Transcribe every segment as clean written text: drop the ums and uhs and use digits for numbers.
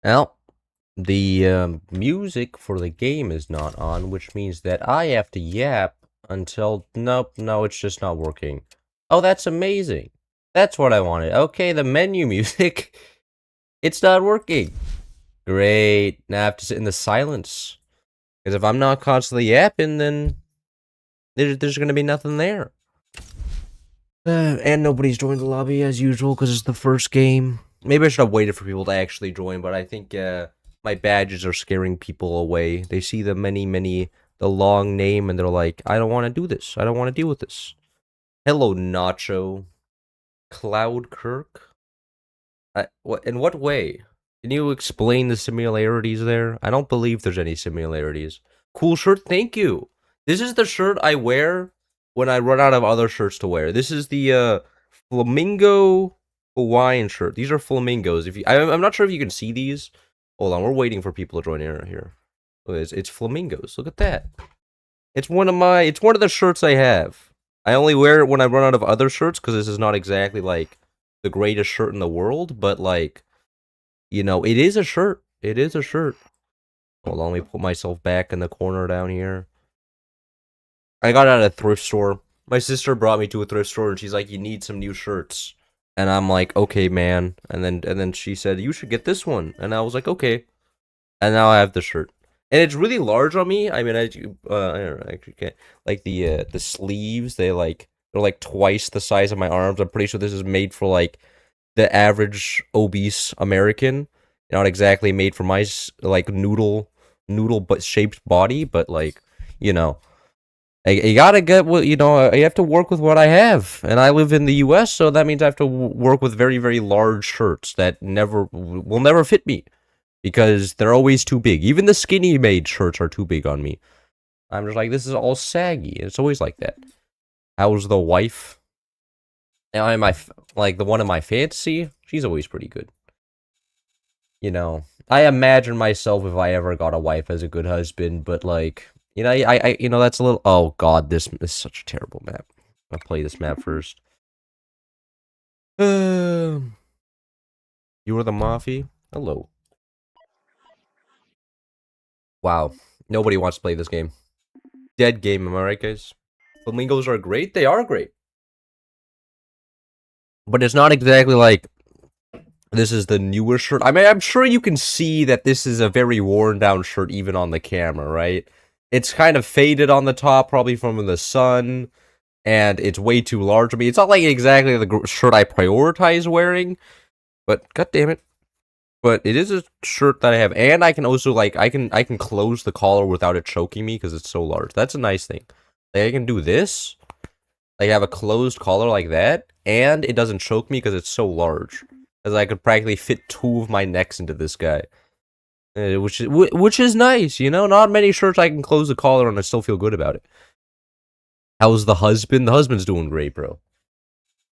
Well, the music for the game is not on, which means that I have to yap until... Nope, no, it's just not working. Oh, that's amazing. That's what I wanted. Okay, the menu music. It's not working. Great. Now I have to sit in the silence. Because if I'm not constantly yapping, then there's going to be nothing there. And nobody's joined the lobby as usual because it's the first game. Maybe I should have waited for people to actually join, but I think my badges are scaring people away. They see the long name, and they're like, I don't want to do this. I don't want to deal with this. Hello, Nacho. Cloud Kirk? In what way? Can you explain the similarities there? I don't believe there's any similarities. Cool shirt, thank you. This is the shirt I wear when I run out of other shirts to wear. This is the flamingo Hawaiian shirt. These are flamingos. I'm not sure if you can see these. Hold on, we're waiting for people to join in here. It's flamingos. Look at that. It's one of the shirts I have. I only wear it when I run out of other shirts because this is not exactly like the greatest shirt in the world, but like, it is a shirt. It is a shirt. Hold on, let me put myself back in the corner down here. I got it at a thrift store. My sister brought me to a thrift store and she's like, "You need some new shirts." And I'm like, "Okay, man." And then she said, "You should get this one." And I was like, "Okay." And now I have the shirt. And it's really large on me. I mean, I don't know, I actually can't. Like the sleeves, they're like twice the size of my arms. I'm pretty sure this is made for like the average obese American. Not exactly made for my like noodle but shaped body, but like, you know, I gotta get what, I have to work with what I have. And I live in the US, so that means I have to work with very, very large shirts that will never fit me because they're always too big. Even the skinny made shirts are too big on me. I'm just like, this is all saggy. It's always like that. How's the wife? Now, like the one in my fantasy? She's always pretty good. I imagine myself if I ever got a wife as a good husband, but like, that's a little. Oh God, this is such a terrible map. I'll play this map first. You were the Mafia? Hello. Wow. Nobody wants to play this game. Dead game, am I right, guys? Flamingos are great? They are great. But it's not exactly like this is the newer shirt. I mean, I'm sure you can see that this is a very worn down shirt even on the camera, right? It's kind of faded on the top, probably from the sun, and it's way too large. I mean, it's not like exactly the shirt I prioritize wearing, but god damn it. But it is a shirt that I have, and I can also like I can close the collar without it choking me because it's so large. That's a nice thing. Like I can do this, like have a closed collar like that, and it doesn't choke me because it's so large. As I could practically fit two of my necks into this guy, which is nice. Not many shirts I can close the collar and I still feel good about it. How's the husband? The husband's doing great, bro.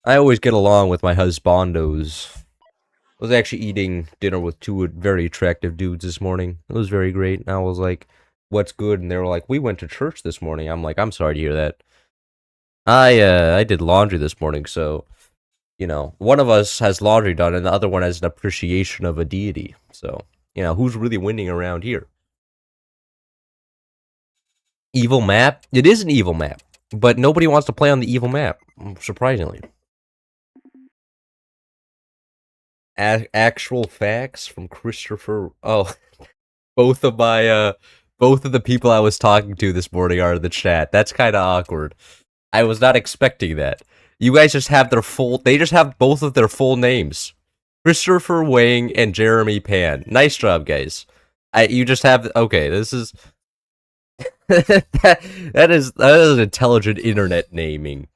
I always get along with my husbandos. I was actually eating dinner with two very attractive dudes this morning. It was very great. And I was like, "What's good?" And they were like, "We went to church this morning." I'm like, "I'm sorry to hear that." I did laundry this morning, so one of us has laundry done, and the other one has an appreciation of a deity. So who's really winning around here? Evil map? It is an evil map, but nobody wants to play on the evil map. Surprisingly. Actual facts from Christopher. Oh, both of the people I was talking to this morning are in the chat. That's kind of awkward. I was not expecting that. You guys just have they just have both of their full names. Christopher Wang and Jeremy Pan. Nice job, guys. You just have, okay, this is, that is intelligent internet naming.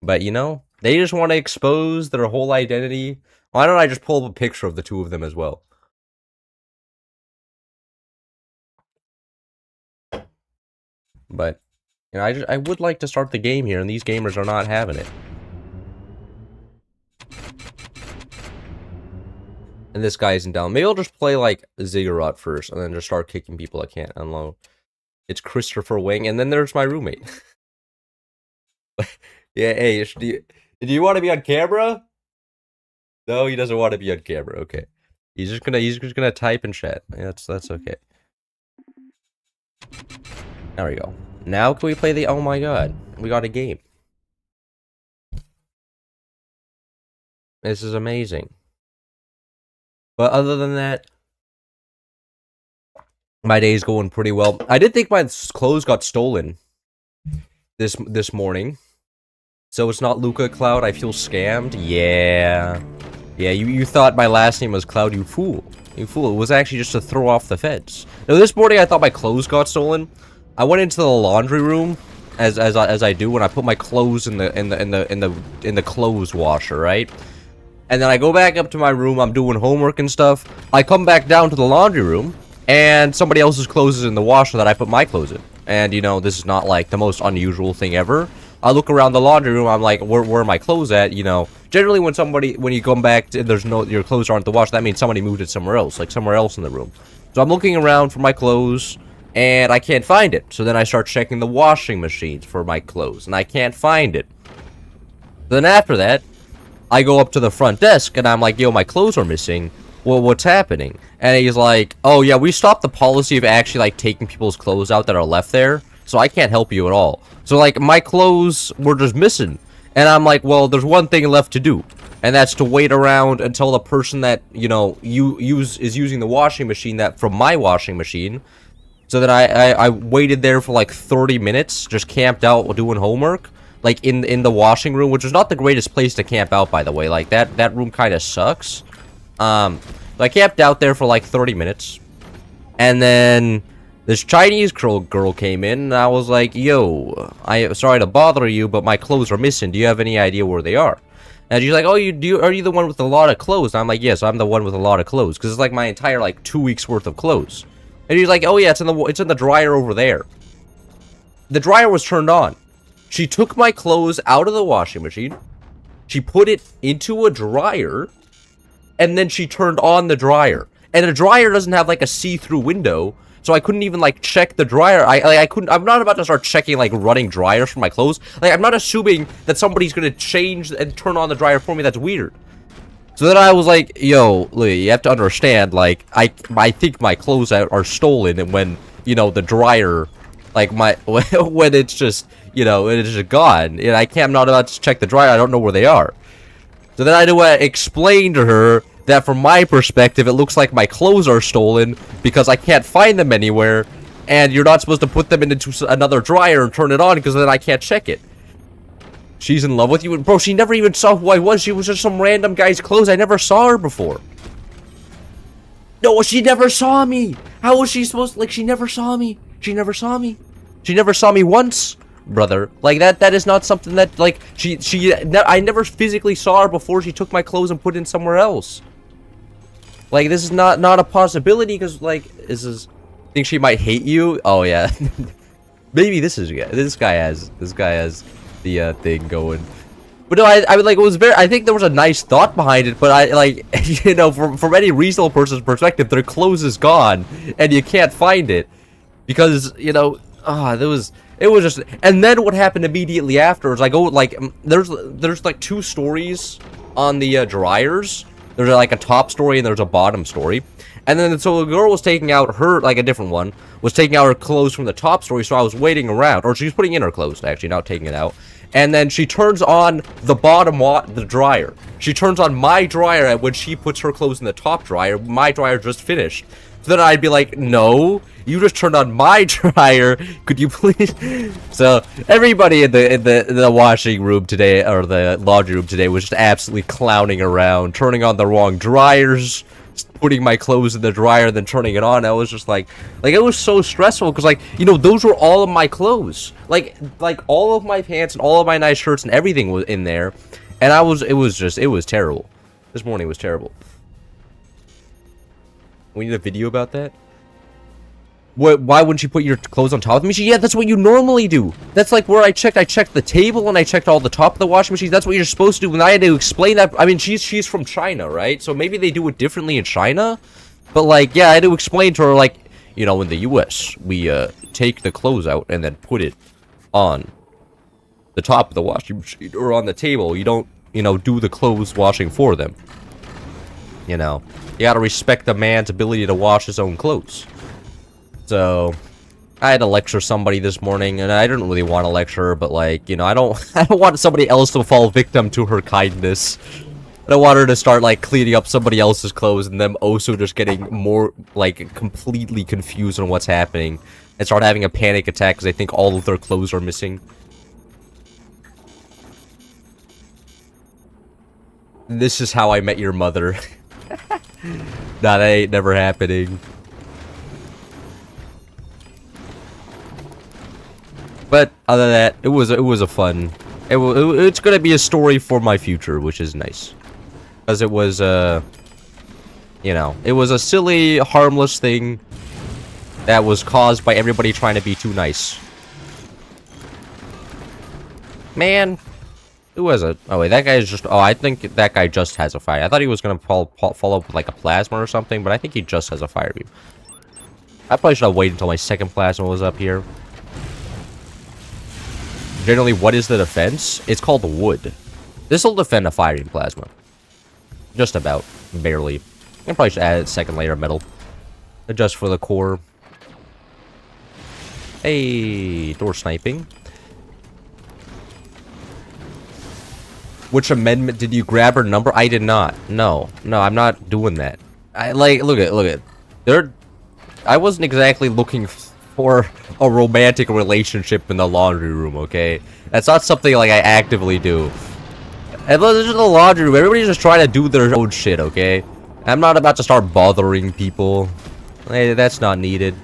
But they just want to expose their whole identity. Why don't I just pull up a picture of the two of them as well? But I would like to start the game here, and these gamers are not having it. And this guy isn't down. Maybe I'll just play like Ziggurat first, and then just start kicking people I can't unload. It's Christopher Wang, and then there's my roommate. Yeah, hey, do you want to be on camera? No, he doesn't want to be on camera. Okay. He's just gonna type in chat. Yeah, that's okay. There we go. Now can we play the? Oh my god, we got a game. This is amazing. But other than that, my day's going pretty well. I did think my clothes got stolen this morning. So it's not Luca Cloud, I feel scammed? Yeah. Yeah, you thought my last name was Cloud, you fool. You fool. It was actually just to throw off the feds. Now this morning I thought my clothes got stolen. I went into the laundry room as I do when I put my clothes in the clothes washer, right? And then I go back up to my room, I'm doing homework and stuff. I come back down to the laundry room, and somebody else's clothes is in the washer that I put my clothes in. And, you know, this is not, like, the most unusual thing ever. I look around the laundry room, I'm like, where are my clothes at, you know? Generally, when you come back, your clothes aren't the wash, that means somebody moved it somewhere else, like somewhere else in the room. So I'm looking around for my clothes, and I can't find it. So then I start checking the washing machines for my clothes, and I can't find it. Then after that, I go up to the front desk, and I'm like, yo, my clothes are missing. Well, what's happening? And he's like, oh, yeah, we stopped the policy of actually, like, taking people's clothes out that are left there, so I can't help you at all. So, like, my clothes were just missing. And I'm like, well, there's one thing left to do, and that's to wait around until the person that, you know, is using the washing machine that from my washing machine. So then I waited there for, like, 30 minutes, just camped out doing homework. Like, in the washing room, which is not the greatest place to camp out, by the way. Like, that room kind of sucks. So I camped out there for, like, 30 minutes. And then this Chinese girl came in, and I was like, yo, I'm sorry to bother you, but my clothes are missing. Do you have any idea where they are? And she's like, oh, are you the one with a lot of clothes? And I'm like, yes, I'm the one with a lot of clothes. Because it's, like, my entire, like, 2 weeks worth of clothes. And she's like, oh, yeah, it's in the dryer over there. The dryer was turned on. She took my clothes out of the washing machine, she put it into a dryer, and then she turned on the dryer. And the dryer doesn't have, like, a see-through window, so I couldn't even, like, check the dryer. I'm not about to start checking, like, running dryers for my clothes. Like, I'm not assuming that somebody's gonna change and turn on the dryer for me. That's weird. So then I was like, yo, Lee, you have to understand, like, I think my clothes are stolen, and when, you know, the dryer, like, when it's just, you know, it's just gone, and I'm not about to check the dryer, I don't know where they are. So then I had to explain to her that from my perspective, it looks like my clothes are stolen because I can't find them anywhere, and you're not supposed to put them into another dryer and turn it on because then I can't check it. She's in love with you, and bro, she never even saw who I was. She was just some random guy's clothes. I never saw her before. No, she never saw me. How was she supposed to, like, she never saw me. She never saw me. She never saw me once, brother. Like, that is not something that, like, I never physically saw her before she took my clothes and put it in somewhere else. Like, this is not a possibility, because, like, think she might hate you? Oh, yeah. Maybe this guy has the thing going. But no, I mean, like, it was I think there was a nice thought behind it, but I, like, you know, from any reasonable person's perspective, their clothes is gone, and you can't find it. Because, you know, it was just, and then what happened immediately afterwards, I go, like, there's like 2 stories on the dryers. There's like a top story and there's a bottom story. And then, so the girl was taking out her, like a different one, was taking out her clothes from the top story, so I was waiting around, or she was putting in her clothes, actually, not taking it out. And then she turns on the the dryer. She turns on my dryer when she puts her clothes in the top dryer. My dryer just finished. So then I'd be like, no, you just turned on my dryer. Could you please? So everybody in the washing room today, or the laundry room today, was just absolutely clowning around, turning on the wrong dryers, putting my clothes in the dryer, then turning it on. I was just like it was so stressful, because, like, you know, those were all of my clothes, like all of my pants and all of my nice shirts and everything was in there, and it was terrible. This morning was terrible. We need a video about that. Why wouldn't you put your clothes on top of the machine? Yeah, that's what you normally do. That's like where I checked the table, and I checked all the top of the washing machine. That's what you're supposed to do. And I had to explain that. I mean, she's from China, right? So maybe they do it differently in China. But, like, yeah, I had to explain to her, like, you know, in the US, we take the clothes out and then put it on the top of the washing machine or on the table. You don't, you know, do the clothes washing for them. You know, you gotta respect the man's ability to wash his own clothes. So, I had to lecture somebody this morning, and I didn't really want to lecture her, but like, you know, I don't want somebody else to fall victim to her kindness. I don't want her to start like cleaning up somebody else's clothes and them also just getting more like completely confused on what's happening and start having a panic attack because they think all of their clothes are missing. This is how I met your mother. Nah, that ain't never happening. But other than that, it was a fun. It's gonna be a story for my future, which is nice. Because it was, you know, it was a silly, harmless thing that was caused by everybody trying to be too nice. Man, who was it? Oh, wait, that guy is just... Oh, I think that guy just has a fire. I thought he was going to follow up with, like, a plasma or something, but I think he just has a fire beam. I probably should have waited until my second plasma was up here. Generally, what is the defense? It's called wood. This will defend a fire beam plasma. Just about. Barely. I probably should add a second layer of metal. Just for the core. Hey, door sniping. Which amendment did you grab her number? I did not. No, I'm not doing that. I like look at. I wasn't exactly looking for a romantic relationship in the laundry room, okay? That's not something like I actively do. And this is the laundry room. Everybody's just trying to do their own shit, okay? I'm not about to start bothering people. Hey, that's not needed.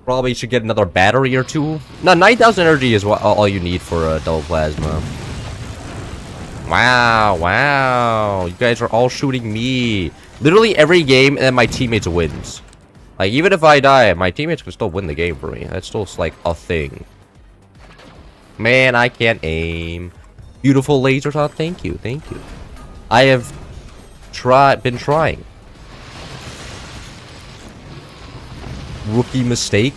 Probably should get another battery or two. No, 9,000 energy is all you need for a double plasma. Wow. You guys are all shooting me. Literally every game, and then my teammates wins. Like, even if I die, my teammates can still win the game for me. That's still, like, a thing. Man, I can't aim. Beautiful laser shot. Thank you. I have been trying. Rookie mistake.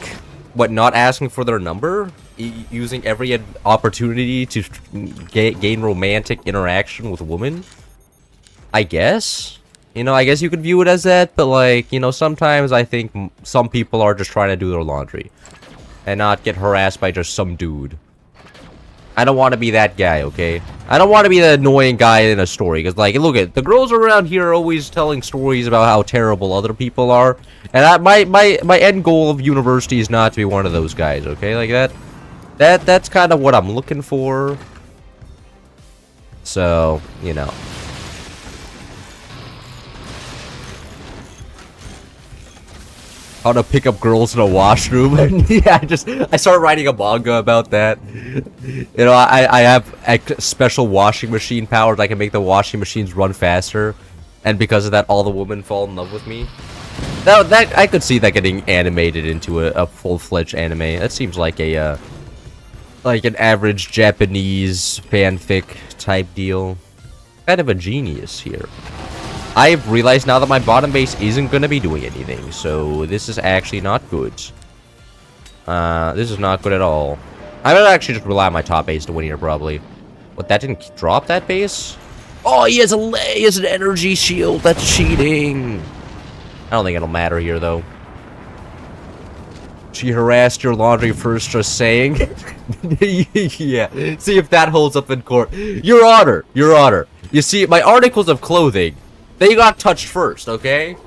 What, not asking for their number? Using every opportunity to gain romantic interaction with a woman? I guess? You know, I guess you could view it as that, but like, you know, sometimes I think some people are just trying to do their laundry. And not get harassed by just some dude. I don't want to be that guy, okay? I don't want to be the annoying guy in a story. Because, like, look at the girls around here are always telling stories about how terrible other people are. And my end goal of university is not to be one of those guys, okay? Like that's kind of what I'm looking for. So, you know. How to pick up girls in a washroom. Yeah, I started writing a manga about that. You know, I have special washing machine powers. I can make the washing machines run faster, and because of that, all the women fall in love with me. That I could see that getting animated into a full-fledged anime. That seems like a like an average Japanese fanfic type deal. Kind of a genius here. I've realized now that my bottom base isn't going to be doing anything, so this is actually not good. This is not good at all. I would actually just rely on my top base to win here, probably. But that didn't drop that base? Oh, he has an energy shield. That's cheating. I don't think it'll matter here, though. She harassed your laundry first, just saying. Yeah, see if that holds up in court. Your Honor. You see, my articles of clothing... They got touched first, okay?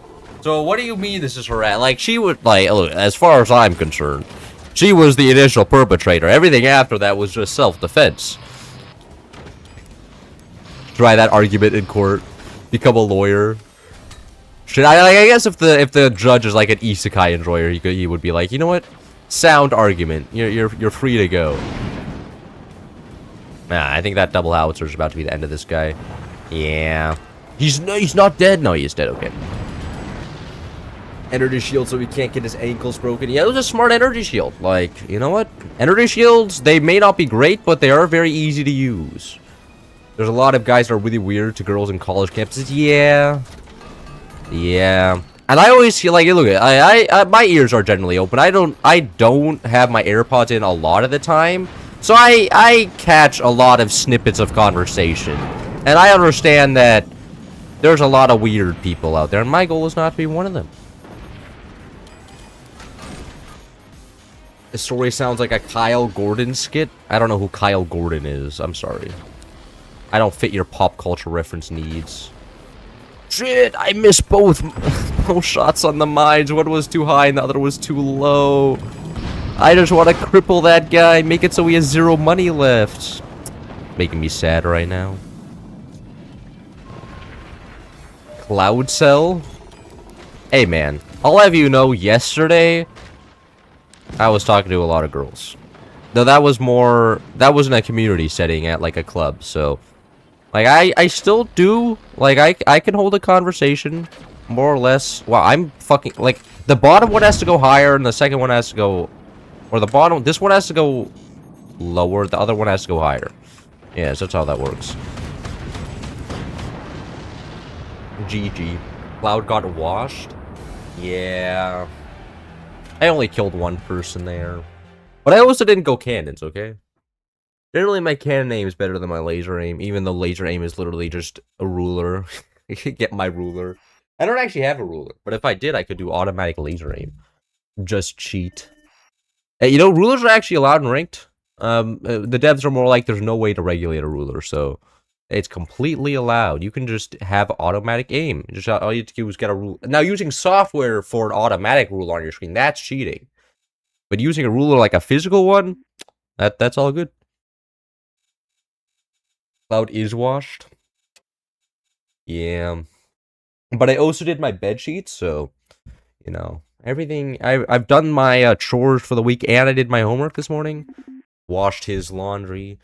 So what do you mean this is harassment? Like, she would, like, look, as far as I'm concerned, she was the initial perpetrator. Everything after that was just self-defense. Try that argument in court. Become a lawyer. Should I guess if the judge is like an isekai enjoyer, he would be like, you know what? Sound argument. You're free to go. Nah, I think that double howitzer is about to be the end of this guy. Yeah. He's not dead. No, he is dead. Okay. Energy shield so he can't get his ankles broken. Yeah, it was a smart energy shield. Like, you know what? Energy shields, they may not be great, but they are very easy to use. There's a lot of guys that are really weird to girls in college campuses. Yeah. And I always feel like, look at my ears are generally open. I don't have my AirPods in a lot of the time. So I catch a lot of snippets of conversation. And I understand that There's a lot of weird people out there, and my goal is not to be one of them. This story sounds like a Kyle Gordon skit. I don't know who Kyle Gordon is. I'm sorry. I don't fit your pop culture reference needs. Shit, I missed both shots on the mines. One was too high and the other was too low. I just want to cripple that guy, make it so he has 0 money left. Making me sad right now. Cloud Cell? Hey man, I'll have you know, yesterday I was talking to a lot of girls. Though that wasn't a community setting at like a club, so like I still do, like I can hold a conversation, more or less. Wow, I'm fucking, like, the bottom one has to go higher and the second one has to go, or the bottom, this one has to go lower, the other one has to go higher. Yeah, so that's how that works. GG. Cloud got washed? Yeah. I only killed one person there. But I also didn't go cannons, okay? Generally, my cannon aim is better than my laser aim, even though laser aim is literally just a ruler. Get my ruler. I don't actually have a ruler, but if I did, I could do automatic laser aim. Just cheat. Hey, you know, rulers are actually allowed in ranked. The devs are more like there's no way to regulate a ruler, so it's completely allowed. You can just have automatic aim. Just all you have to do is get a ruler. Now, using software for an automatic ruler on your screen, that's cheating. But using a ruler like a physical one, that's all good. Cloud is washed. Yeah. But I also did my bed sheets, so, you know, everything. I've done my chores for the week, and I did my homework this morning. Washed his laundry.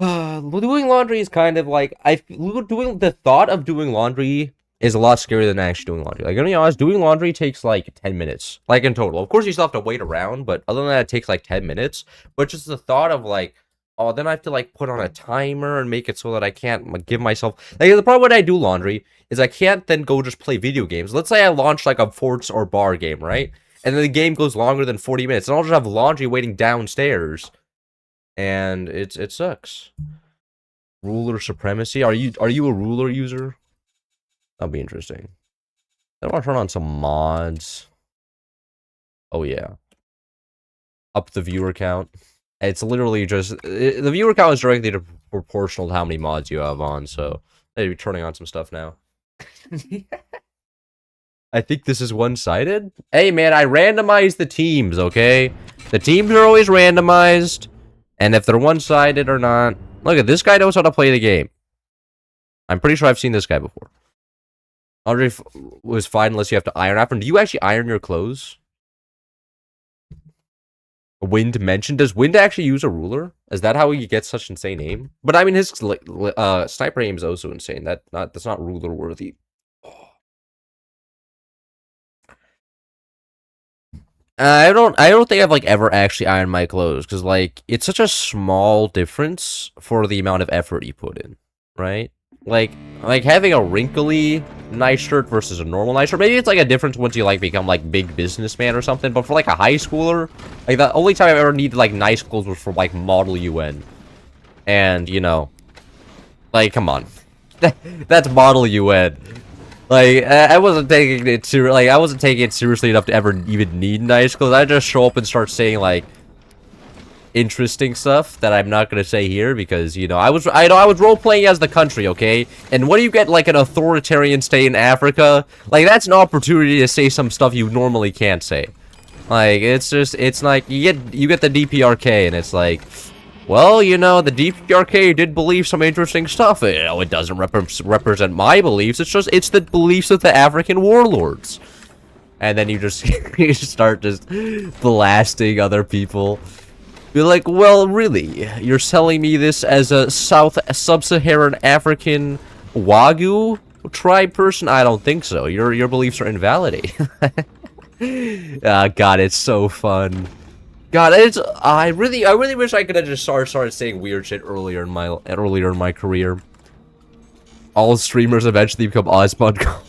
Doing laundry is kind of like, the thought of doing laundry is a lot scarier than actually doing laundry. Like, to be honest, doing laundry takes like 10 minutes, like in total. Of course, you still have to wait around, but other than that, it takes like 10 minutes. But just the thought of like, oh, then I have to like put on a timer and make it so that I can't give myself, like, the problem when I do laundry is I can't then go just play video games. Let's say I launch like a Forts or bar game, right? And then the game goes longer than 40 minutes, and I'll just have laundry waiting downstairs. And it sucks. Ruler supremacy. Are you a ruler user? That'll be interesting. I want to turn on some mods. Oh yeah. Up the viewer count. It's literally just the viewer count is directly proportional to how many mods you have on. So maybe turning on some stuff now. I think this is one-sided. Hey man, I randomized the teams. Okay, the teams are always randomized. And if they're one-sided or not, look at this guy knows how to play the game. I'm pretty sure I've seen this guy before. Andre was fine unless you have to iron after. Do you actually iron your clothes? Wind mentioned. Does Wind actually use a ruler? Is that how he gets such insane aim? But I mean, his sniper aim is also insane. That's not ruler worthy. I don't think I've like ever actually ironed my clothes, because like it's such a small difference for the amount of effort you put in, right? Like having a wrinkly nice shirt versus a normal nice shirt. Maybe it's like a difference once you like become like big businessman or something. But for like a high schooler, like the only time I've ever needed like nice clothes was for like Model UN, and you know, like come on, that's Model UN. Like, I wasn't taking it seriously enough to ever even need nice clothes. I just show up and start saying, like, interesting stuff that I'm not gonna say here because, you know, I was role-playing as the country, okay? And when you get, like, an authoritarian state in Africa, like, that's an opportunity to say some stuff you normally can't say. Like, it's like, you get the DPRK, and it's like, well, you know, the DPRK did believe some interesting stuff. You know, it doesn't represent my beliefs. It's the beliefs of the African warlords. And then you just you start just blasting other people. Be like, well, really, you're selling me this as a sub-Saharan African Wagyu tribe person? I don't think so. Your beliefs are invalidated. God, it's so fun. God, I really wish I could have just started saying weird shit earlier in my career. All streamers eventually become Osmond Gold.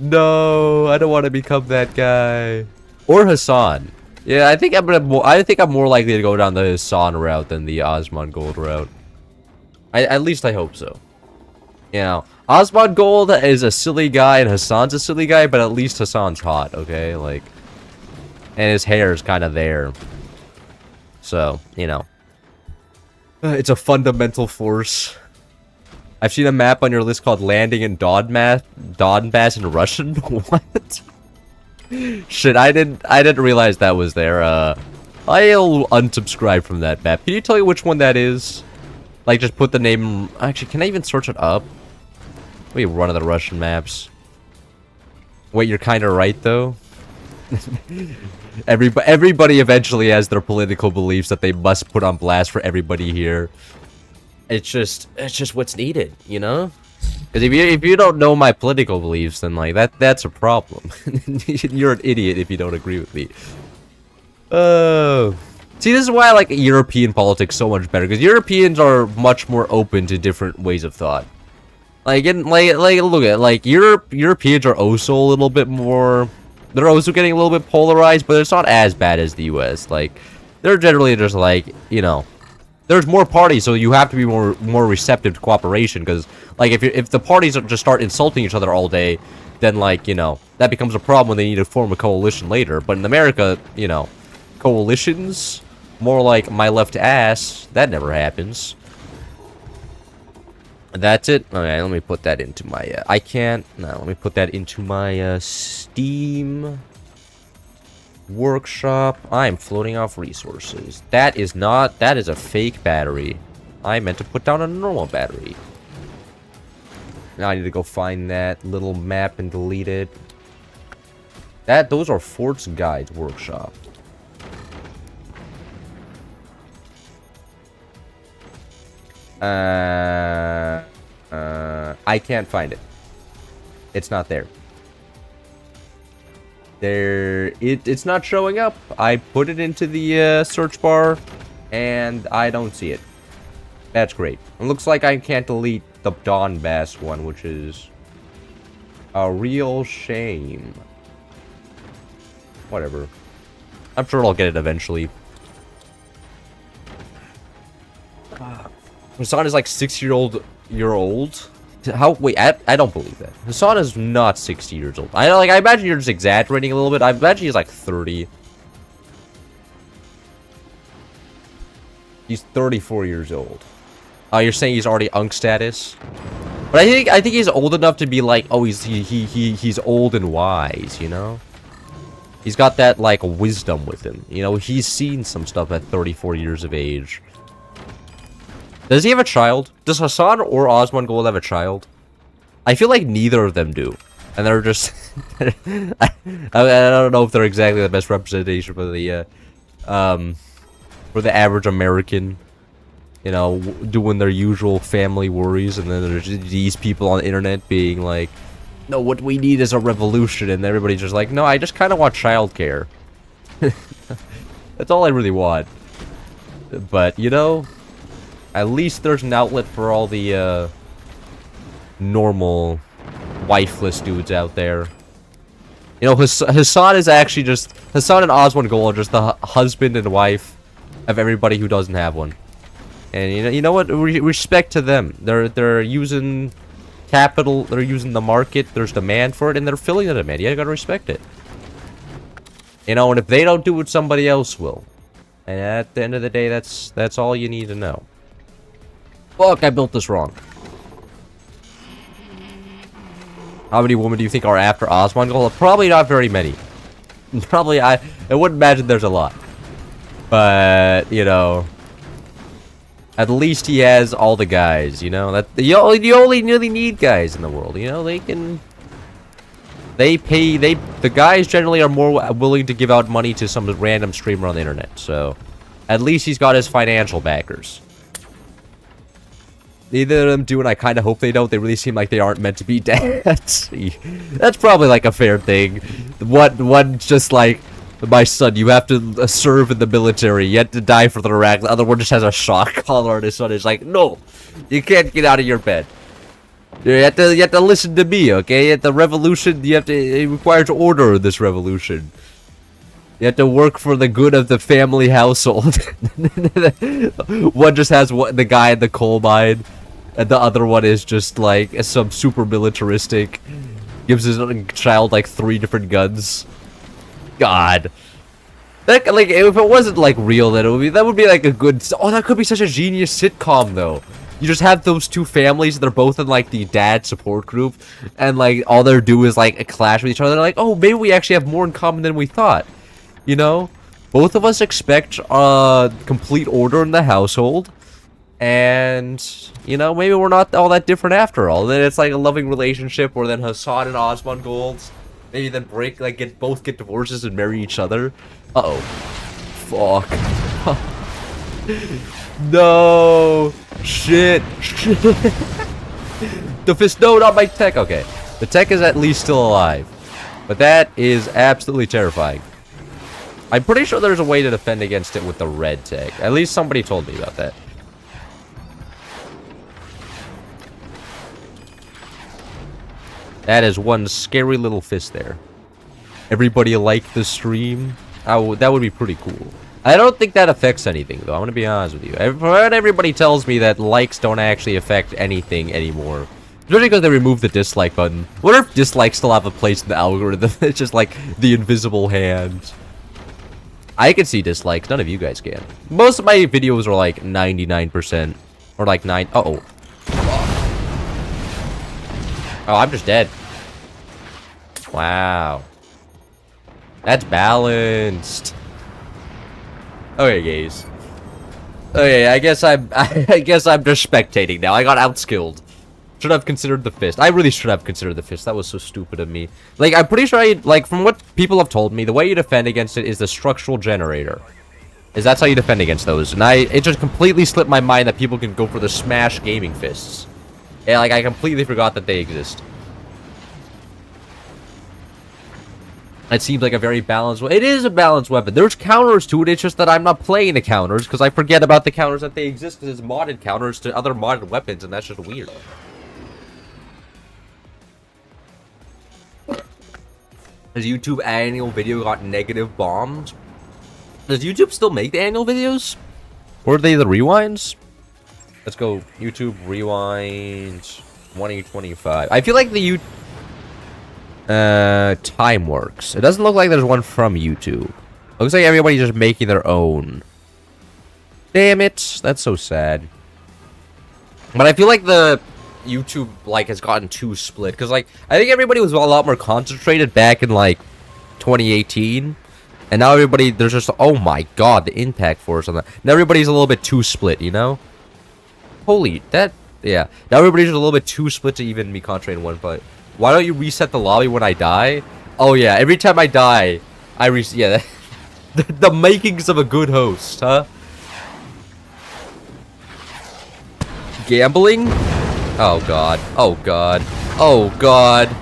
No, I don't want to become that guy. Or Hassan. Yeah, I think I'm more likely to go down the Hassan route than the Osmond Gold route. At least I hope so. You know, Osmond Gold is a silly guy and Hassan's a silly guy, but at least Hassan's hot, okay? Like, and his hair is kind of there. So, you know. It's a fundamental force. I've seen a map on your list called Landing in Donbass in Russian. What? Shit, I didn't realize that was there. I'll unsubscribe from that map. Can you tell me which one that is? Like, just put the name... Actually, can I even search it up? Wait, one of the Russian maps. Wait, you're kind of right, though. Everybody eventually has their political beliefs that they must put on blast for everybody here. It's just what's needed, you know? Because if you don't know my political beliefs, then like that's a problem. You're an idiot if you don't agree with me. Oh. See, this is why I like European politics so much better, because Europeans are much more open to different ways of thought. Like look at like Europeans are also a little bit more. They're also getting a little bit polarized, but it's not as bad as the U.S. Like, they're generally just like, you know, there's more parties, so you have to be more receptive to cooperation. Because like if the parties just start insulting each other all day, then like, you know, that becomes a problem when they need to form a coalition later. But in America, you know, coalitions more like my left ass. That never happens. That's it. Okay, let me put that into my. I can't. No, let me put that into my Steam workshop. I'm floating off resources. That is not. That is a fake battery. I meant to put down a normal battery. Now I need to go find that little map and delete it. Those are Forts Guides workshop. I can't find it. It's not there. It's not showing up. I put it into the search bar, and I don't see it. That's great. It looks like I can't delete the Donbass one, which is a real shame. Whatever. I'm sure I'll get it eventually. Hassan is like 6-year-old. How? Wait, I don't believe that. Hassan is not 60 years old. I imagine you're just exaggerating a little bit. I imagine he's like 30. He's 34 years old. You're saying he's already unk status? But I think he's old enough to be like, oh, he's old and wise, you know? He's got that like wisdom with him. You know, he's seen some stuff at 34 years of age. Does he have a child? Does Hassan or Osman Gold have a child? I feel like neither of them do. And they're just... I don't know if they're exactly the best representation for the average American. You know, doing their usual family worries. And then there's these people on the internet being like, no, what we need is a revolution. And everybody's just like, no, I just kind of want childcare. That's all I really want. But, you know... At least there's an outlet for all the, normal, wifeless dudes out there. You know, Hassan is actually just... Hassan and Osman Gold are just the husband and wife of everybody who doesn't have one. And, you know what? Respect to them. They're using capital, they're using the market, there's demand for it, and they're filling the demand. You gotta respect it. You know, and if they don't do it, somebody else will. And at the end of the day, that's all you need to know. Fuck, I built this wrong. How many women do you think are after Osman Gold? Probably not very many. Probably, I wouldn't imagine there's a lot. But, you know... At least he has all the guys, you know? You only really need guys in the world, you know? They can... The guys generally are more willing to give out money to some random streamer on the internet, so... At least he's got his financial backers. Neither of them do, and I kind of hope they don't. They really seem like they aren't meant to be dads. That's probably like a fair thing. One just like, my son, you have to serve in the military. You have to die for the Iraq. The other one just has a shock collar on his son. It's like, no, you can't get out of your bed. You have to listen to me, okay? At the revolution, it requires order in this revolution. You have to work for the good of the family household. One just has the guy in the coal mine. And the other one is just like some super militaristic. Gives his child like 3 different guns. God. That, like, if it wasn't like real, then that would be like a good. Oh, that could be such a genius sitcom though. You just have those 2 families. They're both in like the dad support group, and like all they do is like clash with each other. They're like, oh, maybe we actually have more in common than we thought. You know, both of us expect complete order in the household, and you know, maybe we're not all that different after all. Then it's like a loving relationship where then Hassan and Osman Golds maybe then both get divorces and marry each other. Uh-oh. Fuck. No. Shit. The fist. No, not my tech. Okay. The tech is at least still alive. But that is absolutely terrifying. I'm pretty sure there's a way to defend against it with the red tech. At least somebody told me about that. That is one scary little fist there. Everybody like the stream? Oh, that would be pretty cool. I don't think that affects anything, though. I'm gonna be honest with you. Everybody tells me that likes don't actually affect anything anymore. Especially because they removed the dislike button. What if dislikes still have a place in the algorithm? It's just like the invisible hand. I can see dislikes. None of you guys can. Most of my videos are like 99%. Or like 9... Uh-oh. Oh, I'm just dead. Wow. That's balanced. Okay, guys. Okay, I guess I'm just spectating now. I got outskilled. Should have considered the fist. I really should have considered the fist. That was so stupid of me. Like, I'm pretty sure like, from what people have told me, the way you defend against it is the structural generator. That's how you defend against those. And it just completely slipped my mind that people can go for the smash gaming fists. Yeah, like, I completely forgot that they exist. It seems like a very balanced weapon. It is a balanced weapon. There's counters to it. It's just that I'm not playing the counters because I forget about the counters that they exist because it's modded counters to other modded weapons, and that's just weird. Has YouTube annual video got negative bombed? Does YouTube still make the annual videos? Or are they the rewinds? Let's go YouTube rewind 2025. I feel like the time works. It doesn't look like there's one from YouTube. Looks like everybody's just making their own. Damn it. That's so sad. But I feel like the YouTube like has gotten too split because like I think everybody was a lot more concentrated back in like 2018, and now everybody there's just oh my god the impact force on that. Now everybody's a little bit too split, you know. Holy that yeah. Now everybody's a little bit too split to even be concentrated in one fight. Why don't you reset the lobby when I die? Oh yeah, every time I die, I reset. Yeah, the makings of a good host, huh? Gambling. Oh god. Oh god. Oh god.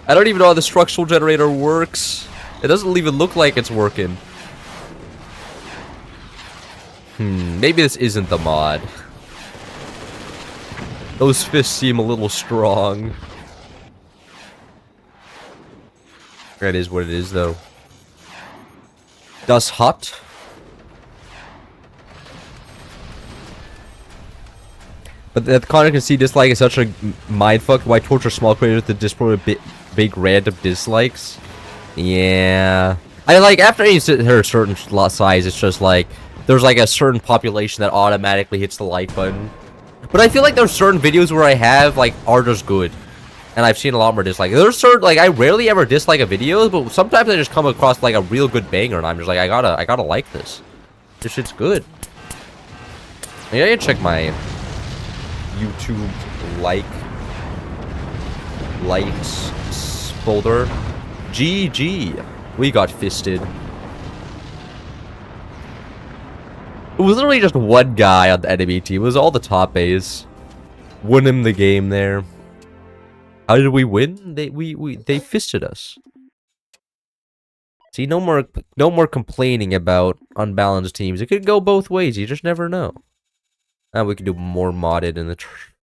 I don't even know how the structural generator works. It doesn't even look like it's working. Maybe this isn't the mod. Those fists seem a little strong. That is what it is, though. Das hot. But the Connor can see dislike is such a mindfuck. Why torture small creators to disprove big random dislikes? Yeah. I like after you hit a certain size, it's just like there's like a certain population that automatically hits the like button. But I feel like there's certain videos where I have like are just good, and I've seen a lot more dislike. There's certain like I rarely ever dislike a video, but sometimes I just come across like a real good banger, and I'm just like I gotta like this. This shit's good. Maybe I can check my YouTube likes folder. GG. We got fisted. It was literally just one guy on the enemy team. It was all the top A's. Winning the game there. How did we win? They fisted us. See, no more complaining about unbalanced teams. It could go both ways. You just never know. Now we can do more modded in the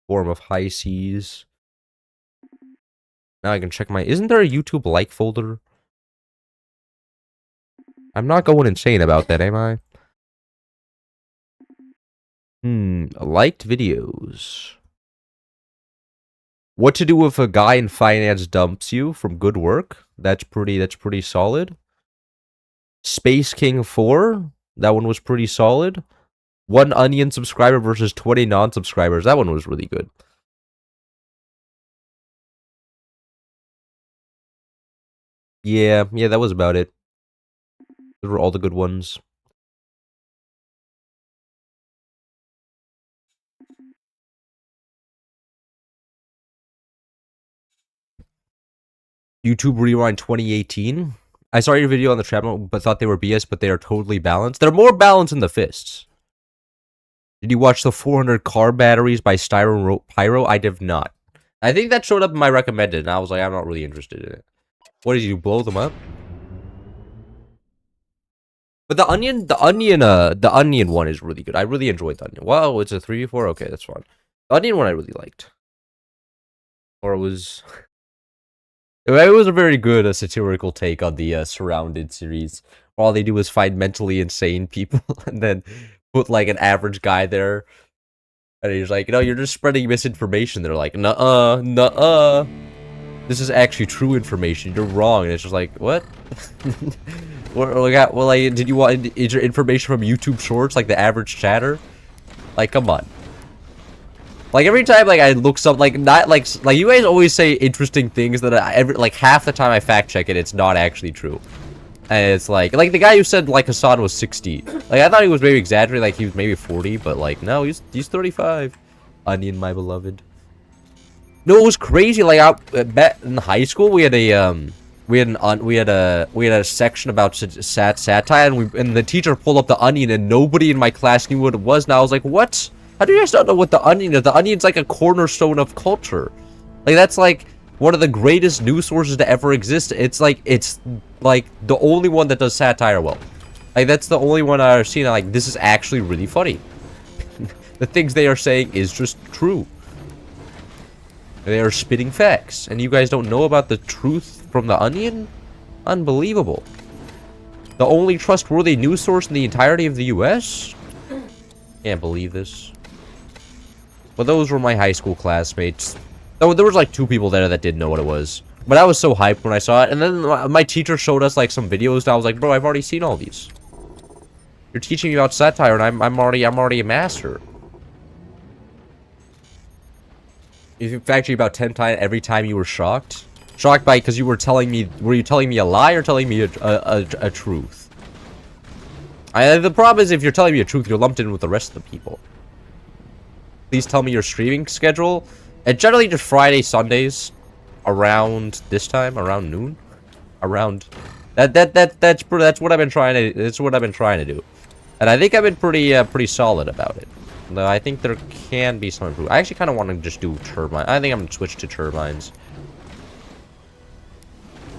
form of high seas. Now I can check my... Isn't there a YouTube like folder? I'm not going insane about that, am I? Liked videos. What to do if a guy in finance dumps you from good work? That's pretty solid. Space King 4, that one was pretty solid. 1 Onion subscriber versus 20 non-subscribers. That one was really good. Yeah, that was about it. Those were all the good ones. YouTube Rewind 2018. I saw your video on the channel, but thought they were BS, but they are totally balanced. They're more balanced than the fists. Did you watch the 400 car batteries by Styro Pyro? I did not. I think that showed up in my recommended, and I was like, I'm not really interested in it. What did you blow them up? But the onion one is really good. I really enjoyed the onion. Wow, it's a 3v4? Okay, that's fine. The onion one I really liked. Or it was... It was a very good satirical take on the Surrounded series. All they do is find mentally insane people and then put like an average guy there. And he's like, you're just spreading misinformation. They're like, nuh-uh, nuh-uh. This is actually true information. You're wrong. And it's just like, what? Did you want, is your information from YouTube Shorts, like the average chatter? Like, come on. Like, every time, like, I look something, like, not, like, you guys always say interesting things that half the time I fact check it, it's not actually true. And it's like the guy who said, like, Hassan was 60. Like, I thought he was maybe exaggerating, like, he was maybe 40, but, like, no, he's 35. Onion, my beloved. No, it was crazy, like, back in high school, we had a, we had a section about satire, and the teacher pulled up the Onion, and nobody in my class knew what it was, and I was like, what? How do you guys not know what the Onion is? The Onion's like a cornerstone of culture. Like, that's like one of the greatest news sources to ever exist. It's like the only one that does satire well. Like, that's the only one I've seen. Like, this is actually really funny. The things they are saying is just true. They are spitting facts. And you guys don't know about the truth from the Onion? Unbelievable. The only trustworthy news source in the entirety of the US? Can't believe this. But those were my high school classmates. Oh, there was like 2 people there that didn't know what it was. But I was so hyped when I saw it. And then my teacher showed us like some videos, and I was like, bro, I've already seen all these. You're teaching me about satire, and I'm already a master. In fact, about 10 times every time you were shocked. Shocked by because you were telling me, were you telling me a lie or telling me a truth? The problem is if you're telling me a truth, you're lumped in with the rest of the people. Please tell me your streaming schedule. And generally just Friday, Sundays, around this time, around noon, around that's what I've been trying to. That's what I've been trying to do, and I think I've been pretty solid about it. Though I think there can be some improvement. I actually kind of want to just do turbine. I think I'm gonna switch to turbines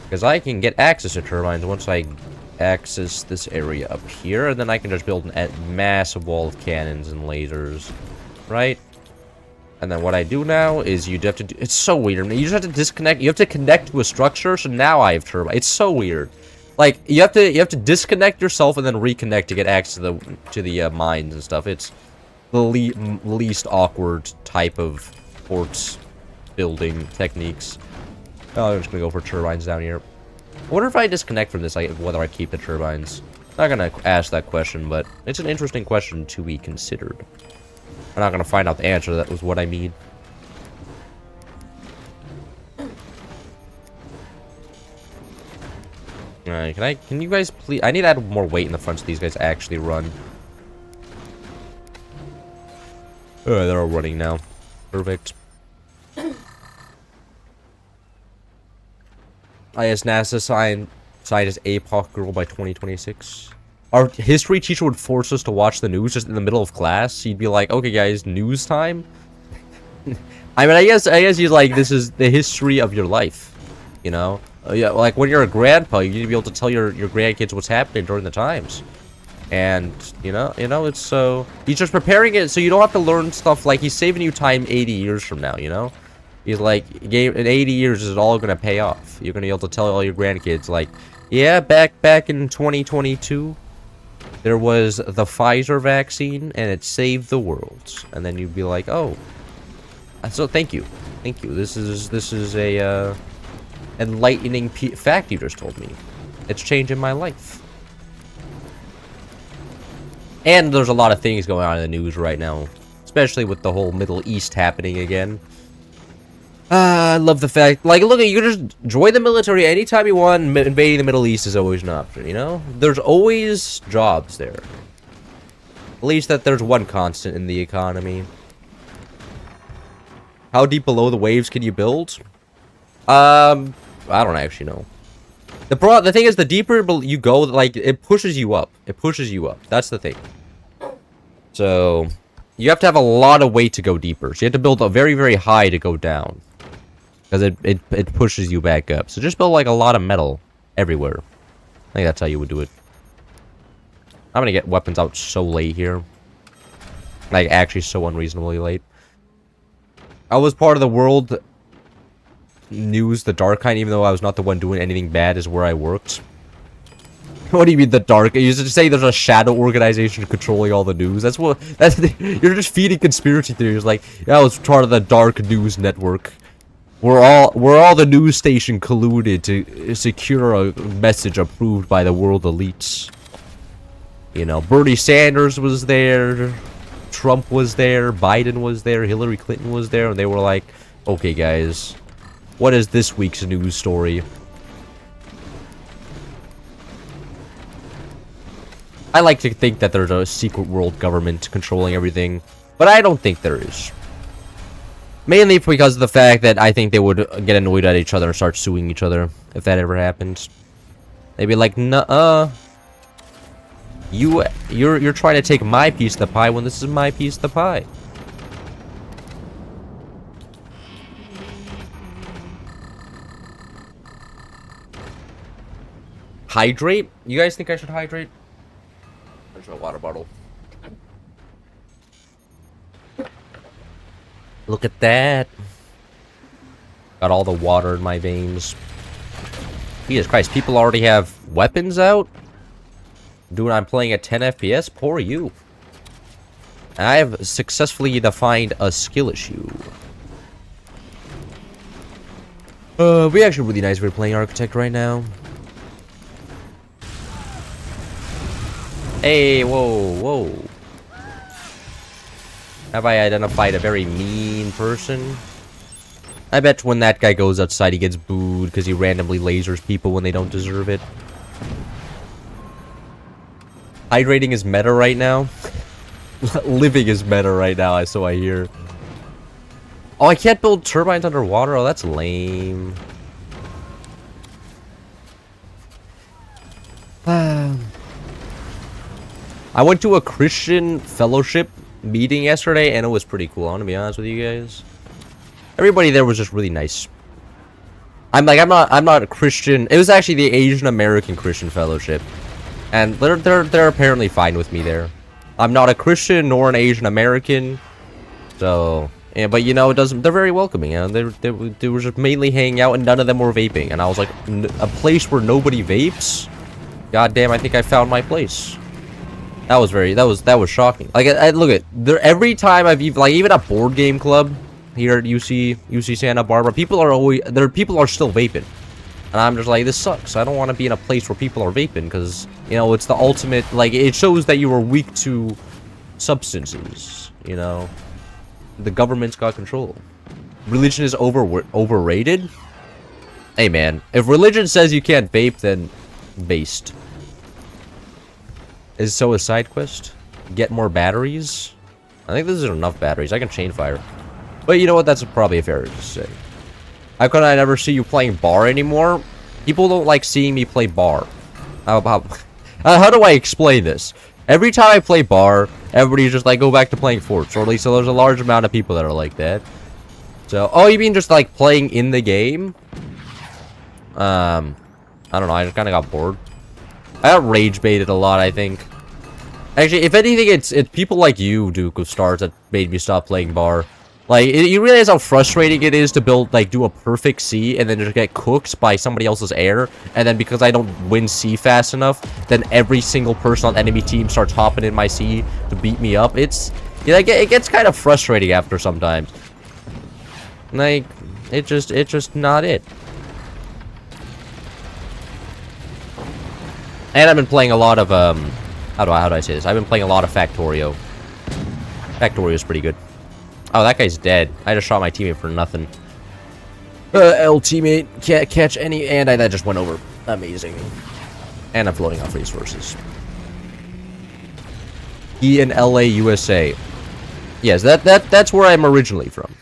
because I can get access to turbines once I access this area up here, and then I can just build a massive wall of cannons and lasers. Right? And then what I do now is you have to do... It's so weird. You just have to disconnect. You have to connect to a structure, so now I have turbine. It's so weird. Like, you have to disconnect yourself and then reconnect to get access to the mines and stuff. It's the least awkward type of forts building techniques. Oh, I'm just gonna go for turbines down here. I wonder if I disconnect from this, like, whether I keep the turbines. I'm not gonna ask that question, but it's an interesting question to be considered. I'm not gonna find out the answer. That was what I mean. Alright, can you guys please... I need to add more weight in the front so these guys actually run. Oh, they're all running now. Perfect. IS NASA scientist APOC girl by 2026. Our history teacher would force us to watch the news just in the middle of class. He'd be like, okay guys, news time? I mean, I guess he's like, this is the history of your life, you know? Yeah, like when you're a grandpa, you need to be able to tell your grandkids what's happening during the times. And, you know, it's so... He's just preparing it so you don't have to learn stuff, like, he's saving you time 80 years from now, you know? He's like, in 80 years, is all gonna pay off. You're gonna be able to tell all your grandkids, like, yeah, back in 2022... there was the Pfizer vaccine, and it saved the world. And then you'd be like, oh, so thank you. Thank you. This is a enlightening fact you just told me. It's changing my life. And there's a lot of things going on in the news right now, especially with the whole Middle East happening again. I love the fact, like, look, you can just join the military anytime you want. Invading the Middle East is always an option, you know? There's always jobs there. At least that there's one constant in the economy. How deep below the waves can you build? I don't actually know. The thing is, the deeper you go, like, it pushes you up. It pushes you up. That's the thing. So, you have to have a lot of weight to go deeper. So you have to build a very, very high to go down. Because it pushes you back up. So just build, like, a lot of metal everywhere. I think that's how you would do it. I'm gonna get weapons out so late here. Like, actually so unreasonably late. I was part of the world news, the dark kind, even though I was not the one doing anything bad, is where I worked. What do you mean the dark? You used to say there's a shadow organization controlling all the news. You're just feeding conspiracy theories. Like, yeah, I was part of the dark news network. We're all the news station colluded to secure a message approved by the world elites. You know, Bernie Sanders was there, Trump was there, Biden was there, Hillary Clinton was there, and they were like, okay guys, what is this week's news story? I like to think that there's a secret world government controlling everything, but I don't think there is. Mainly because of the fact that I think they would get annoyed at each other and start suing each other if that ever happens. They'd be like, "Nuh-uh. You're trying to take my piece of the pie when this is my piece of the pie." Hydrate? You guys think I should hydrate? There's a water bottle. Look at that. Got all the water in my veins. Jesus Christ, people already have weapons out? Dude, I'm playing at 10 FPS? Poor you. I have successfully defined a skill issue. We actually really nice if we're playing Architect right now. Hey, whoa, whoa. Have I identified a very mean person? I bet when that guy goes outside, he gets booed because he randomly lasers people when they don't deserve it. Hydrating is meta right now. Living is meta right now, so I hear. Oh, I can't build turbines underwater? Oh, that's lame. I went to a Christian fellowship meeting yesterday, and it was pretty cool. I want to be honest with you guys. Everybody there was just really nice. I'm not a Christian. It was actually the Asian American Christian Fellowship, and they're apparently fine with me there. I'm not a Christian nor an Asian American, so yeah. But you know, it doesn't. They're very welcoming. You know, they were just mainly hanging out, and none of them were vaping. And I was like, a place where nobody vapes. God damn! I think I found my place. That was shocking. Like, I look at there every time I've even a board game club here at UC Santa Barbara, people are still vaping, and I'm just like, this sucks. I don't want to be in a place where people are vaping because, you know, it's the ultimate, like, it shows that you are weak to substances. You know, the government's got control. Religion is overrated. Hey man, if religion says you can't vape, then based. Is so a side quest? Get more batteries? I think this is enough batteries. I can chain fire. But you know what? That's probably fair to say. How can I never see you playing bar anymore? People don't like seeing me play bar. How do I explain this? Every time I play bar, everybody's just like, go back to playing Forts. Or at least so there's a large amount of people that are like that. So, oh, you mean just like playing in the game? I don't know. I just kind of got bored. I got rage baited a lot, I think. Actually, if anything, it's people like you, Duke of Stars, that made me stop playing bar. Like, you realize how frustrating it is to build, like, do a perfect C and then just get cooked by somebody else's air, and then because I don't win C fast enough, then every single person on the enemy team starts hopping in my C to beat me up. It's, yeah, it gets kind of frustrating after sometimes. Like, it's just not it. And I've been playing a lot of, how do I say this? I've been playing a lot of Factorio. Factorio is pretty good. Oh, that guy's dead. I just shot my teammate for nothing. L teammate can't catch any, and that just went over. Amazing. And I'm floating off resources. E in LA, USA. Yes, that's where I'm originally from.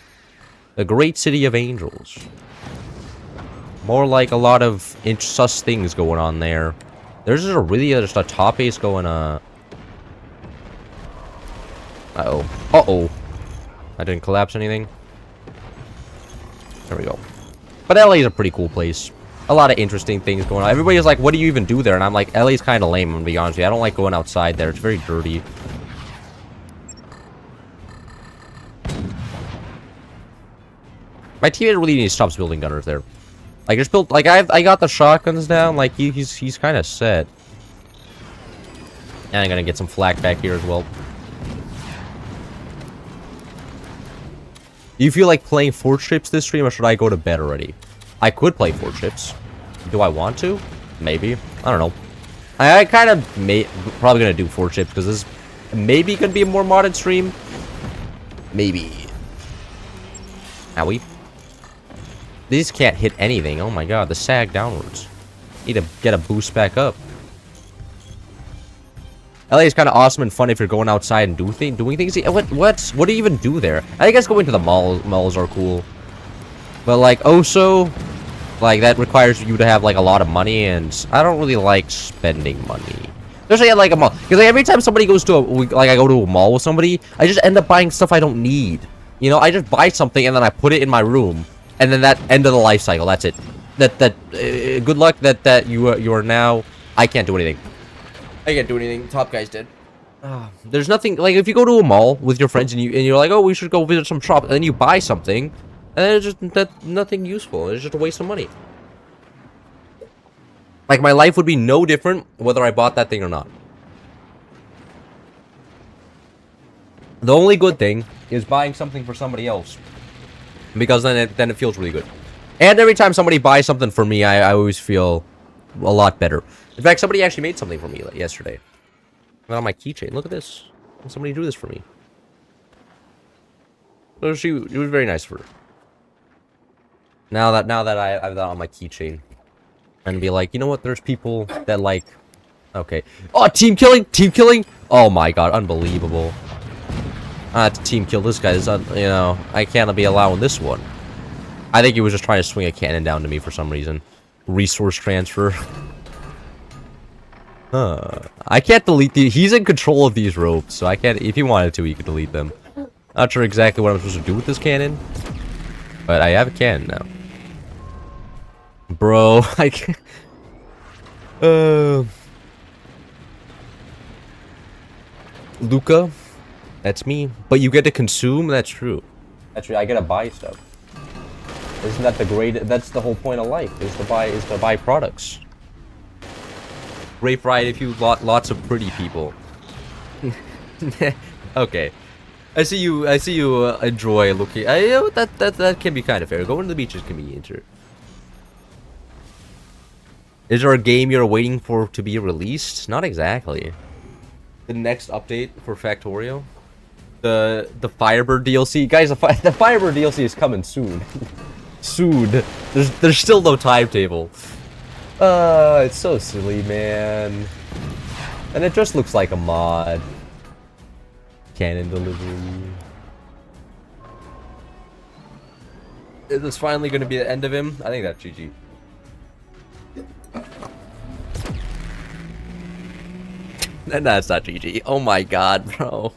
The great city of angels. More like a lot of sus things going on there. There's just just a top ace going, Uh-oh. I didn't collapse anything. There we go. But LA is a pretty cool place. A lot of interesting things going on. Everybody's like, what do you even do there? And I'm like, LA's kind of lame, I'm gonna be honest with you. I don't like going outside there. It's very dirty. My teammate really needs to stop building gunners there. Like, just build, like, I got the shotguns down. Like, he's kind of set. And I'm gonna get some flak back here as well. Do you feel like playing Fort Ships this stream, or should I go to bed already? I could play Fort Ships. Do I want to? Maybe. I don't know. I kind of probably gonna do Fort Ships because this is maybe gonna be a more modded stream. Maybe. Owie. These can't hit anything. Oh my god, the sag downwards. Need to get a boost back up. LA is kind of awesome and fun if you're going outside and doing things. What do you even do there? I guess going to the malls are cool. But like Oso, like that requires you to have like a lot of money, and I don't really like spending money. Especially at like a mall, because like, every time somebody goes to I go to a mall with somebody, I just end up buying stuff I don't need. You know, I just buy something and then I put it in my room, and then that end of the life cycle. That's it. Good luck that you are now. I can't do anything. I can't do anything. Top guy's dead. There's nothing like if you go to a mall with your friends and you're like, oh, we should go visit some shop, and then you buy something, and then it's just nothing useful. It's just a waste of money. Like my life would be no different whether I bought that thing or not. The only good thing is buying something for somebody else, because then it feels really good. And every time somebody buys something for me, I always feel a lot better. In fact, somebody actually made something for me yesterday. On my keychain. Look at this. Somebody drew this for me. So it was very nice for her. Now that I have that on my keychain, and be like, you know what? There's people that like. Okay. Oh, team killing! Team killing! Oh my god, unbelievable. I had to team kill this guy. You know, I can't be allowing this one. I think he was just trying to swing a cannon down to me for some reason. Resource transfer. I can't delete he's in control of these ropes, so I can't. If he wanted to, he could delete them. Not sure exactly what I'm supposed to do with this cannon, but I have a cannon now. Bro, I can't. Luca, that's me. But you get to consume. That's true. That's true. I get to buy stuff. Isn't that the great? That's the whole point of life. Is to buy products. Great ride if you lots of pretty people. Okay, I see you enjoy looking. That can be kind of fair. Going to the beaches can be interesting. Is there a game you're waiting for to be released? Not exactly. The next update for Factorio, the Firebird DLC, guys. The Firebird DLC is coming soon. Soon. There's still no timetable. It's so silly, man. And it just looks like a mod. Cannon delivery. Is this finally going to be the end of him? I think that's GG. No, it's not GG. Oh my god, bro.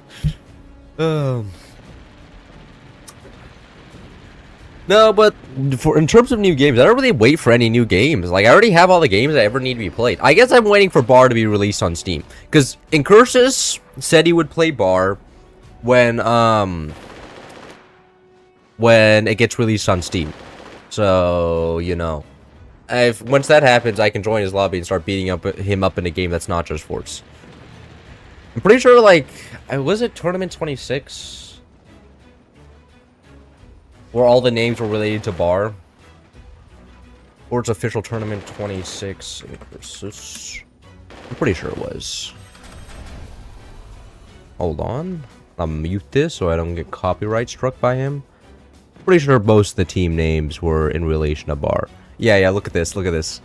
No, but in terms of new games, I don't really wait for any new games. Like, I already have all the games that ever need to be played. I guess I'm waiting for Bar to be released on Steam. Because Incursus said he would play Bar when when it gets released on Steam. So, you know, once that happens, I can join his lobby and start beating him up in a game that's not just Forts. I'm pretty sure, like, was it Tournament 26? Where all the names were related to Bar? Or it's official Tournament 26 versus... I'm pretty sure it was. Hold on. I'll mute this so I don't get copyright struck by him. Pretty sure most of the team names were in relation to Bar. Yeah, look at this, look at this.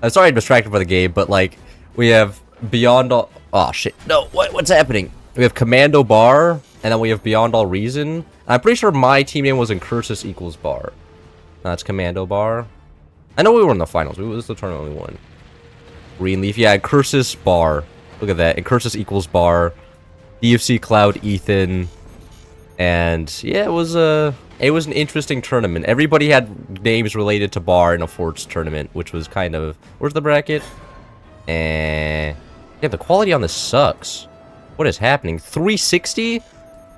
I'm sorry I'm distracted by the game, but, like, we have Beyond All... Oh, shit. No, what's happening? We have Commando Bar, and then we have Beyond All Reason. I'm pretty sure my team name was Incursus equals Bar. That's Commando Bar. I know we were in the finals. This is the tournament we won. Greenleaf. Yeah, Incursus Bar. Look at that. Incursus equals Bar. DFC Cloud Ethan. And yeah, it was an interesting tournament. Everybody had names related to Bar in a Forts tournament, which was kind of... Where's the bracket? Yeah, the quality on this sucks. What is happening? 360?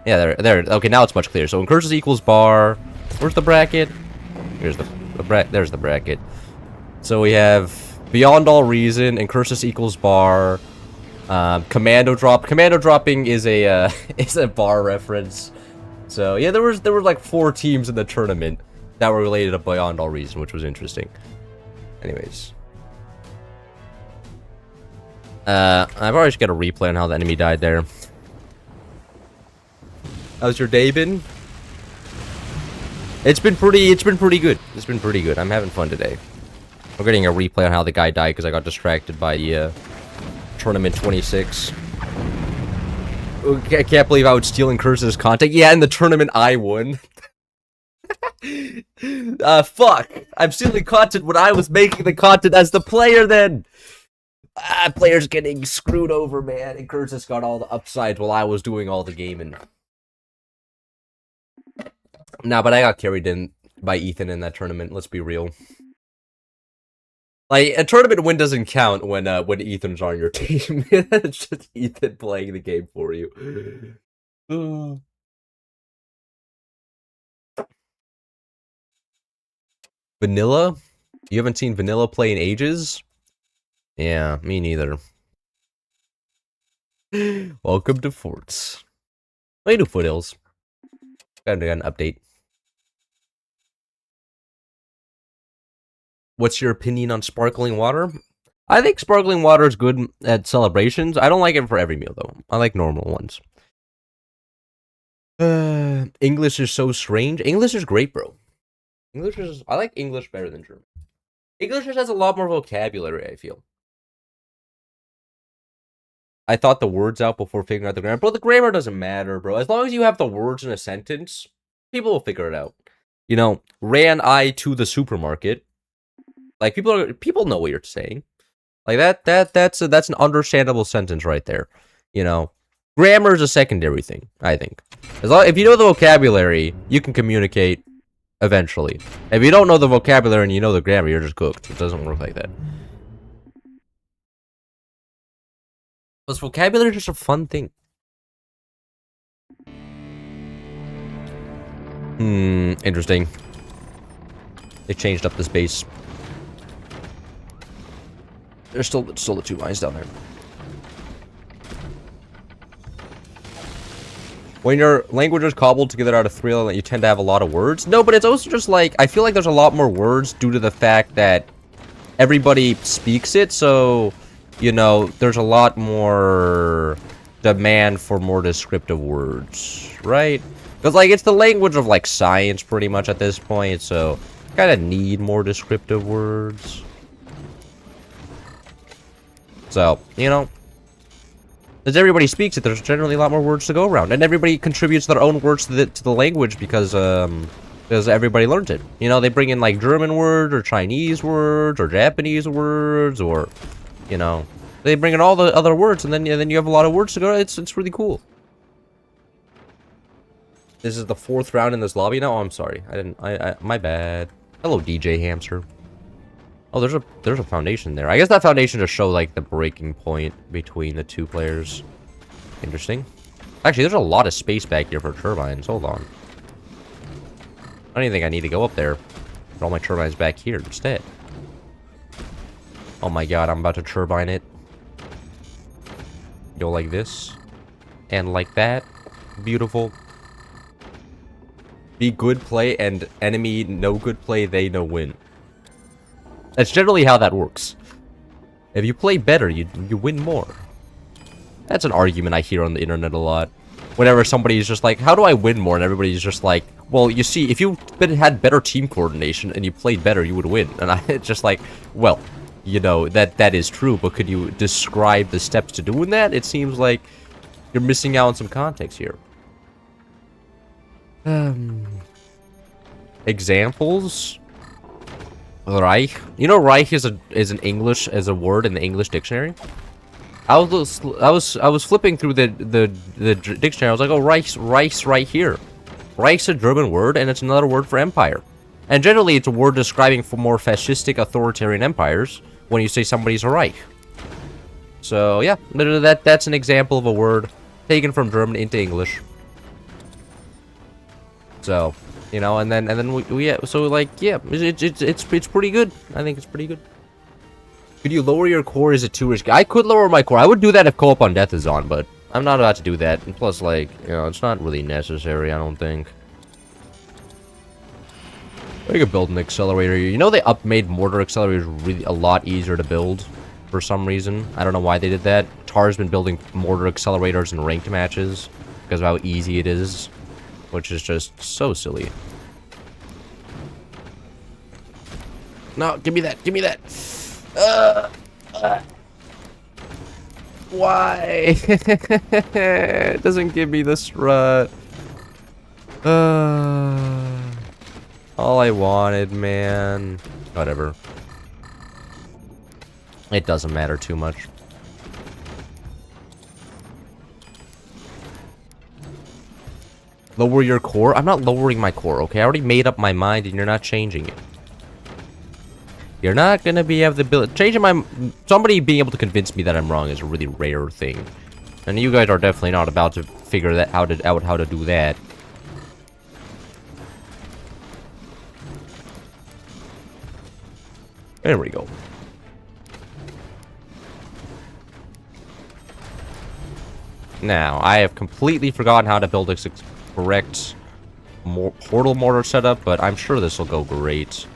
Yeah, there. Okay, now it's much clearer. So Incursus equals Bar. Where's the bracket? Here's there's the bracket. So we have Beyond All Reason, Incursus equals Bar, Commando Drop. Commando dropping is a is a Bar reference. So yeah, there were like 4 teams in the tournament that were related to Beyond All Reason, which was interesting. Anyways, I've already just got a replay on how the enemy died there. How's your day been? It's been pretty good. It's been pretty good. I'm having fun today. We're getting a replay on how the guy died because I got distracted by the Tournament 26. I can't believe I would steal Incursus' content. Yeah, in the tournament I won. Fuck. I'm stealing content when I was making the content as the player then. Players getting screwed over, man. Incursus got all the upsides while I was doing all the gaming. Nah, but I got carried in by Ethan in that tournament. Let's be real. Like, a tournament win doesn't count when Ethan's on your team. It's just Ethan playing the game for you. Vanilla? You haven't seen Vanilla play in ages? Yeah, me neither. Welcome to Forts. Way to Foothills. Got an update. What's your opinion on sparkling water? I think sparkling water is good at celebrations. I don't like it for every meal, though. I like normal ones. English is so strange. English is great, bro. I like English better than German. English just has a lot more vocabulary, I feel. I thought the words out before figuring out the grammar. But the grammar doesn't matter, bro. As long as you have the words in a sentence, people will figure it out. You know, ran I to the supermarket. Like, people know what you're saying. Like, that's an understandable sentence right there. You know, grammar is a secondary thing, I think. If you know the vocabulary, you can communicate eventually. If you don't know the vocabulary and you know the grammar, you're just cooked. It doesn't work like that. Plus, vocabulary is just a fun thing. Interesting. They changed up the space. There's still the 2 lines down there. When your language is cobbled together out of 3, you tend to have a lot of words. No, but it's also just like, I feel like there's a lot more words due to the fact that everybody speaks it, so, you know, there's a lot more demand for more descriptive words, right? Because, like, it's the language of, like, science pretty much at this point, so kind of need more descriptive words. So, you know, as everybody speaks it, there's generally a lot more words to go around, and everybody contributes their own words to the language because everybody learns it. You know, they bring in like German words or Chinese words or Japanese words, or you know, they bring in all the other words, and then you have a lot of words to go. It's really cool. This is the 4th round in this lobby now. Oh, I'm sorry, my bad. Hello, DJ Hamster. Oh, there's a foundation there. I guess that foundation just show like the breaking point between the 2 players. Interesting. Actually, there's a lot of space back here for turbines. Hold on. I don't even think I need to go up there. Put all my turbines back here instead. Oh my god, I'm about to turbine it. Go like this. And like that. Beautiful. Be good play and enemy no good play, they no win. That's generally how that works. If you play better, you win more. That's an argument I hear on the internet a lot. Whenever somebody's just like, how do I win more? And everybody's just like, well, you see, if you had better team coordination and you played better, you would win. And it's just like, well, you know, that is true, but could you describe the steps to doing that? It seems like you're missing out on some context here. Examples? Reich. You know, Reich is an English as a word in the English dictionary. I was flipping through the dictionary. I was like, oh, Reich's right here. Reich's a German word, and it's another word for empire. And generally, it's a word describing for more fascistic, authoritarian empires when you say somebody's a Reich. So yeah, that's an example of a word taken from German into English. So, you know, and then we so like yeah, it's pretty good. I think it's pretty good. Could you lower your core? Is it too risky? I could lower my core. I would do that if co-op on death is on, but I'm not about to do that. And plus, like, you know, it's not really necessary, I don't think. I could build an accelerator. You know, they made mortar accelerators really a lot easier to build for some reason. I don't know why they did that. Tar's been building mortar accelerators in ranked matches because of how easy it is, which is just so silly. No, give me that. Give me that. Why? It doesn't give me the strut. All I wanted, man. Whatever. It doesn't matter too much. Lower your core? I'm not lowering my core, okay? I already made up my mind and you're not changing it. You're not gonna be able to build... Changing my... Somebody being able to convince me that I'm wrong is a really rare thing. And you guys are definitely not about to figure that out how to do that. There we go. Now, I have completely forgotten how to build a correct portal mortar setup, but I'm sure this will go great.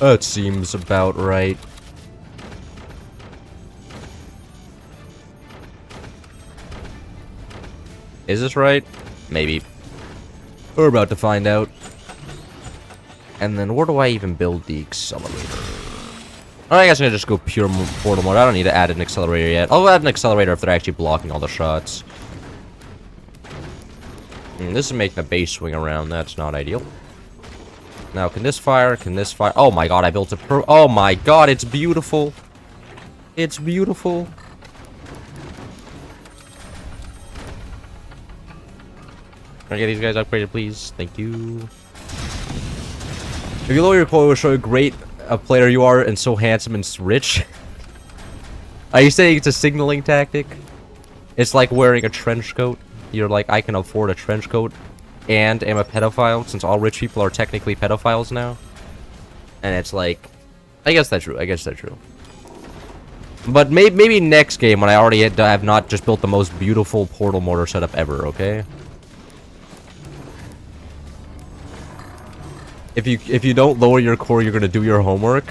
That seems about right. Is this right? Maybe. We're about to find out. And then where do I even build the accelerator? I guess I'm gonna just go pure portal mode. I don't need to add an accelerator yet. I'll add an accelerator if they're actually blocking all the shots. This is making the base swing around. That's not ideal. Now, can this fire? Can this fire? Oh my god, I built a oh my god, it's beautiful. It's beautiful. Can I get these guys upgraded, please? Thank you. If you lower your core, it will show how great a player you are and so handsome and rich. Are you saying it's a signaling tactic? It's like wearing a trench coat. You're like, I can afford a trench coat and am a pedophile, since all rich people are technically pedophiles now. And it's like, I guess that's true. I guess that's true. But maybe next game when I already have not just built the most beautiful portal mortar setup ever, okay? If you don't lower your core, you're gonna do your homework.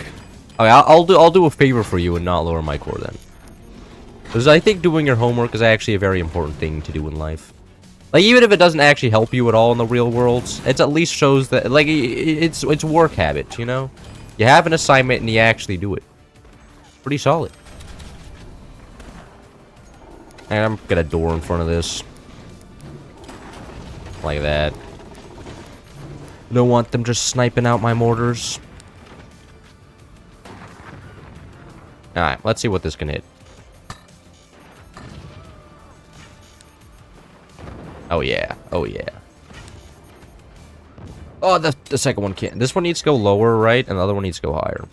Okay, I'll do a favor for you and not lower my core then. Because I think doing your homework is actually a very important thing to do in life. Like, even if it doesn't actually help you at all in the real world, it at least shows that, like, it's work habit, you know? You have an assignment and you actually do it. Pretty solid. And I'm gonna door in front of this. Like that. Don't want them just sniping out my mortars. Alright, let's see what this can hit. Oh yeah, oh yeah. Oh, the second one can't. This one needs to go lower, right? And the other one needs to go higher.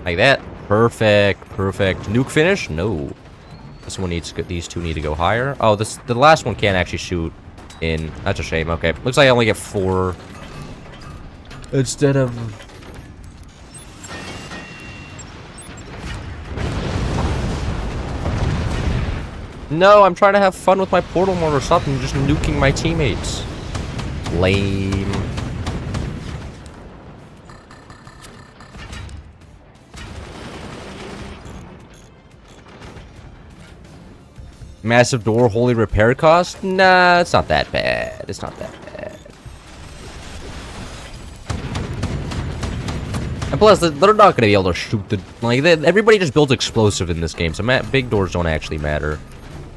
Like that. Perfect. Perfect. Nuke finish? No. This one needs to, these two need to go higher. Oh, the last one can't actually shoot in. That's a shame. Okay. Looks like I only get 4 instead of... No, I'm trying to have fun with my portal mortar. Stop and just nuking my teammates. Lame. Massive door, holy repair cost? Nah, it's not that bad. It's not that bad. And plus, they're not going to be able to shoot the... Like, everybody just builds explosive in this game, so big doors don't actually matter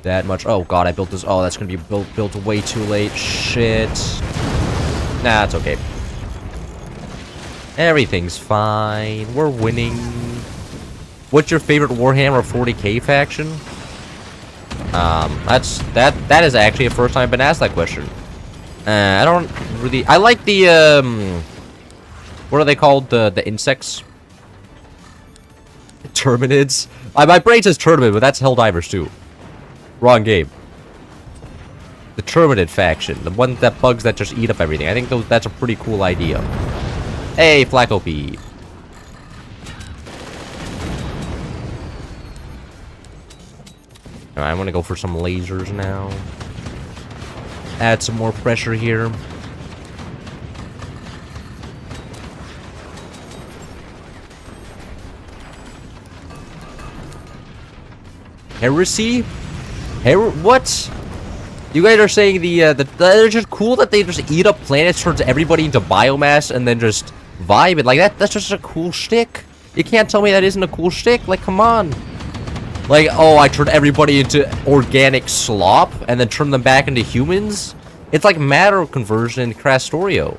that much. Oh, God, I built this... Oh, that's going to be built way too late. Shit. Nah, it's okay. Everything's fine. We're winning. What's your favorite Warhammer 40k faction? That is actually the first time I've been asked that question. I don't really... I like the, what are they called? The insects? Terminids? My brain says Terminid, but that's Helldivers too. Wrong game. The Terminid faction. The one that bugs that just eat up everything. I think that's a pretty cool idea. Hey, Flacco P. Alright, I'm gonna go for some lasers now. Add some more pressure here. Heresy? What? You guys are saying they're just cool that they just eat up planets, turns everybody into biomass, and then just vibe it like that? That's just a cool shtick. You can't tell me that isn't a cool shtick. Like, come on. Like, oh, I turned everybody into organic slop and then turn them back into humans? It's like matter conversion in Crastorio.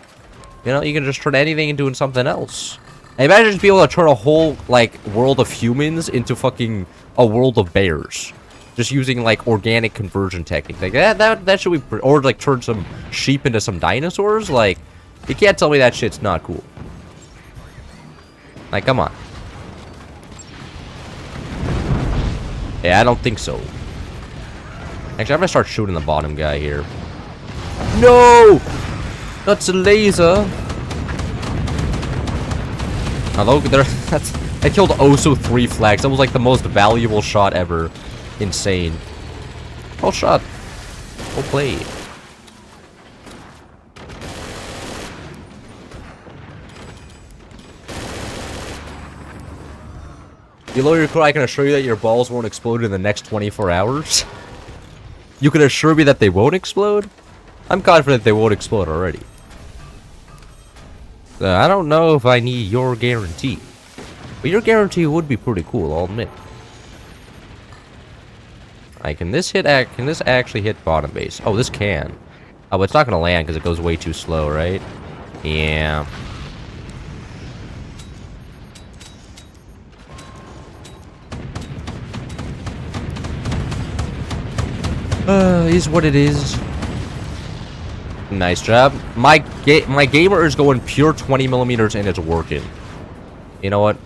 You know, you can just turn anything into something else. And imagine just being able to turn a whole, like, world of humans into fucking a world of bears. Just using, like, organic conversion techniques. Like, that should be... Or, like, turn some sheep into some dinosaurs? Like, you can't tell me that shit's not cool. Like, come on. Yeah, I don't think so. Actually, I'm gonna start shooting the bottom guy here. No! That's a laser. Although, I killed Oso 3 flags. That was like the most valuable shot ever. Insane. Well shot. Well played. You lower your core, I can assure you that your balls won't explode in the next 24 hours. You can assure me that they won't explode? I'm confident they won't explode already. I don't know if I need your guarantee. But your guarantee would be pretty cool, I'll admit. Can this actually hit bottom base? Oh, this can. Oh, but it's not gonna land because it goes way too slow, right? Yeah. Is what it is. Nice job. My gamer is going pure 20mm and it's working. You know what?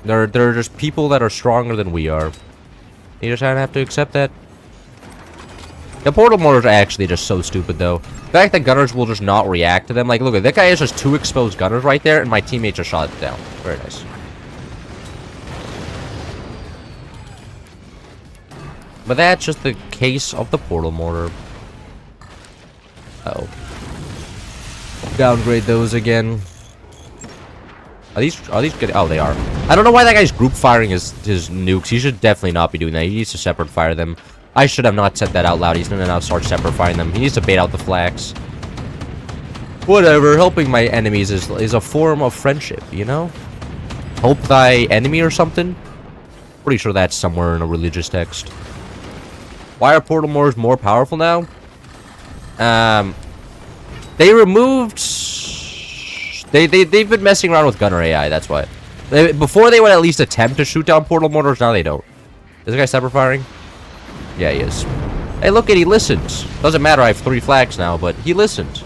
There are just people that are stronger than we are. You just have to accept that. The portal mortars are actually just so stupid, though. The fact that gunners will just not react to them. Like, look, that guy has just 2 exposed gunners right there, and my teammate just shot it down. Very nice. But that's just the case of the portal mortar. Uh-oh. Downgrade those again. Are these good? Oh, they are. I don't know why that guy's group firing his nukes. He should definitely not be doing that. He needs to separate fire them. I should have not said that out loud. He's gonna now start separate firing them. He needs to bait out the flags. Whatever. Helping my enemies is a form of friendship, you know? Help thy enemy or something? Pretty sure that's somewhere in a religious text. Why are portal mortars more powerful now? They removed... They've been messing around with gunner AI, that's why. Before they would at least attempt to shoot down portal mortars, now they don't. Is this guy separate firing? Yeah, he is. Hey, look at, he listens. Doesn't matter, I have 3 flags now, but he listens.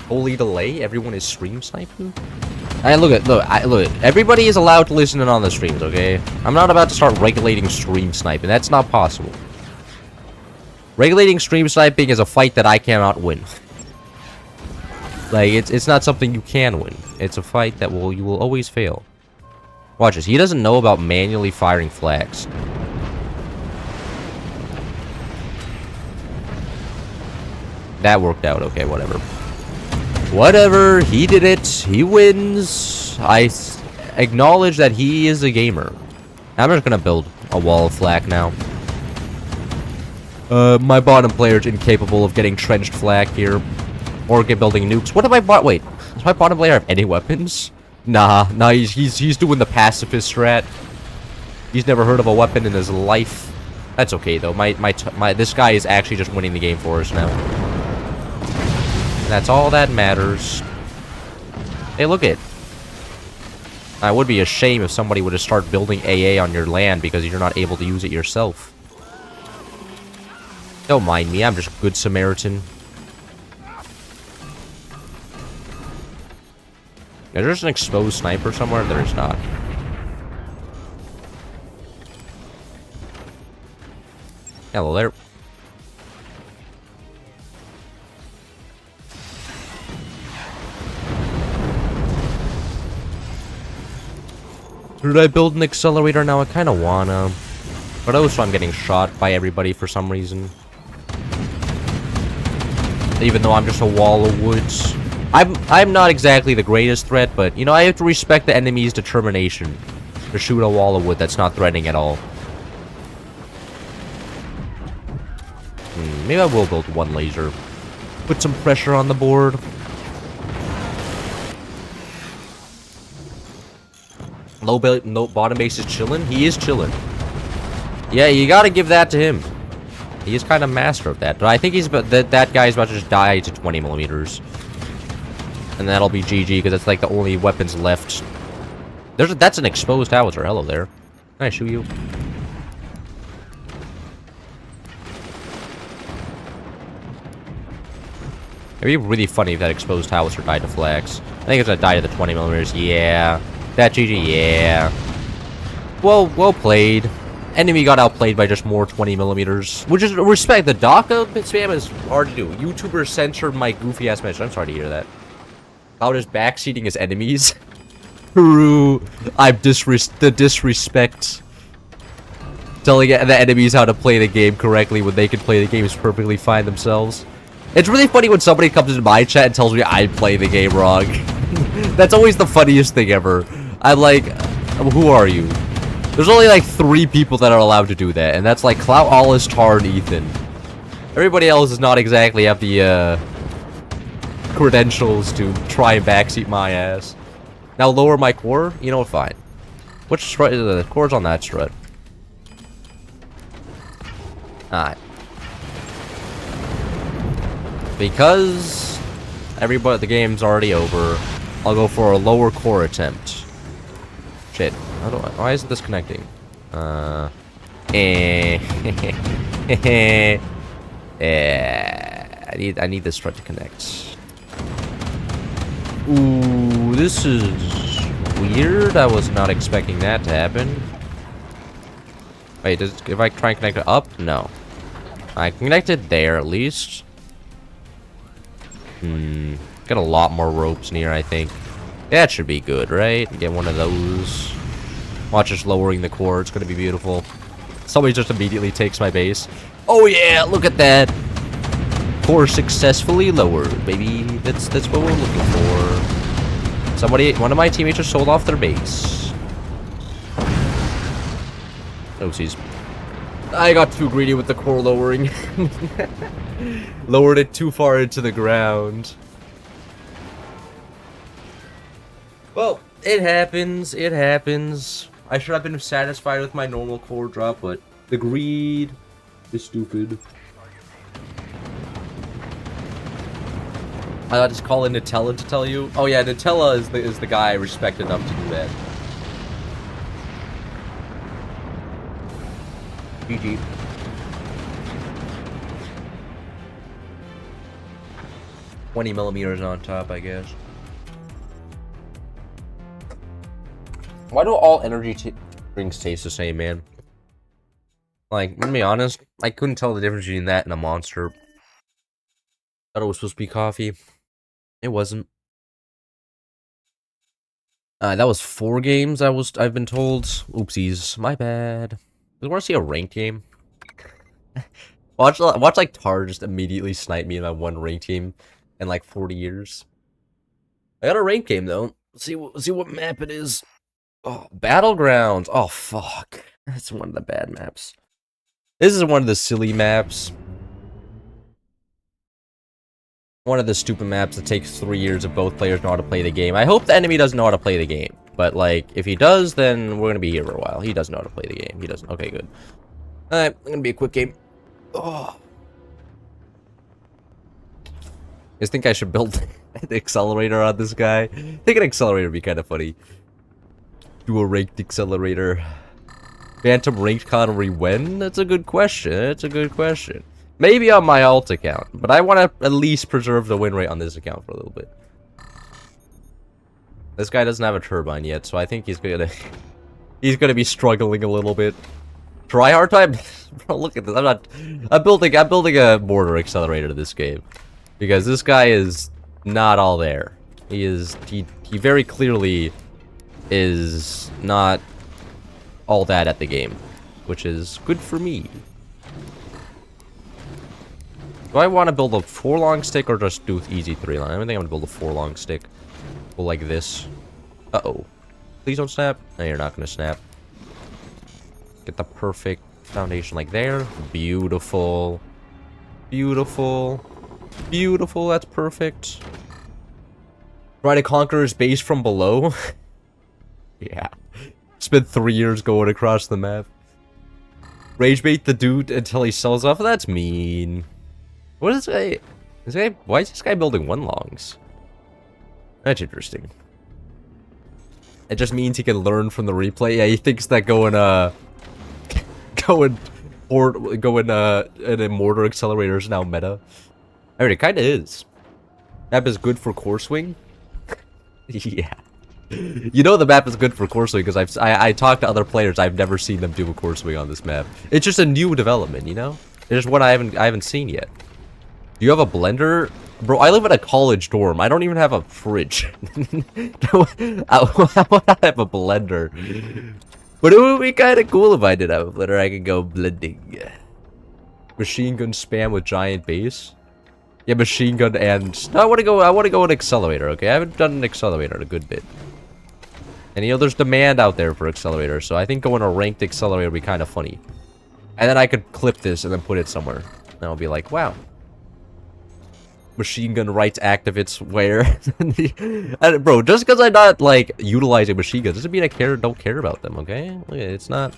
Holy delay? Everyone is stream sniping? Look, everybody is allowed to listen in on the streams, okay? I'm not about to start regulating stream sniping. That's not possible. Regulating stream sniping is a fight that I cannot win. Like, it's not something you can win. It's a fight that you will always fail. Watch this. He doesn't know about manually firing flags. That worked out. Okay, whatever. Whatever. He did it. He wins. I acknowledge that he is a gamer. I'm just gonna build a wall of flak now. My bottom player is incapable of getting trenched flak here. Or building nukes. What am I wait, does my bottom player have any weapons? Nah, he's doing the pacifist strat. He's never heard of a weapon in his life. That's okay though. This guy is actually just winning the game for us now. And that's all that matters. Hey, look it. It would be a shame if somebody would just start building AA on your land because you're not able to use it yourself. Don't mind me, I'm just a good Samaritan. Is there just an exposed sniper somewhere? There is not. Hello there. Should I build an accelerator now? I kind of wanna. But also I'm getting shot by everybody for some reason. Even though I'm just a wall of woods. I'm not exactly the greatest threat, but, you know, I have to respect the enemy's determination to shoot a wall of wood that's not threatening at all. Maybe I will build one laser. Put some pressure on the board. No bottom base is chilling. He is chilling. Yeah, you gotta give that to him. He is kind of master of that. But I think he's that guy's about to just die to 20 millimeters. And that'll be GG, because it's like the only weapons left. That's an exposed howitzer. Hello there. Can I shoot you? It'd be really funny if that exposed howitzer died to flags. I think it's gonna die to the 20 millimeters. Yeah. That GG, yeah. Well played. Enemy got outplayed by just more 20 millimeters. Which is respect. The DACA spam is hard to do. YouTuber censored my goofy ass message. I'm sorry to hear that. How just backseating his enemies? True. The disrespect. Telling the enemies how to play the game correctly when they can play the games perfectly fine themselves. It's really funny when somebody comes into my chat and tells me I play the game wrong. That's always the funniest thing ever. I'm like, who are you? There's only like 3 people that are allowed to do that, and that's like Clout, Alice, Tar, and Ethan. Everybody else does not exactly have the credentials to try and backseat my ass. Now lower my core? You know what, fine. Which strut is the core's on that strut? Alright. Because the game's already over, I'll go for a lower core attempt. Shit. Why isn't this connecting? I need this strut to connect. Ooh, this is weird. I was not expecting that to happen. Wait, if I try and connect it up? No. I connected there at least. Got a lot more ropes near, I think. That should be good, right? Get one of those. Watch us lowering the core. It's gonna be beautiful. Somebody just immediately takes my base. Oh yeah, look at that. Core successfully lowered, baby. That's what we're looking for. One of my teammates just sold off their base. Oopsies. I got too greedy with the core lowering. Lowered it too far into the ground. Well, it happens. It happens. I should have been satisfied with my normal core drop, but the greed is stupid. I just call in Nutella to tell you. Oh yeah, Nutella is the guy I respect enough to do that. GG. 20 millimeters on top, I guess. Why do all energy drinks taste the same, man? Like, to be honest, I couldn't tell the difference between that and a Monster. Thought it was supposed to be coffee. It wasn't. That was 4 games, I've been told. Oopsies, my bad. You want to see a ranked game? watch like Tar just immediately snipe me in my 1 ranked game in like 40 years. I got a ranked game though. Let's see what map it is. Oh, Battlegrounds. Oh fuck. That's one of the bad maps. This is one of the silly maps. One of the stupid maps that takes 3 years if both players know how to play the game. I hope the enemy doesn't know how to play the game. But, like, if he does, then we're gonna be here for a while. He doesn't know how to play the game. He doesn't. Okay, good. Alright, gonna be a quick game. Oh. You guys think I should build an accelerator on this guy? I think an accelerator would be kind of funny. Do a ranked accelerator. Phantom ranked Connery when? That's a good question. That's a good question. Maybe on my alt account, but I want to at least preserve the win rate on this account for a little bit. This guy doesn't have a turbine yet, so I think he's gonna be struggling a little bit. Try hard time? Bro, look at this. I'm building a mortar accelerator to this game because this guy is not all there. He very clearly is not all that at the game, which is good for me. Do I want to build a 4-long stick or just do easy 3-line? I think I'm going to build a 4-long stick. Go like this. Uh-oh. Please don't snap. No, you're not going to snap. Get the perfect foundation like there. Beautiful. Beautiful. Beautiful. That's perfect. Try to conquer his base from below. Yeah. Spent 3 years going across the map. Rage bait the dude until he sells off. That's mean. What is this guy? Why is this guy building 1-longs? That's interesting. It just means he can learn from the replay. Yeah, he thinks that going in a mortar accelerator is now meta. I mean, it kind of is. Map is good for core swing. Yeah. You know the map is good for core swing because I talked to other players. I've never seen them do a core swing on this map. It's just a new development, you know. It's just one I haven't seen yet. Do you have a blender? Bro, I live in a college dorm. I don't even have a fridge. I would not have a blender. But it would be kind of cool if I did have a blender. I could go blending. Machine gun spam with giant base. Yeah, machine gun and... No, I want to go an accelerator, okay? I haven't done an accelerator in a good bit. And you know, there's demand out there for accelerators, so I think going a ranked accelerator would be kind of funny. And then I could clip this and then put it somewhere. And I'll be like, wow. Machine gun rights activists where bro, just because I'm not like utilizing machine guns doesn't mean I don't care about them, okay? It's not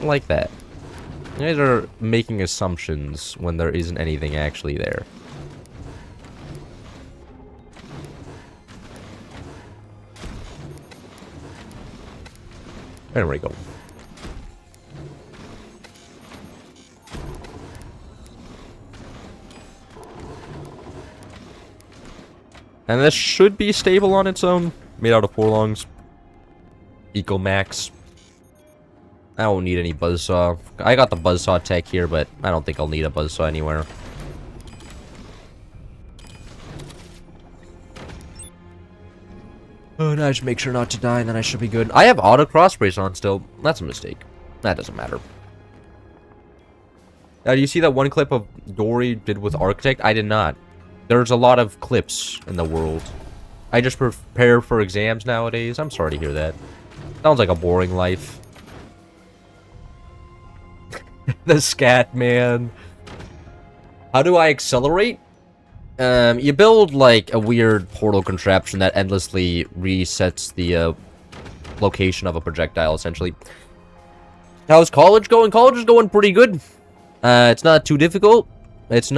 like that. You guys are making assumptions when there isn't anything actually there. There we go. And this should be stable on its own. Made out of 4-longs. Eco Max. I don't need any buzzsaw. I got the buzzsaw tech here, but I don't think I'll need a buzzsaw anywhere. Oh, now I should make sure not to die, and then I should be good. I have auto cross brace on still. That's a mistake. That doesn't matter. Now, do you see that one clip of Dory did with Architect? I did not. There's a lot of clips in the world. I just prepare for exams nowadays. I'm sorry to hear that. Sounds like a boring life. The scat man. How do I accelerate? You build like a weird portal contraption that endlessly resets the location of a projectile, essentially. How's college going? College is going pretty good. It's not too difficult. It's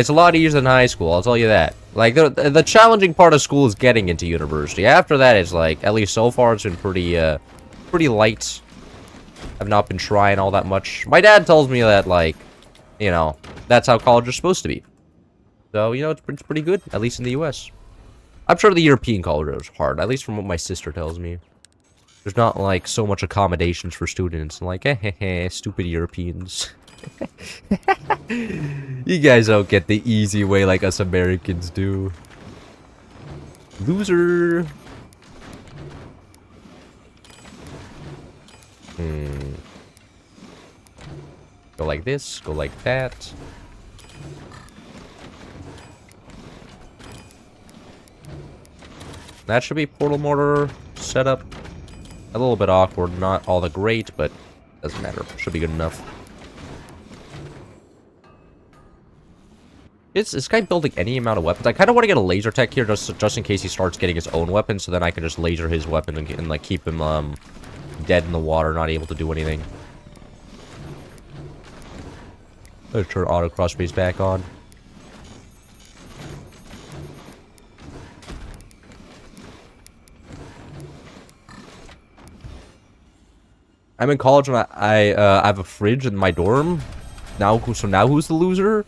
a lot easier than high school, I'll tell you that. Like, the challenging part of school is getting into university. After that, it's like, at least so far, it's been pretty light. I've not been trying all that much. My dad tells me that, like, you know, that's how college is supposed to be. So, you know, it's pretty good, at least in the US. I'm sure the European college is hard, at least from what my sister tells me. There's not, like, so much accommodations for students. Like, stupid Europeans. You guys don't get the easy way like us Americans do. Loser. Go like this, go like that. That should be portal mortar setup. A little bit awkward, not all that great, but doesn't matter. Should be good enough. Is this guy building any amount of weapons? I kind of want to get a laser tech here just in case he starts getting his own weapon, so then I can just laser his weapon and like keep him dead in the water, not able to do anything. Let's turn auto crossface back on. I'm in college and I have a fridge in my dorm. So now who's the loser?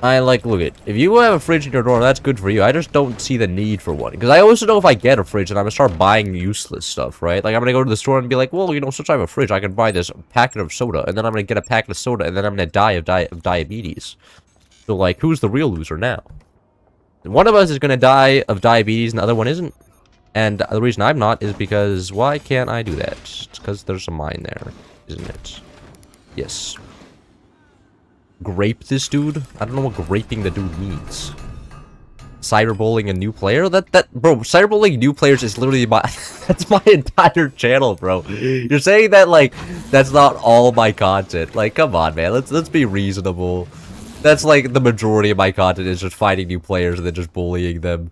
Look it. If you have a fridge in your dorm, that's good for you. I just don't see the need for one. Because I also know if I get a fridge, then I'm going to start buying useless stuff, right? Like, I'm going to go to the store and be like, well, you know, since I have a fridge, I can buy this packet of soda. And then I'm going to get a packet of soda, and then I'm going to die of diabetes. So, like, who's the real loser now? One of us is going to die of diabetes, and the other one isn't. And the reason I'm not is because, why can't I do that? It's because there's a mine there, isn't it? Yes. Grape this dude? I don't know what graping the dude means. Cyberbullying a new player? Bro, cyberbullying new players is literally my... that's my entire channel, bro. You're saying that, like, that's not all my content. Like, come on, man. Let's be reasonable. That's, like, the majority of my content is just finding new players and then just bullying them.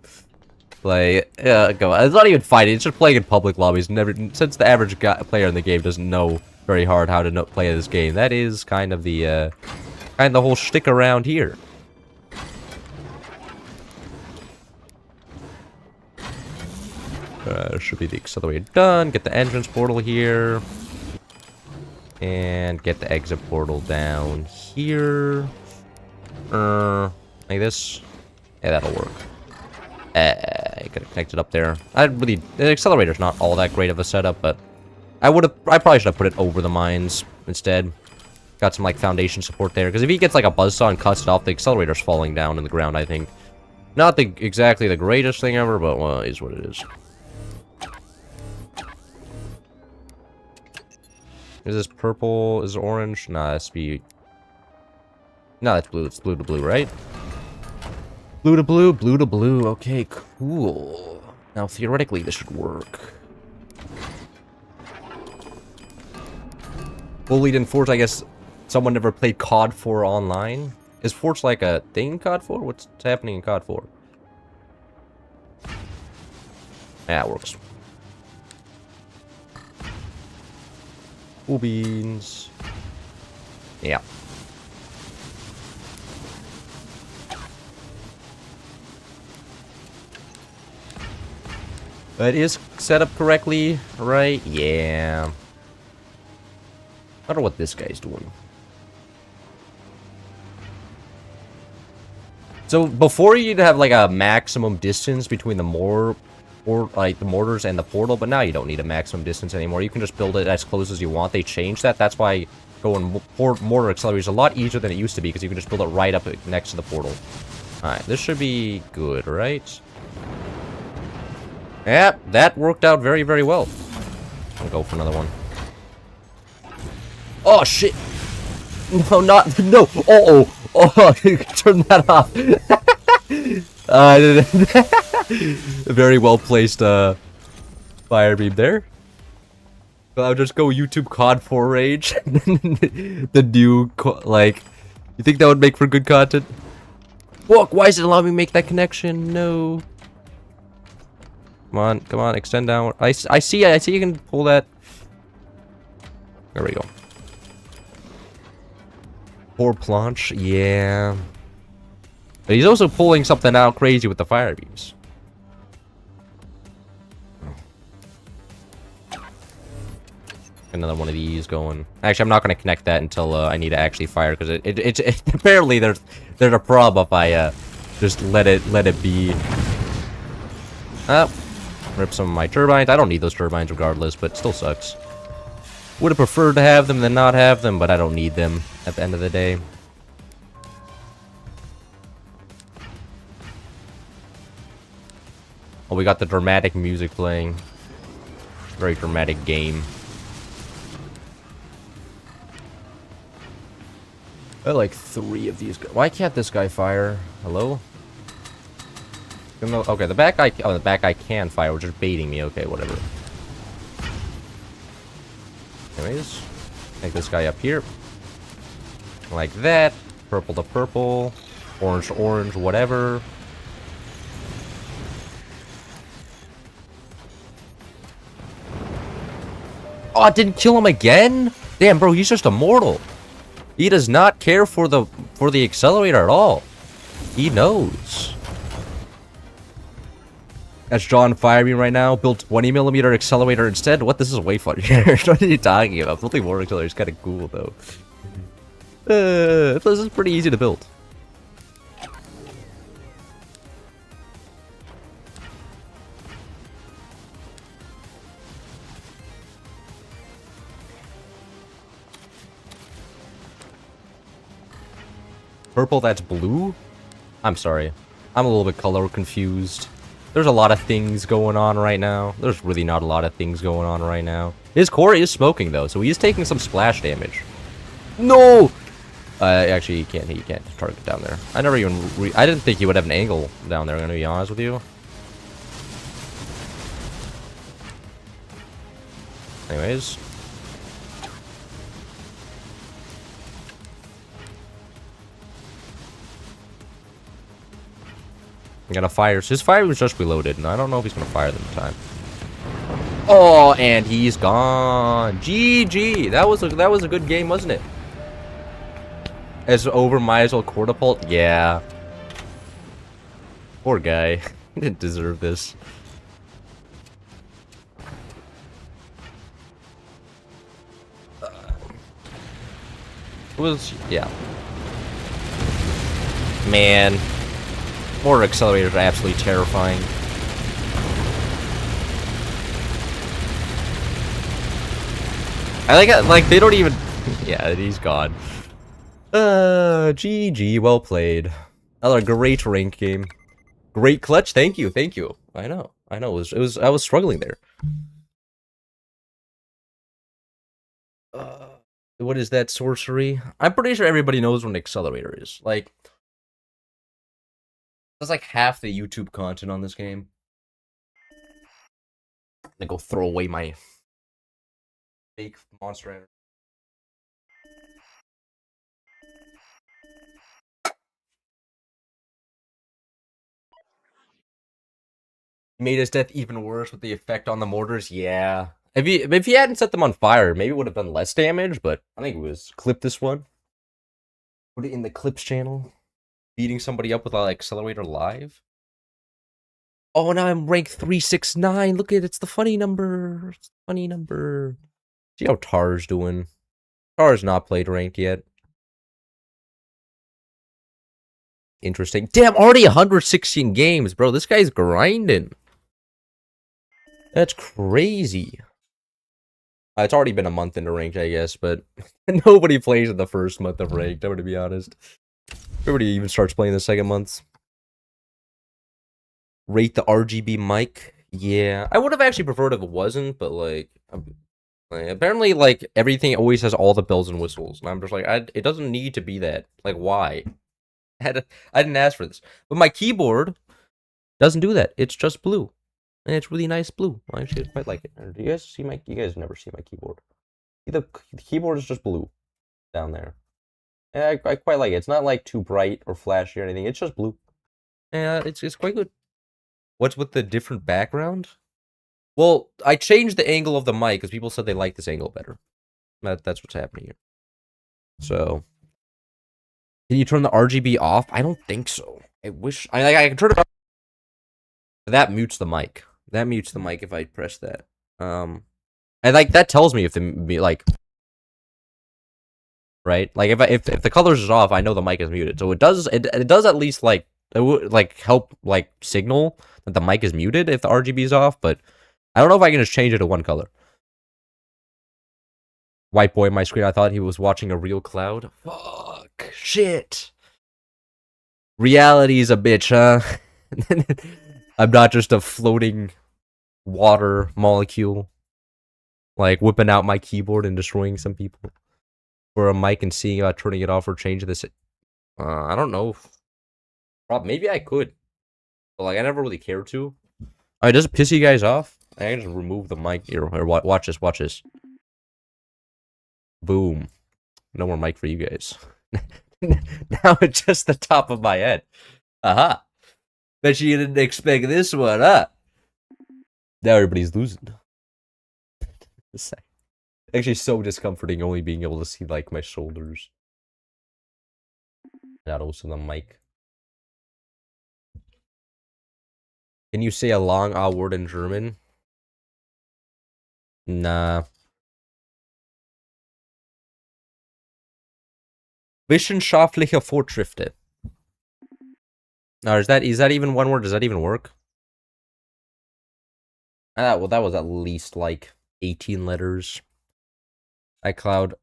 Like, come on. It's not even fighting. It's just playing in public lobbies. Since the average player in the game doesn't know very hard how to play this game, that is kind of the, kind of the whole shtick around here. Should be the accelerator done. Get the entrance portal here. And get the exit portal down here. Like this. Yeah, that'll work. I could have connected up there. The accelerator's not all that great of a setup, but I probably should have put it over the mines instead. Got some, like, foundation support there. Because if he gets, like, a buzzsaw and cuts it off, the accelerator's falling down in the ground, I think. Not exactly the greatest thing ever, but, well, it is what it is. Is this purple? Is it orange? Nah, that's be... No, that's blue. It's blue to blue, right? Blue to blue, blue to blue. Okay, cool. Now, theoretically, this should work. Bullied in Forts, I guess someone never played COD 4 online. Is Forts like a thing in COD 4? What's happening in COD 4? Yeah, it works. Cool beans. Yeah. That is set up correctly, right? Yeah. I don't know what this guy's doing. So before you'd have like a maximum distance between the mortars and the portal, but now you don't need a maximum distance anymore. You can just build it as close as you want. They changed that. That's why going mortar accelerator is a lot easier than it used to be, because you can just build it right up next to the portal. Alright, this should be good, right? Yeah, that worked out very, very well. I'll go for another one. Oh, shit! No, not... No! Uh-oh! Oh, turn that off. Very well placed fire beam there. So I'll just go YouTube COD 4 rage. The new, like... You think that would make for good content? Walk, why is it allowing me to make that connection? No. Come on, extend down. I see you can pull that. There we go. Poor Planche, yeah. But he's also pulling something out crazy with the fire beams. Another one of these going. Actually, I'm not going to connect that until I need to actually fire, because it apparently there's a problem if I just let it be. Rip some of my turbines. I don't need those turbines regardless, but it still sucks. Would have preferred to have them than not have them, but I don't need them at the end of the day. Oh, we got the dramatic music playing. Very dramatic game. I like 3 of these guys. Why can't this guy fire? Hello? Okay, the back guy. Oh, the back guy can fire, which is baiting me. Okay, whatever. Anyways, take this guy up here. Like that. Purple to purple. Orange to orange, whatever. Oh, it didn't kill him again? Damn, bro, he's just immortal. He does not care for the accelerator at all. He knows. That's John firing right now. Built 20mm accelerator instead. What? This is way funnier. What are you talking about? Building more accelerator is kind of cool though. This is pretty easy to build. Purple, that's blue? I'm sorry. I'm a little bit color confused. There's a lot of things going on right now. There's really not a lot of things going on right now. His core is smoking though, so he is taking some splash damage. No! Actually, he can't target down there. I never even I didn't think he would have an angle down there, I'm gonna be honest with you. Anyways. I'm gonna fire. His fire was just reloaded, and I don't know if he's gonna fire them in time. Oh, and he's gone. GG. That was a good game, wasn't it? As over, might as well catapult. Yeah. Poor guy. He didn't deserve this. It was, yeah. Man. More accelerators are absolutely terrifying. I like they don't even. Yeah, he's gone. GG, well played. Another great rank game. Great clutch. Thank you. I know. It was. I was struggling there. What is that sorcery? I'm pretty sure everybody knows what an accelerator is. Like. That's like half the YouTube content on this game. I'm gonna go throw away my fake monster energy. He made his death even worse with the effect on the mortars. Yeah. If he hadn't set them on fire, maybe it would have done less damage, but I think it was clip this one. Put it in the clips channel. Beating somebody up with an accelerator live. Oh, now I'm rank 369. Look at it, it's the funny number. It's the funny number. See how Tar's doing. Tar's not played ranked yet. Interesting. Damn, already 116 games, bro. This guy's grinding. That's crazy. It's already been a month into ranked, I guess, but nobody plays in the first month of ranked, I'm gonna be honest. Everybody even starts playing the second month. Rate the RGB mic. Yeah, I would have actually preferred if it wasn't, but like apparently, like everything always has all the bells and whistles, and I'm just like, it doesn't need to be that. Like, why? I didn't ask for this, but my keyboard doesn't do that. It's just blue, and it's really nice blue. I actually quite like it. Do you guys see my? You guys never see my keyboard. The keyboard is just blue down there. And I quite like it. It's not like too bright or flashy or anything. It's just blue. Yeah, it's quite good. What's with the different background? Well, I changed the angle of the mic because people said they like this angle better. That's what's happening here. So, can you turn the RGB off? I don't think so. I wish I can turn it off. That mutes the mic. That mutes the mic if I press that. And like that tells me if the like, right? Like if the colors is off, I know the mic is muted. So it does at least like it would like help like signal that the mic is muted if the RGB is off, but I don't know if I can just change it to one color. White boy on my screen, I thought he was watching a real cloud. Fuck. Shit. Reality is a bitch, huh? I'm not just a floating water molecule. Like, whipping out my keyboard and destroying some people. For a mic and seeing about turning it off or changing this. I don't know. Maybe I could. But, like, I never really cared to. Alright, does it piss you guys off? I can just remove the mic here. Or watch this, watch this. Boom. No more mic for you guys. Now it's just the top of my head. Aha. Bet you didn't expect this one, huh? Now everybody's losing. It's actually so discomforting only being able to see, like, my shoulders. Not also the mic. Can you say a long A word in German? Nah. Wissenschaftliche Fortschritte. Now, is that even one word? Does that even work? Well, that was at least like 18 letters. iCloud,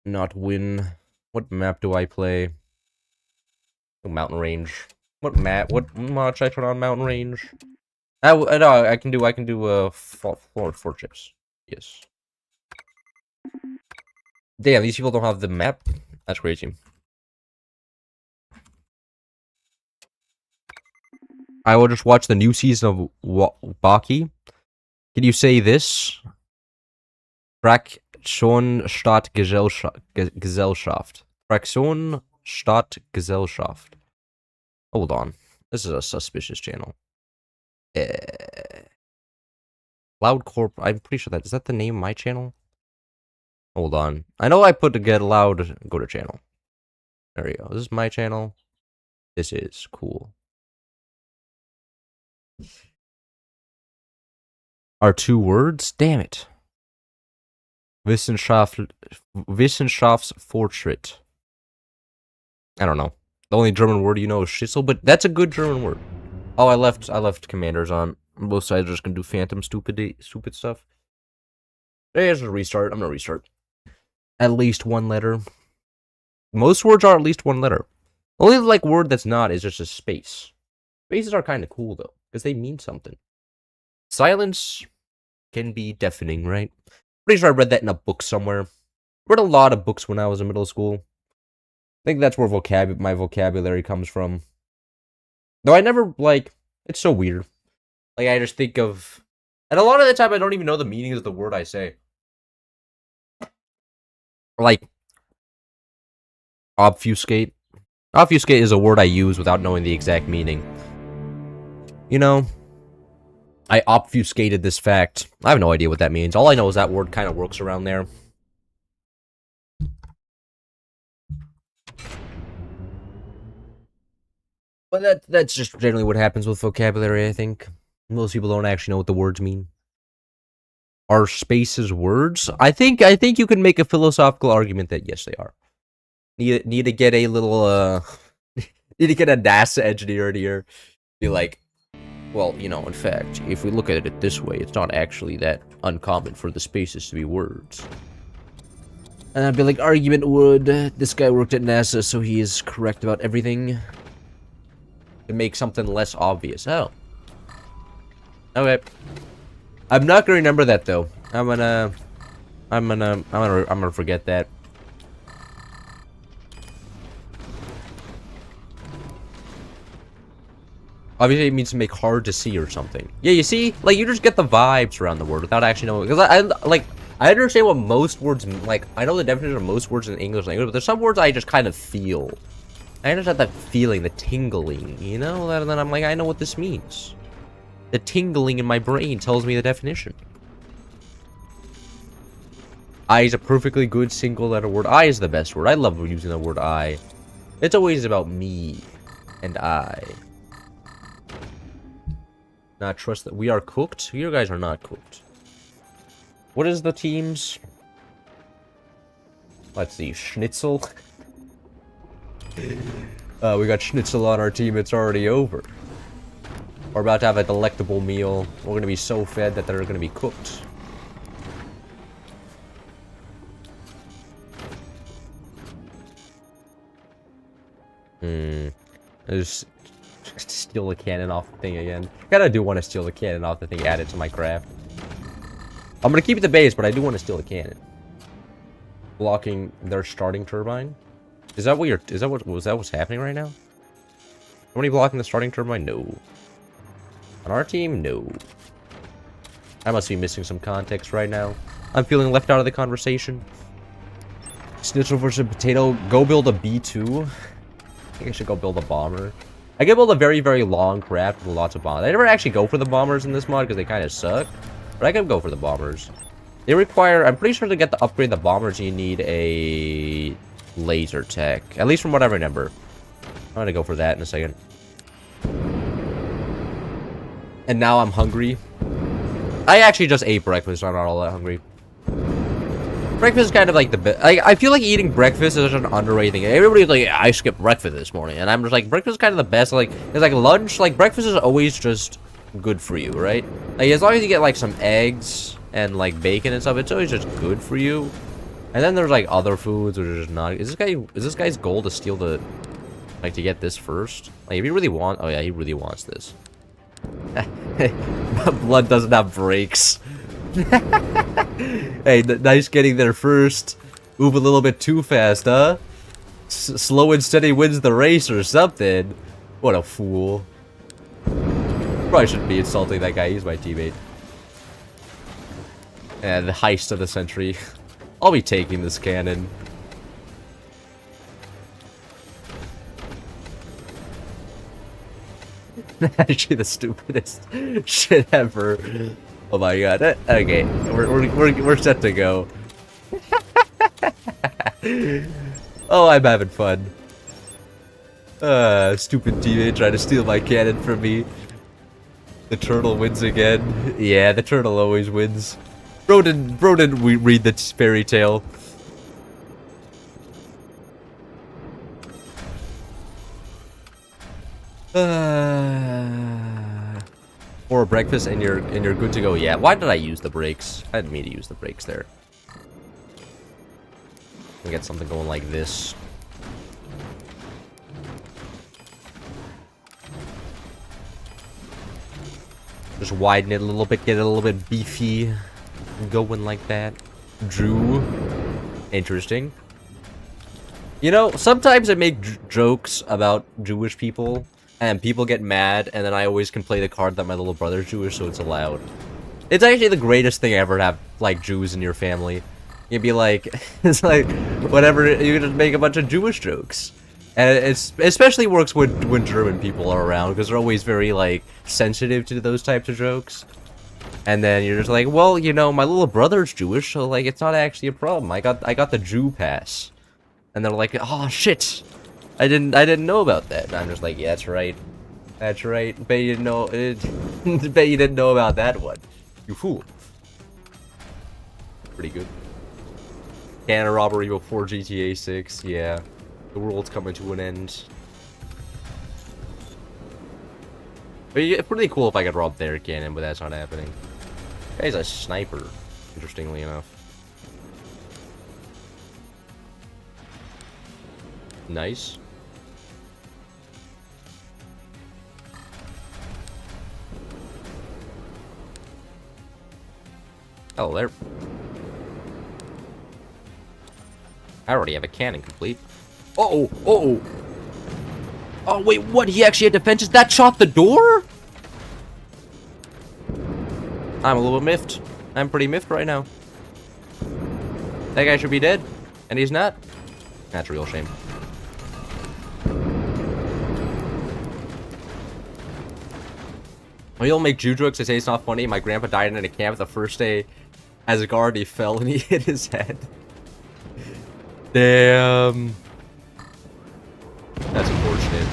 not win. What map do I play? Oh, mountain range. What map? What mod should I turn on? Mountain range. No, I can do four chips. Yes. Damn, these people don't have the map. That's crazy. I will just watch the new season of Baki. Can you say this? Fraktion statt Gesellschaft. Fraktion statt Gesellschaft. Hold on. This is a suspicious channel. Loud Corp. I'm pretty sure is that the name of my channel? Hold on. I know I put to get loud. Go to channel. There we go. This is my channel. This is cool. Are 2 words? Damn it. Wissenschaftsfortschritt. I don't know. The only German word you know is Schlüssel, but that's a good German word. Oh, I left commanders on. Both sides are just gonna do phantom stupid stuff. Hey, just restart. I'm gonna restart. At least 1 letter. Most words are at least 1 letter. Only like word that's not is just a space. Spaces are kind of cool though, because they mean something. Silence can be deafening, right? Pretty sure I read that in a book somewhere. Read a lot of books when I was in middle school. I think that's where my vocabulary comes from. Though I never, like, it's so weird. Like, I just think of... And a lot of the time, I don't even know the meanings of the word I say. Like, obfuscate. Obfuscate is a word I use without knowing the exact meaning. You know, I obfuscated this fact. I have no idea what that means. All I know is that word kind of works around there. But that's just generally what happens with vocabulary, I think. Most people don't actually know what the words mean. Are spaces words? I think you can make a philosophical argument that yes, they are. Need to get a little need to get a NASA engineer in here. Be like, well, you know, in fact, if we look at it this way, it's not actually that uncommon for the spaces to be words. And I'd be like, argument would. This guy worked at NASA, so he is correct about everything. To make something less obvious. Oh. Okay. I'm not gonna remember that though. I'm gonna forget that. Obviously, it means to make hard to see or something. Yeah, you see, like you just get the vibes around the word without actually knowing. Because I understand what most words like. I know the definition of most words in the English language, but there's some words I just kind of feel. I just have that feeling, the tingling, you know? And then I'm like, I know what this means. The tingling in my brain tells me the definition. I is a perfectly good single-letter word. I is the best word. I love using the word I. It's always about me and I. Not trust that we are cooked? You guys are not cooked. What is the teams? Let's see, Schnitzel. We got Schnitzel on our team, it's already over. We're about to have a delectable meal. We're gonna be so fed that they're gonna be cooked. Just steal the cannon off the thing again. Kinda do want to steal the cannon off the thing, add it to my craft. I'm gonna keep it the base, but I do want to steal the cannon. Blocking their starting turbine. Is that what what's happening right now? Somebody blocking the starting turbine? No. On our team? No. I must be missing some context right now. I'm feeling left out of the conversation. Schnitzel versus potato. Go build a B2. I think I should go build a bomber. I can build a very, very long craft with lots of bombers. I never actually go for the bombers in this mod because they kind of suck. But I can go for the bombers. They require, I'm pretty sure to get the upgrade the bombers, you need a laser tech. At least from what I remember. I'm gonna go for that in a second. And now I'm hungry. I actually just ate breakfast, so I'm not all that hungry. Breakfast is kind of like the best. I feel like eating breakfast is such an underrated thing. Everybody's like, yeah, I skipped breakfast this morning. And I'm just like, breakfast is kind of the best. Like, it's like lunch. Like, breakfast is always just good for you, right? Like, as long as you get, like, some eggs and, like, bacon and stuff, it's always just good for you. And then there's, like, other foods which are just not. Is this guy's goal to steal the, like, to get this first? Like, if he really wants, oh yeah, he really wants this. Blood doesn't have brakes. Hey, nice getting there first. Move a little bit too fast, huh? Slow and steady wins the race or something. What a fool. Probably shouldn't be insulting that guy. He's my teammate. And the heist of the century. I'll be taking this cannon. Actually, the stupidest shit ever. Oh my god. Okay, we're set to go. Oh, I'm having fun. Stupid teammate trying to steal my cannon from me. The turtle wins again. Yeah, the turtle always wins. Bro didn't read the fairy tale. Or breakfast and you're good to go. Yeah, why did I use the brakes? I didn't mean to use the brakes there. We get something going like this. Just widen it a little bit, get it a little bit beefy. Going like that. Drew. Interesting. You know, sometimes I make jokes about Jewish people, and people get mad, and then I always can play the card that my little brother's Jewish, so it's allowed. It's actually the greatest thing ever to have, like, Jews in your family. You'd be like, it's like, whatever, you just make a bunch of Jewish jokes. And it especially works when German people are around, because they're always very, like, sensitive to those types of jokes. And then you're just like, well, you know, my little brother's Jewish, so, like, it's not actually a problem. I got the Jew pass. And they're like, oh, shit. I didn't know about that. And I'm just like, yeah, that's right. That's right. Bet you didn't know bet you didn't know about that one. You fool. Pretty good. Canada robbery before GTA 6. Yeah. The world's coming to an end. But it's pretty cool if I could rob their cannon, but that's not happening. Guy's a sniper, interestingly enough. Nice. Oh, there. I already have a cannon complete. Uh-oh, uh-oh. Oh, wait, what? He actually had defenses? That shot the door? I'm a little miffed. I'm pretty miffed right now. That guy should be dead. And he's not. That's a real shame. Well, you'll make Jew jokes. They say it's not funny. My grandpa died in a camp the first day as a guard. He fell and he hit his head. Damn. That's unfortunate.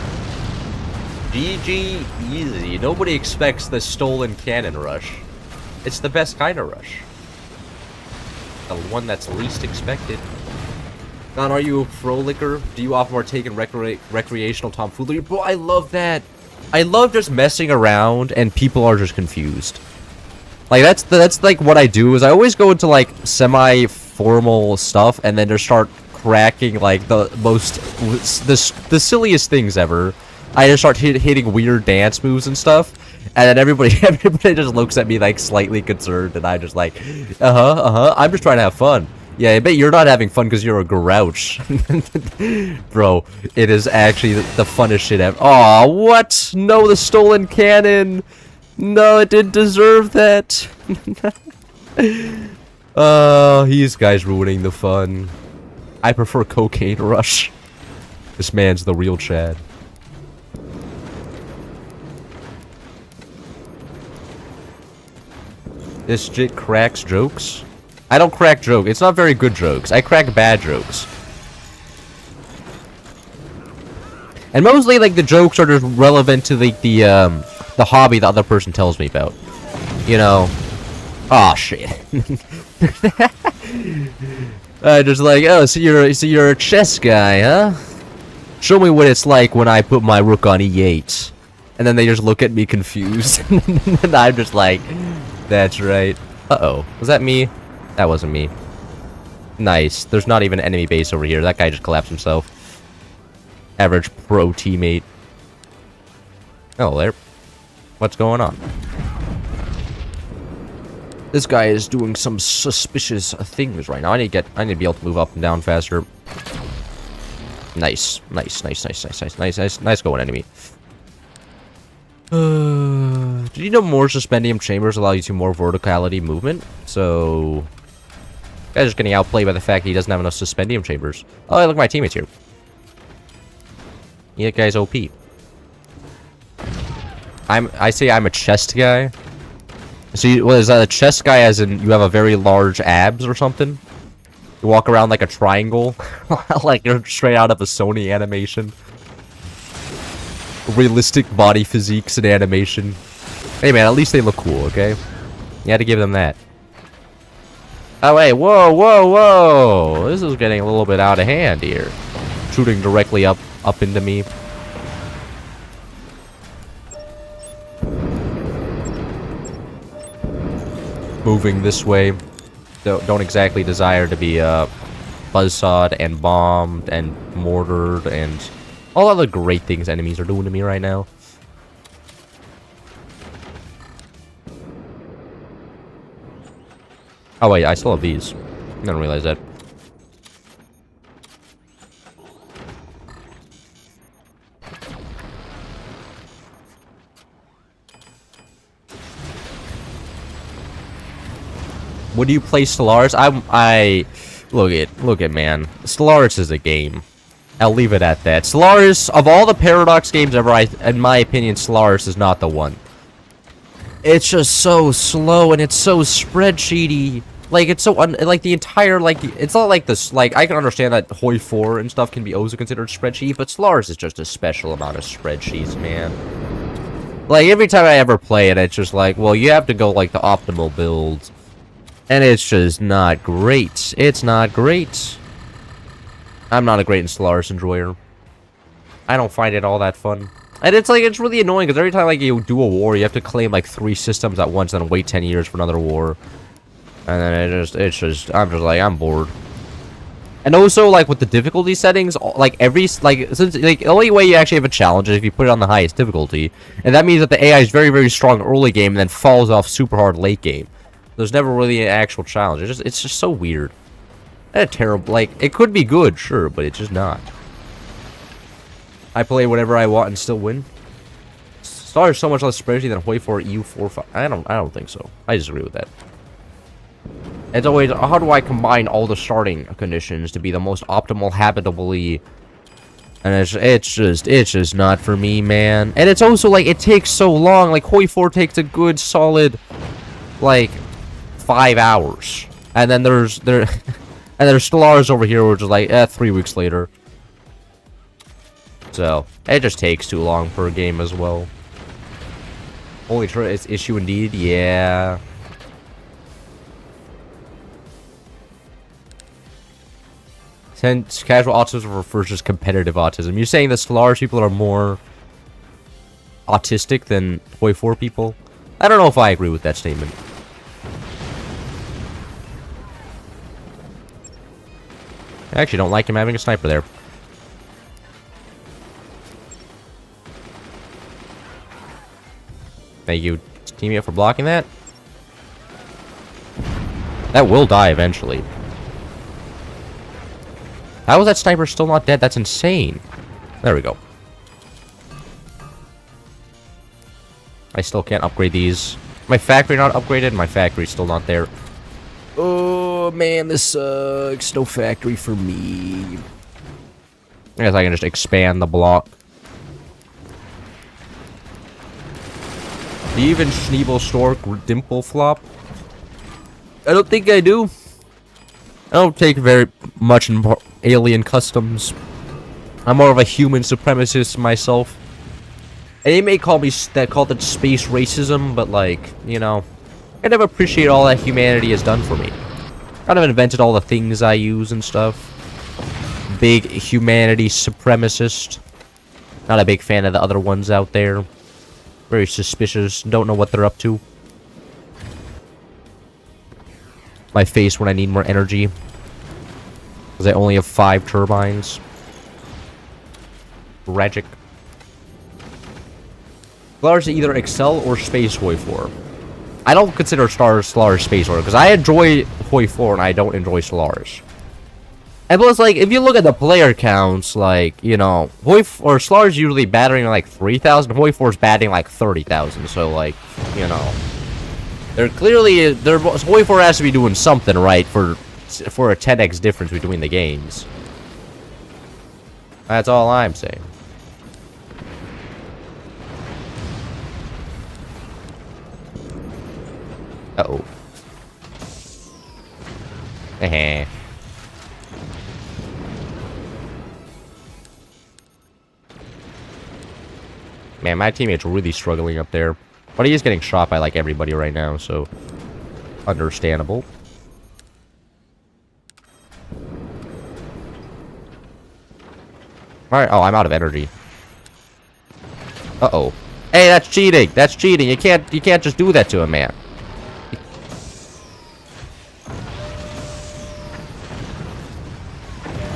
GG easy. Nobody expects the stolen cannon rush. It's the best kind of rush. the one that's least expected. Don, are you a frolicker? Do you often partake in recreational tomfoolery? Bro, I love that. I love just messing around and people are just confused. Like, that's like what I do, is I always go into, like, semi-formal stuff and then just start cracking, like, the the silliest things ever. I just start hitting weird dance moves and stuff, and then everybody just looks at me, like, slightly concerned, and I'm just like, I'm just trying to have fun. Yeah, I bet you're not having fun because you're a grouch. Bro, it is actually the funnest shit ever. Aw, what? No, the stolen cannon! No, it didn't deserve that. Oh, these guys ruining the fun. I prefer Cocaine Rush. This man's the real Chad. This shit cracks jokes? I don't crack jokes. It's not very good jokes. I crack bad jokes. And mostly, like, the jokes are just relevant to, like, the hobby the other person tells me about. You know? Aw, shit. Just like, oh, so you're a chess guy, huh? Show me what it's like when I put my rook on e8. And then they just look at me confused. And I'm just like, that's right. Uh-oh. Was that me? That wasn't me. Nice. There's not even an enemy base over here. That guy just collapsed himself. Average pro teammate. Oh, there. What's going on? This guy is doing some suspicious things right now. I need to be able to move up and down faster. Nice. Nice going, enemy. Did you know more suspendium chambers allow you to more verticality movement? So, guy's just getting outplayed by the fact that he doesn't have enough suspendium chambers. Oh, look, my teammates here. Yeah, guy's OP. I say I'm a chest guy. So, is that a chest guy as in you have a very large abs or something? You walk around like a triangle? Like you're straight out of a Sony animation. Realistic body physiques and animation. Hey man, at least they look cool, okay? You had to give them that. Oh wait, whoa! This is getting a little bit out of hand here. Shooting directly up into me. Moving this way. Don't exactly desire to be buzzsawed and bombed and mortared and all other great things enemies are doing to me right now. Oh wait, I still have these. I didn't realize that. Would you play Stellaris? Look at man. Stellaris is a game. I'll leave it at that. Stellaris, of all the Paradox games ever, in my opinion, Stellaris is not the one. It's just so slow and it's so spreadsheety. Like, it's so, like, the entire, like, it's not like this, like, I can understand that Hoi 4 and stuff can be also considered spreadsheet, but Stellaris is just a special amount of spreadsheets, man. Like, every time I ever play it, it's just like, well, you have to go, like, the optimal build. And it's just not great. It's not great. I'm not a great Stellaris enjoyer. I don't find it all that fun. And it's like, it's really annoying, because every time, like, you do a war, you have to claim, like, 3 systems at once, and then wait 10 years for another war. And then I'm just like, I'm bored. And also, like, with the difficulty settings, like, since, like, the only way you actually have a challenge is if you put it on the highest difficulty. And that means that the AI is very, very strong early game, and then falls off super hard late game. There's never really an actual challenge. It's just so weird. And terrible, like, it could be good, sure, but it's just not. I play whatever I want and still win. Star is so much less spreadsheet than Hoi 4 EU4 5. I don't think so. I disagree with that. It's always, how do I combine all the starting conditions to be the most optimal habitably? And it's just not for me, man. And it's also like, it takes so long. Like, Hoi 4 takes a good solid, like, 5 hours. And then there's Stellaris over here, which is like, 3 weeks later. So, it just takes too long for a game as well. Holy true, it's issue indeed, yeah. Casual autism versus competitive autism. You're saying that large people are more autistic than Hoi 4 people? I don't know if I agree with that statement. I actually don't like him having a sniper there. Thank you, teammate, for blocking that. That will die eventually. How is that sniper still not dead? That's insane. There we go. I still can't upgrade these. My factory not upgraded. My factory's still not there. Oh, man, this sucks. No factory for me. I guess I can just expand the block. Do you even Schneebel Stork Dimple Flop? I don't think I do. I don't take very much in alien customs. I'm more of a human supremacist myself. And they may call it space racism, but like, you know, I never appreciate all that humanity has done for me. Kind of invented all the things I use and stuff. Big humanity supremacist. Not a big fan of the other ones out there. Very suspicious. Don't know what they're up to. My face when I need more energy. Because I only have 5 turbines. Tragic. Stars either Excel or Space Hoi 4. I don't consider Stellaris Space Hoi because I enjoy Hoi 4 and I don't enjoy Stellaris. And plus, like, if you look at the player counts, like, you know, Stellaris usually battering like 3,000, Hoi 4's batting like 30,000. So, like, you know, they're clearly Hoi 4 has to be doing something right for a 10x difference between the games. That's all I'm saying. Uh-oh. Heh. Man, my teammate's really struggling up there. But he is getting shot by, like, everybody right now, so... understandable. Alright, oh, I'm out of energy. Uh-oh. Hey, that's cheating! That's cheating! You can't just do that to a man.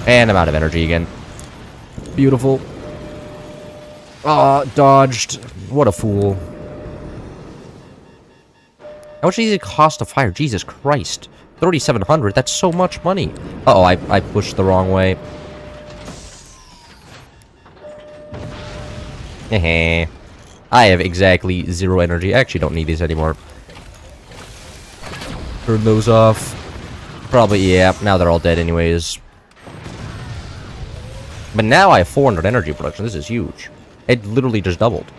And I'm out of energy again. Beautiful. Oh, dodged. What a fool. How much does it cost to fire? Jesus Christ. 3,700. That's so much money. Uh-oh, I pushed the wrong way. Heh. I have exactly 0 energy. I actually don't need these anymore. Turn those off. Probably, yeah. Now they're all dead anyways. But now I have 400 energy production. This is huge. It literally just doubled.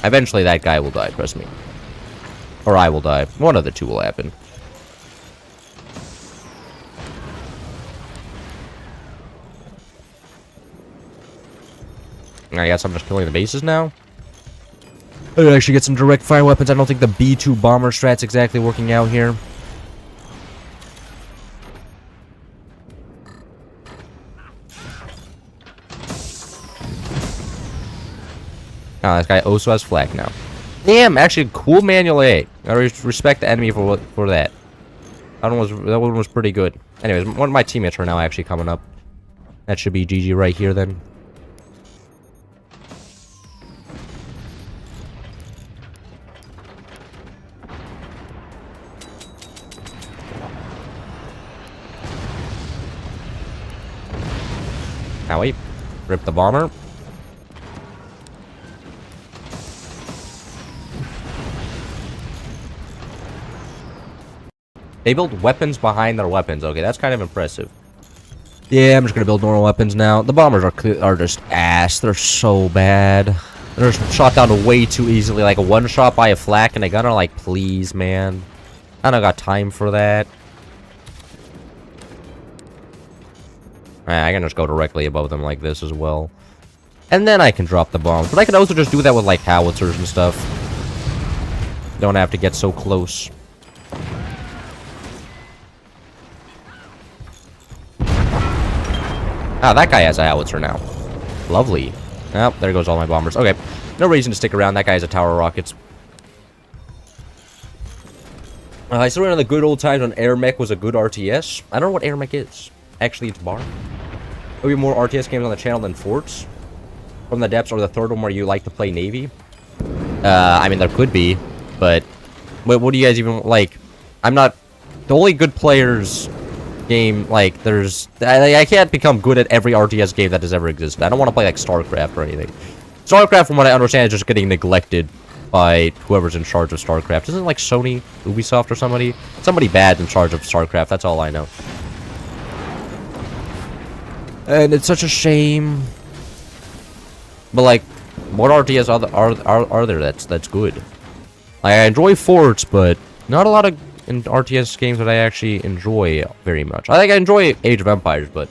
Eventually that guy will die, trust me. Or I will die. One of the two will happen. I guess I'm just killing the bases now. I could actually get some direct fire weapons. I don't think the B2 bomber strat's exactly working out here. Oh, this guy also has flak now. Damn, actually, cool manual A. I respect the enemy for that. That one was pretty good. Anyways, one of my teammates are now actually coming up. That should be GG right here then. Now wait, rip the bomber. They build weapons behind their weapons. Okay, that's kind of impressive. Yeah, I'm just gonna build normal weapons now. The bombers are just ass. They're so bad. They're just shot down way too easily. Like a one shot by a flak and a gunner. Like, please, man. I don't got time for that. I can just go directly above them like this as well. And then I can drop the bombs. But I can also just do that with like howitzers and stuff. Don't have to get so close. Ah, that guy has a howitzer now. Lovely. Oh, there goes all my bombers. Okay. No reason to stick around. That guy has a tower of rockets. I still remember the good old times when Air Mech was a good RTS. I don't know what Air Mech is. Actually, it's bar. There'll be more RTS games on the channel than Forts. From the Depths or the third one where you like to play Navy. I mean, there could be. But what do you guys even like? I'm not... The only good players game, like, there's... I can't become good at every RTS game that has ever existed. I don't want to play, like, StarCraft or anything. StarCraft, from what I understand, is just getting neglected by whoever's in charge of StarCraft. Isn't it like Sony, Ubisoft, or somebody? Somebody bad in charge of StarCraft, that's all I know. And it's such a shame. But, like, what RTS are there that's good? Like, I enjoy Forts, but not a lot of RTS games that I actually enjoy very much. I think I enjoy Age of Empires, but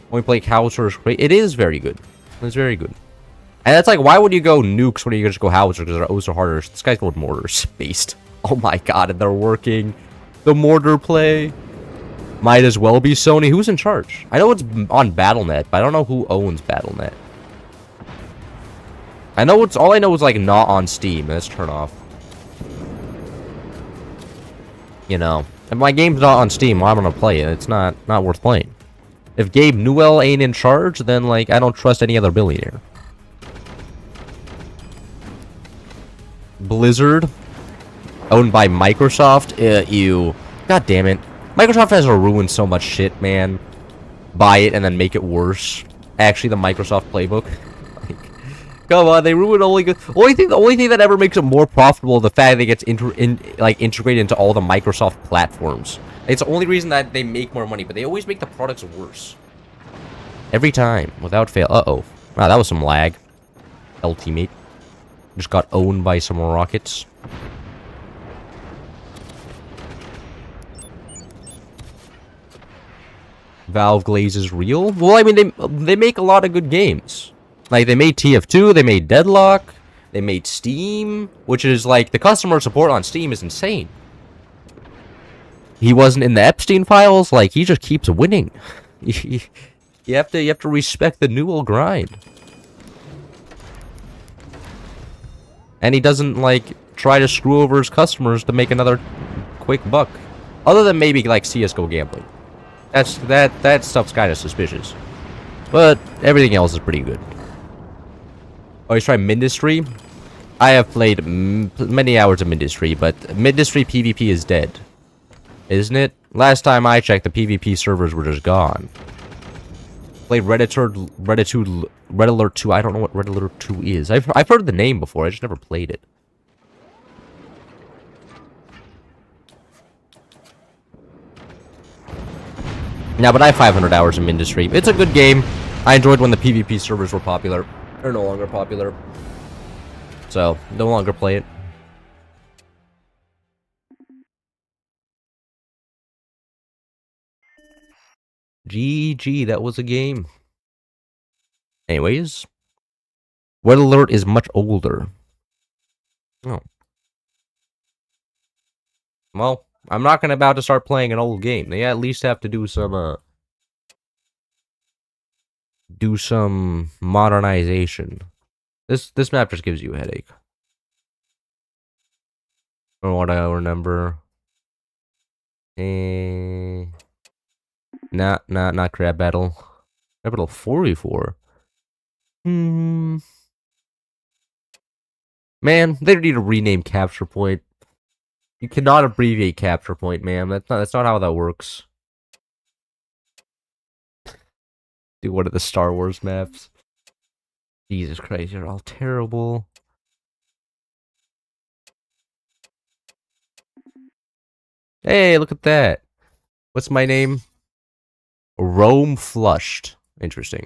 when we play Howitzers, it is very good. It's very good. And that's like, why would you go nukes when you can just go Howitzers? Because they're so harder. This guy's going mortars. Based. Oh my god, and they're working. The mortar play. Might as well be Sony. Who's in charge? I know it's on BattleNet, but I don't know who owns BattleNet. I know it's... All I know is, like, not on Steam. Let's turn off. You know. If my game's not on Steam, well, I'm gonna play it. It's not worth playing. If Gabe Newell ain't in charge, then, like, I don't trust any other billionaire. Blizzard, owned by Microsoft. Ew. God damn it. Microsoft has to ruin so much shit, man. Buy it and then make it worse. Actually, the Microsoft playbook. Like, come on, they ruin only good. The only thing that ever makes it more profitable is the fact that it gets integrated into all the Microsoft platforms. It's the only reason that they make more money, but they always make the products worse. Every time, without fail. Uh-oh. Wow, that was some lag. Teammate. Just got owned by some rockets. Valve Glaze is real? Well, I mean, they make a lot of good games. Like, they made TF2, they made Deadlock, they made Steam, which is, like, the customer support on Steam is insane. He wasn't in the Epstein files, like, he just keeps winning. You have to respect the Newell grind. And he doesn't, like, try to screw over his customers to make another quick buck. Other than maybe, like, CSGO gambling. That stuff's kind of suspicious. But everything else is pretty good. Oh, he's trying Ministry? I have played many hours of Ministry, but Ministry PvP is dead. Isn't it? Last time I checked, the PvP servers were just gone. Played Red Alert 2. I don't know what Red Alert 2 is. I've heard the name before. I just never played it. Yeah, but I have 500 hours in Industry. It's a good game. I enjoyed when the PvP servers were popular. They're no longer popular. So, no longer play it. GG, that was a game. Anyways. Red Alert is much older. Oh. Well, I'm not about to start playing an old game. They at least have to do some modernization. This map just gives you a headache. From what I remember. Not Crab Battle. Crab Battle 44. Man, they need to rename Capture Point. You cannot abbreviate Capture Point, man. That's not how that works. Do one of the Star Wars maps. Jesus Christ, you're all terrible. Hey, look at that. What's my name? Rome Flushed. Interesting.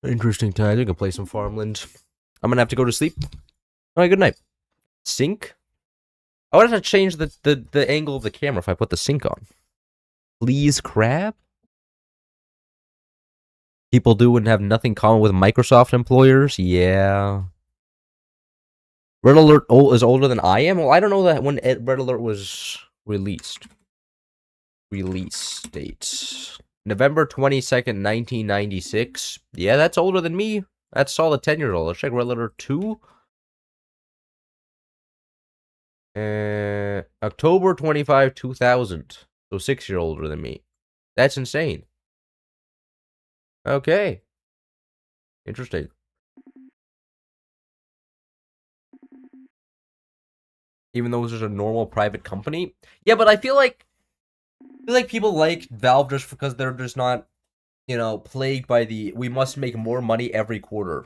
Interesting time. You can play some Farmland. I'm gonna have to go to sleep. Alright, good night. Sync? I would have to change the angle of the camera if I put the sync on. Please, crab? People do and have nothing common with Microsoft employers? Yeah. Red Alert is older than I am? Well, I don't know that when Red Alert was Released. Release date. November 22nd, 1996. Yeah, that's older than me. That's solid 10-year-old. Let's check Red Letter 2. October 25, 2000. So 6 years older than me. That's insane. Okay. Interesting. Even though it's just a normal private company. Yeah, but I feel like people like Valve just because they're just not, plagued by the we must make more money every quarter.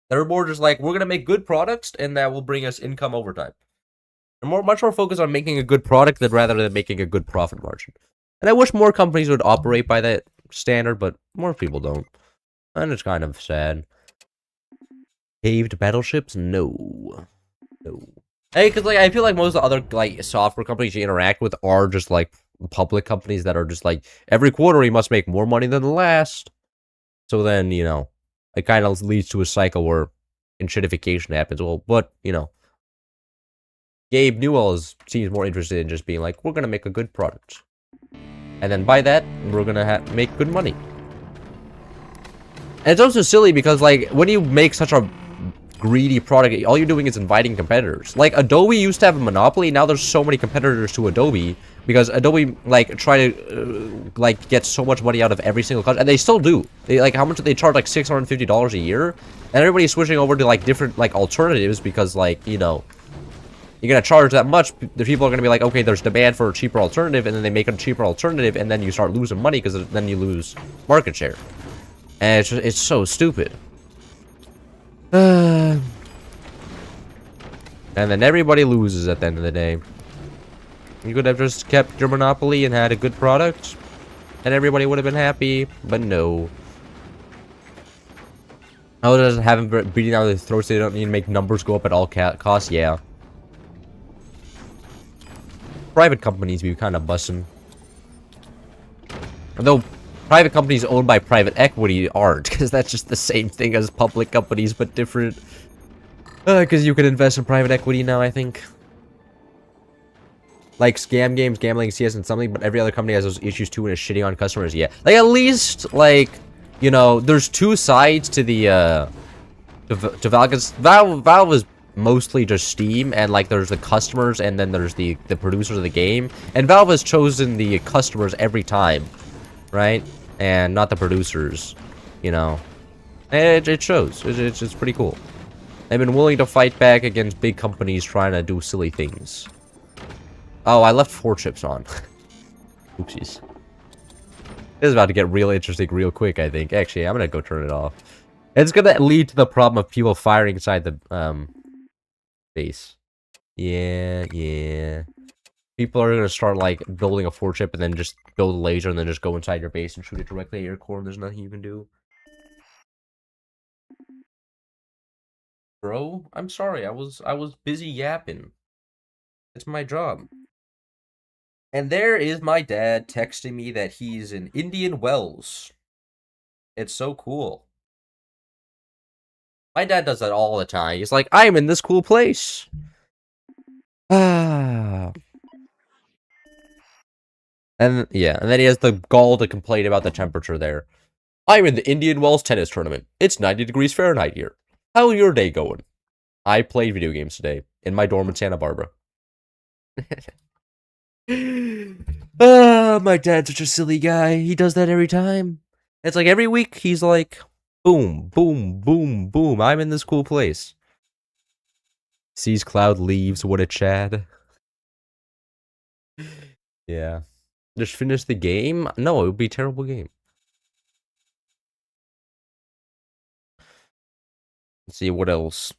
They're more just like, we're gonna make good products and that will bring us income over time. They're much more focused on making a good product rather than making a good profit margin. And I wish more companies would operate by that standard, but more people don't. And it's kind of sad. Paved battleships? No. No. Hey, because I feel like most of the other software companies you interact with are just public companies that are just every quarter we must make more money than the last. So then, it kind of leads to a cycle where enshittification happens. Well, but, Gabe Newell seems more interested in just being like, we're going to make a good product. And then by that, we're going to make good money. And it's also silly because, when you make such a greedy product, all you're doing is inviting competitors. Adobe used to have a monopoly. Now there's so many competitors to Adobe because Adobe, try to, get so much money out of every single country. And they still do. They, how much do they charge? $650 a year? And everybody's switching over to, different, alternatives because, you're going to charge that much, the people are going to be like, okay, there's demand for a cheaper alternative, and then they make a cheaper alternative, and then you start losing money because then you lose market share. And it's so stupid. And then everybody loses at the end of the day. You could have just kept your monopoly and had a good product, and everybody would have been happy, but no. Oh, doesn't have them beating out their throats, they don't need to make numbers go up at all costs, yeah. Private companies be kind of bussin'. Although private companies owned by private equity aren't, because that's just the same thing as public companies, but different. Because you can invest in private equity now, I think. Scam games, gambling, CS, and something, but every other company has those issues too and is shitting on customers, yeah. At least, there's two sides to the, to Valve, because Valve is mostly just Steam, and there's the customers, and then there's the producers of the game, and Valve has chosen the customers every time, right? And not the producers, and it shows. It's pretty cool. They've been willing to fight back against big companies trying to do silly things. Oh, I left 4 chips on. Oopsies. This is about to get real interesting real quick, I think. Actually, I'm gonna go turn it off. It's gonna lead to the problem of people firing inside the base. Yeah. People are gonna start building a 4 chip and then just build a laser and then just go inside your base and shoot it directly at your core and there's nothing you can do. Bro, I'm sorry. I was busy yapping. It's my job. And there is my dad texting me that he's in Indian Wells. It's so cool. My dad does that all the time. He's like, I'm in this cool place. Ah. And yeah, and then he has the gall to complain about the temperature there. I'm in the Indian Wells tennis tournament. It's 90 degrees Fahrenheit here. How's your day going? I played video games today in my dorm in Santa Barbara. My dad's such a silly guy. He does that every time. It's every week he's like, boom, boom, boom, boom. I'm in this cool place. Sees cloud leaves. What a Chad. Yeah. Just finish the game? No, it would be a terrible game. Let's see, what else?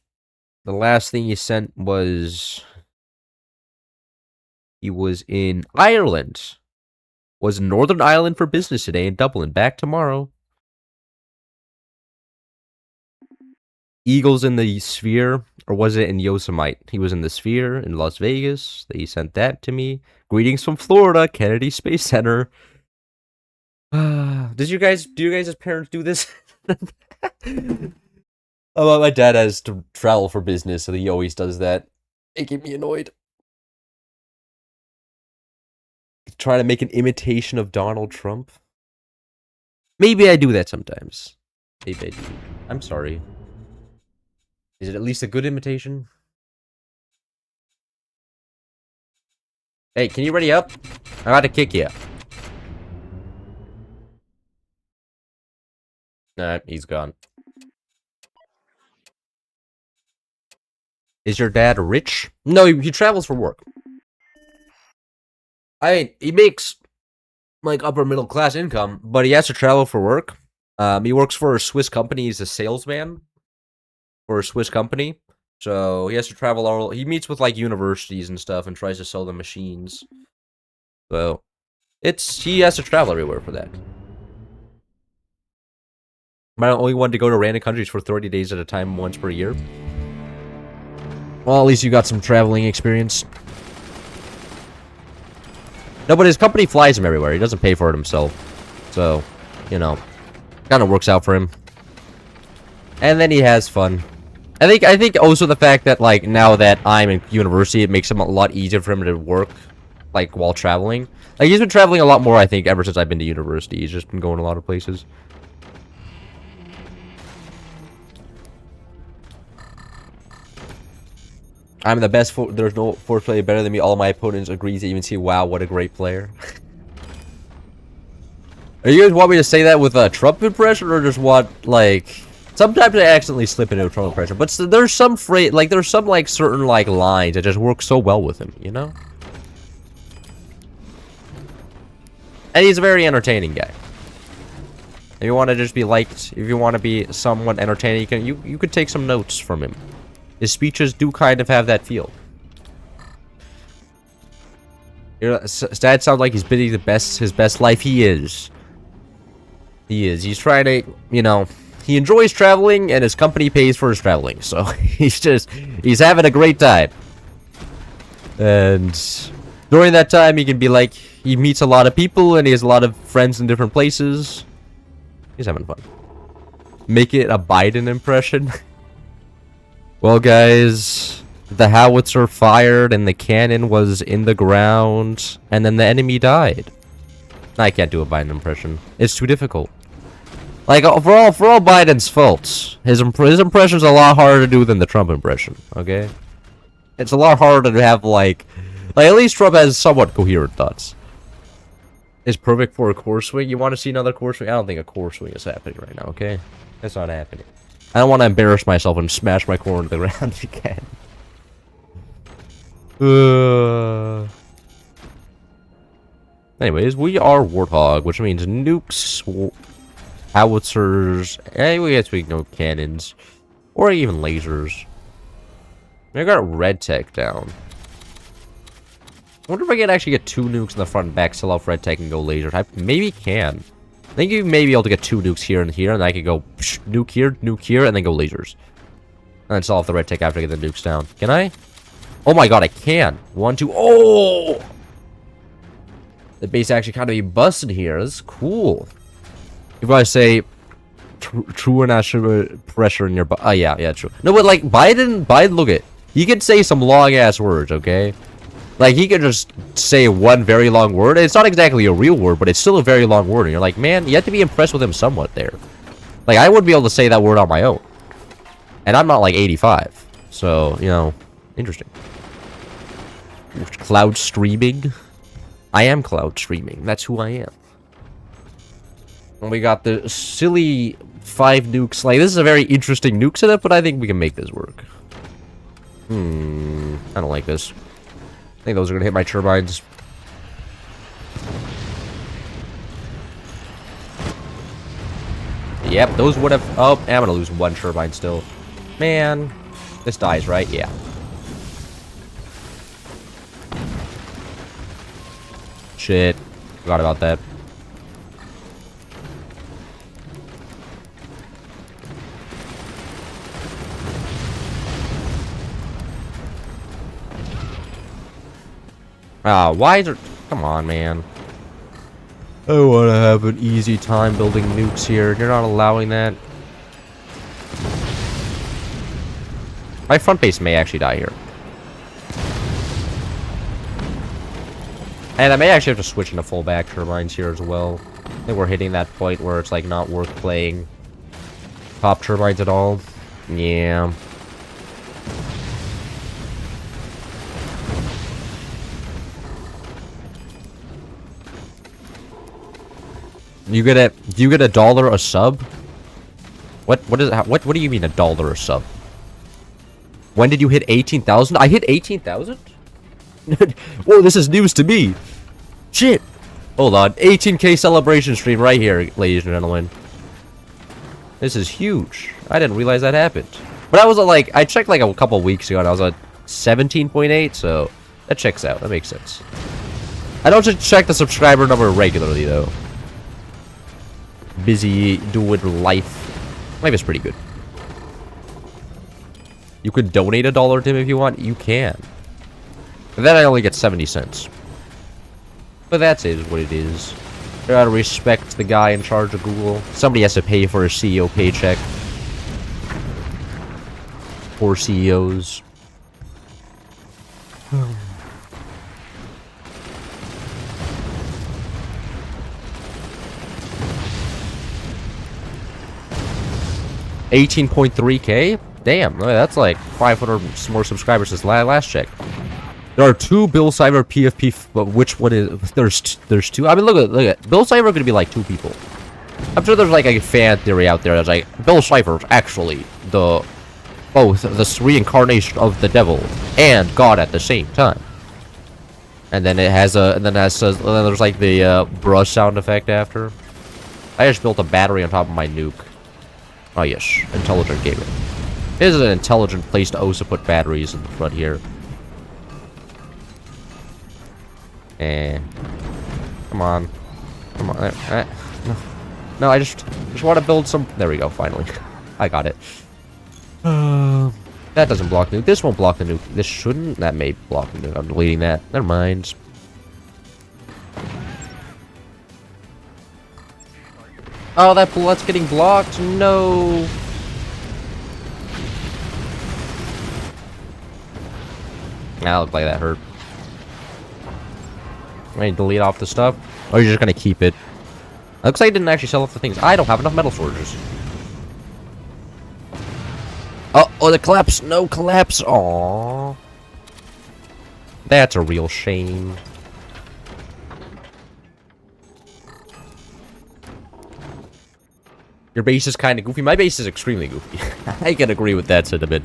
The last thing he sent was... He was in Ireland. Was in Northern Ireland for business today in Dublin. Back tomorrow. Eagles in the Sphere, or was it in Yosemite? He was in the Sphere in Las Vegas. He sent that to me. Greetings from Florida, Kennedy Space Center. Do you guys as parents do this? Oh, my dad has to travel for business, so he always does that. It get me annoyed. Trying to make an imitation of Donald Trump. Maybe I do that sometimes. Maybe I do. I'm sorry. Is it at least a good imitation? Hey, can you ready up? I'm about to kick you. Nah, he's gone. Is your dad rich? No, he travels for work. I mean, he makes like upper middle class income, but he has to travel for work. He works for a Swiss company. He's a salesman for a Swiss company. So he has to travel all. He meets with like universities and stuff and tries to sell them machines. So he has to travel everywhere for that. Am I the only one to go to random countries for 30 days at a time once per year? Well, at least you got some traveling experience. No, but his company flies him everywhere. He doesn't pay for it himself. So, you know, kind of works out for him. And then he has fun. I think also the fact that, like, now that I'm in university, it makes him a lot easier for him to work, like, while traveling. Like, he's been traveling a lot more, I think, ever since I've been to university. He's just been going a lot of places. I'm the best. There's no force player better than me. All my opponents agree to even see. Wow, what a great player. Are you guys want me to say that with a Trump impression, or just want like? Sometimes I accidentally slip into a Trump impression, but there's some phrase, like there's some like certain like lines that just work so well with him, you know. And he's a very entertaining guy. If you want to just be liked, if you want to be somewhat entertaining, you could take some notes from him. His speeches do kind of have that feel. Dad sounds like he's living his best life. He is. He is. He's trying to, you know, he enjoys traveling and his company pays for his traveling. So he's having a great time. And during that time, he can be like, he meets a lot of people and he has a lot of friends in different places. He's having fun. Make it a Biden impression. Well, guys, the howitzer fired and the cannon was in the ground, and then the enemy died. I can't do a Biden impression. It's too difficult. Like, for all Biden's faults, his impression's a lot harder to do than the Trump impression, okay? It's a lot harder to have, like at least Trump has somewhat coherent thoughts. It's perfect for a core swing. You want to see another core swing? I don't think a core swing is happening right now, okay? That's not happening. I don't want to embarrass myself and smash my core into the ground again. Anyways, we are Warthog, which means nukes, howitzers, and we guess we can go cannons, or even lasers. I got red tech down. I wonder if I can actually get 2 nukes in the front and back, sell off red tech and go lasers. I maybe can. I think you may be able to get 2 nukes here and here, and I could go nuke here, and then go lasers. And then sell off the red tech after I get the nukes down. Can I? Oh my god, I can. 1, 2. Oh! The base actually kind of be busted here. This is cool. If I say true or not pressure in your butt. Oh, yeah, true. No, but like Biden, look at. He could say some long ass words, okay? Like, he could just say one very long word. It's not exactly a real word, but it's still a very long word. And you're like, man, you have to be impressed with him somewhat there. Like, I wouldn't be able to say that word on my own. And I'm not, like, 85. So, you know, interesting. Cloud streaming. I am cloud streaming. That's who I am. And we got the silly 5 nukes. Like, this is a very interesting nuke setup, but I think we can make this work. I don't like this. I think those are going to hit my turbines. Yep, those would have... Oh, I'm going to lose 1 turbine still. Man. This dies, right? Yeah. Shit. Forgot about that. Ah, why is there... Come on, man. I want to have an easy time building nukes here. You're not allowing that. My front base may actually die here. And I may actually have to switch into full back turbines here as well. I think we're hitting that point where it's like not worth playing top turbines at all. Yeah. You get a $1 a sub? What do you mean $1 a sub? When did you hit 18,000? I hit 18,000? Whoa, this is news to me. Shit. Hold on. 18K celebration stream right here, ladies and gentlemen. This is huge. I didn't realize that happened. But I was at like, I checked like a couple weeks ago and I was at 17.8, so that checks out. That makes sense. I don't just check the subscriber number regularly though. Busy doing life. Life is pretty good. You could donate $1 to him if you want. You can. But then I only get 70 cents. But that's it, is what it is. You gotta respect the guy in charge of Google. Somebody has to pay for a CEO paycheck. Poor CEOs. $18.3K? Damn, that's like 500 more subscribers since last check. There are 2 Bill Cipher PFP, but which one is... There's two. I mean, look at Bill Cipher could be like 2 people. I'm sure there's like a fan theory out there that's like, Bill Cipher is actually both the reincarnation of the devil and God at the same time. And then it has and then there's like the brush sound effect after. I just built a battery on top of my nuke. Oh yes, intelligent gaming. This is an intelligent place to also put batteries in the front here. Come on. No, I just want to build some. There we go. Finally, I got it. That doesn't block the nuke. This won't block the nuke. This shouldn't. That may block the nuke. I'm deleting that. Never mind. Oh, that's getting blocked. No. That looked like that hurt. I need to delete off the stuff. Or you're just gonna keep it. Looks like I didn't actually sell off the things. I don't have enough metal forgers. Oh, the collapse. No collapse. Aww. That's a real shame. Your base is kind of goofy. My base is extremely goofy. I can agree with that sentiment.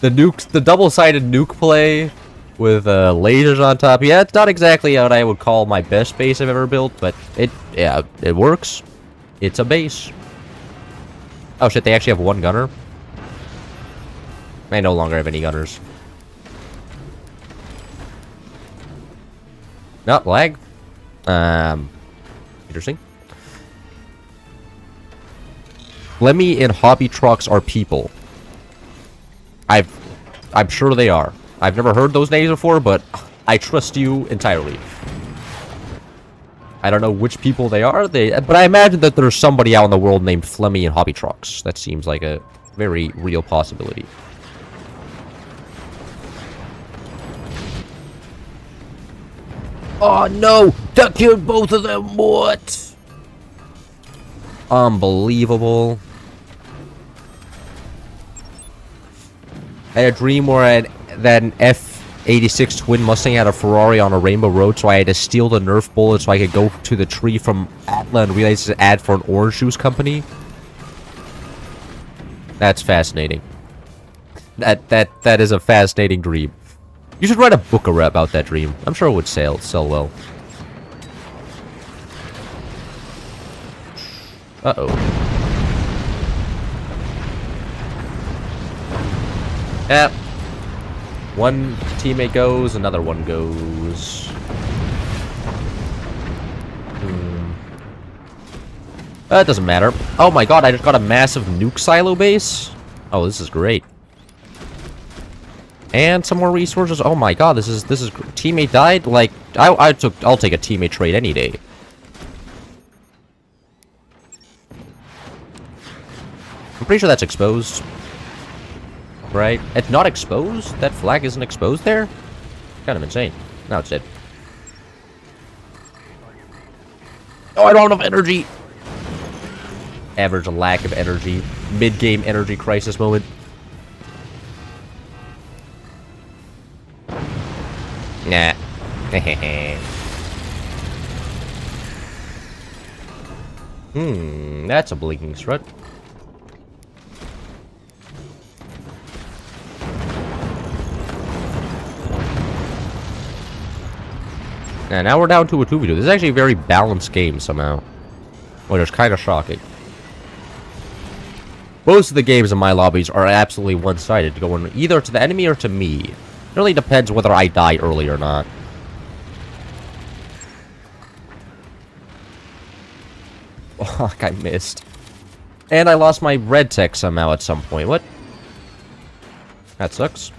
The nukes, the double-sided nuke play with lasers on top. Yeah, it's not exactly what I would call my best base I've ever built, but it works. It's a base. Oh shit, they actually have 1 gunner. I no longer have any gunners. No, lag. Interesting. Lemmy and hobby trucks are people. I'm sure they are. I've never heard those names before, but I trust you entirely. I don't know which people they are, but I imagine that there's somebody out in the world named Flemmy and hobby trucks. That seems like a very real possibility. Oh no! That killed both of them! What? Unbelievable. I had a dream where that an F-86 twin Mustang had a Ferrari on a rainbow road, so I had to steal the Nerf bullet so I could go to the tree from Atla and realize it's an ad for an orange juice company. That's fascinating. That is a fascinating dream. You should write a book about that dream. I'm sure it would sell well. Uh-oh. Yep. One teammate goes, another one goes. That doesn't matter. Oh my god, I just got a massive nuke silo base. Oh, this is great. And some more resources. Oh my god, this is teammate died. Like I'll take a teammate trade any day. I'm pretty sure that's exposed. Right? It's not exposed? That flag isn't exposed there? Kind of insane. Now it's dead. Oh, I don't have enough energy. Average lack of energy. Mid-game energy crisis moment. Nah. That's a blinking strut. And now we're down to a 2v2. This is actually a very balanced game somehow. Which is kind of shocking. Most of the games in my lobbies are absolutely one-sided, going either to the enemy or to me. It really depends whether I die early or not. Fuck, I missed. And I lost my red tech somehow at some point. What? That sucks.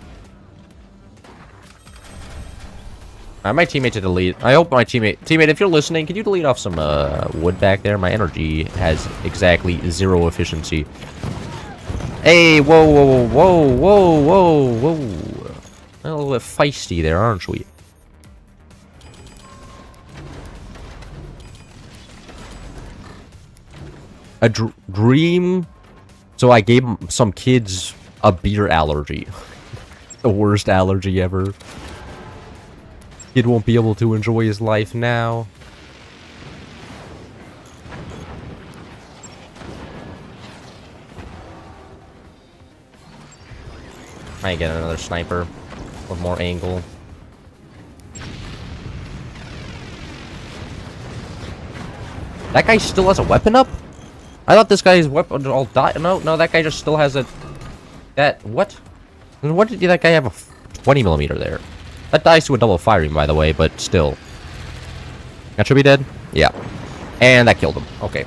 My teammate to delete. I hope my teammate, if you're listening, can you delete off some wood back there? My energy has exactly 0 efficiency. Hey, whoa, whoa, whoa, whoa, whoa, whoa. A little bit feisty there, aren't we? A dream. So I gave some kids a beer allergy. The worst allergy ever. Kid won't be able to enjoy his life now. Might get another sniper with more angle. That guy still has a weapon up? I thought this guy's weapon all died. No, that guy just still has a... What? What did that guy have a 20mm there? That dies to a double firing, by the way, but still. That should be dead? Yeah. And that killed him. Okay.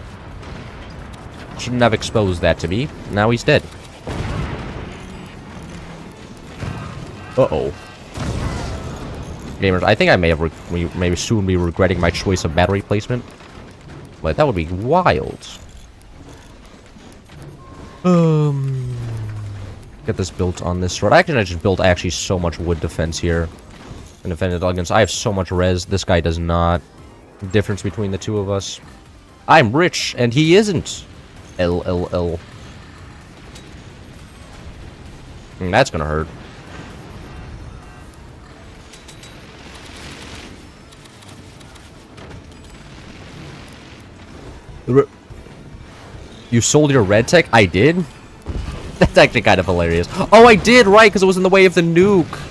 Shouldn't have exposed that to me. Now he's dead. Uh-oh. Gamers, I think I may soon be regretting my choice of battery placement. But that would be wild. Get this built on this road. I just built actually so much wood defense here. And defended against. I have so much res. This guy does not. The difference between the two of us. I'm rich, and he isn't. L. That's gonna hurt. You sold your red tech? I did? That's actually kind of hilarious. Oh, I did, right, because it was in the way of the nuke.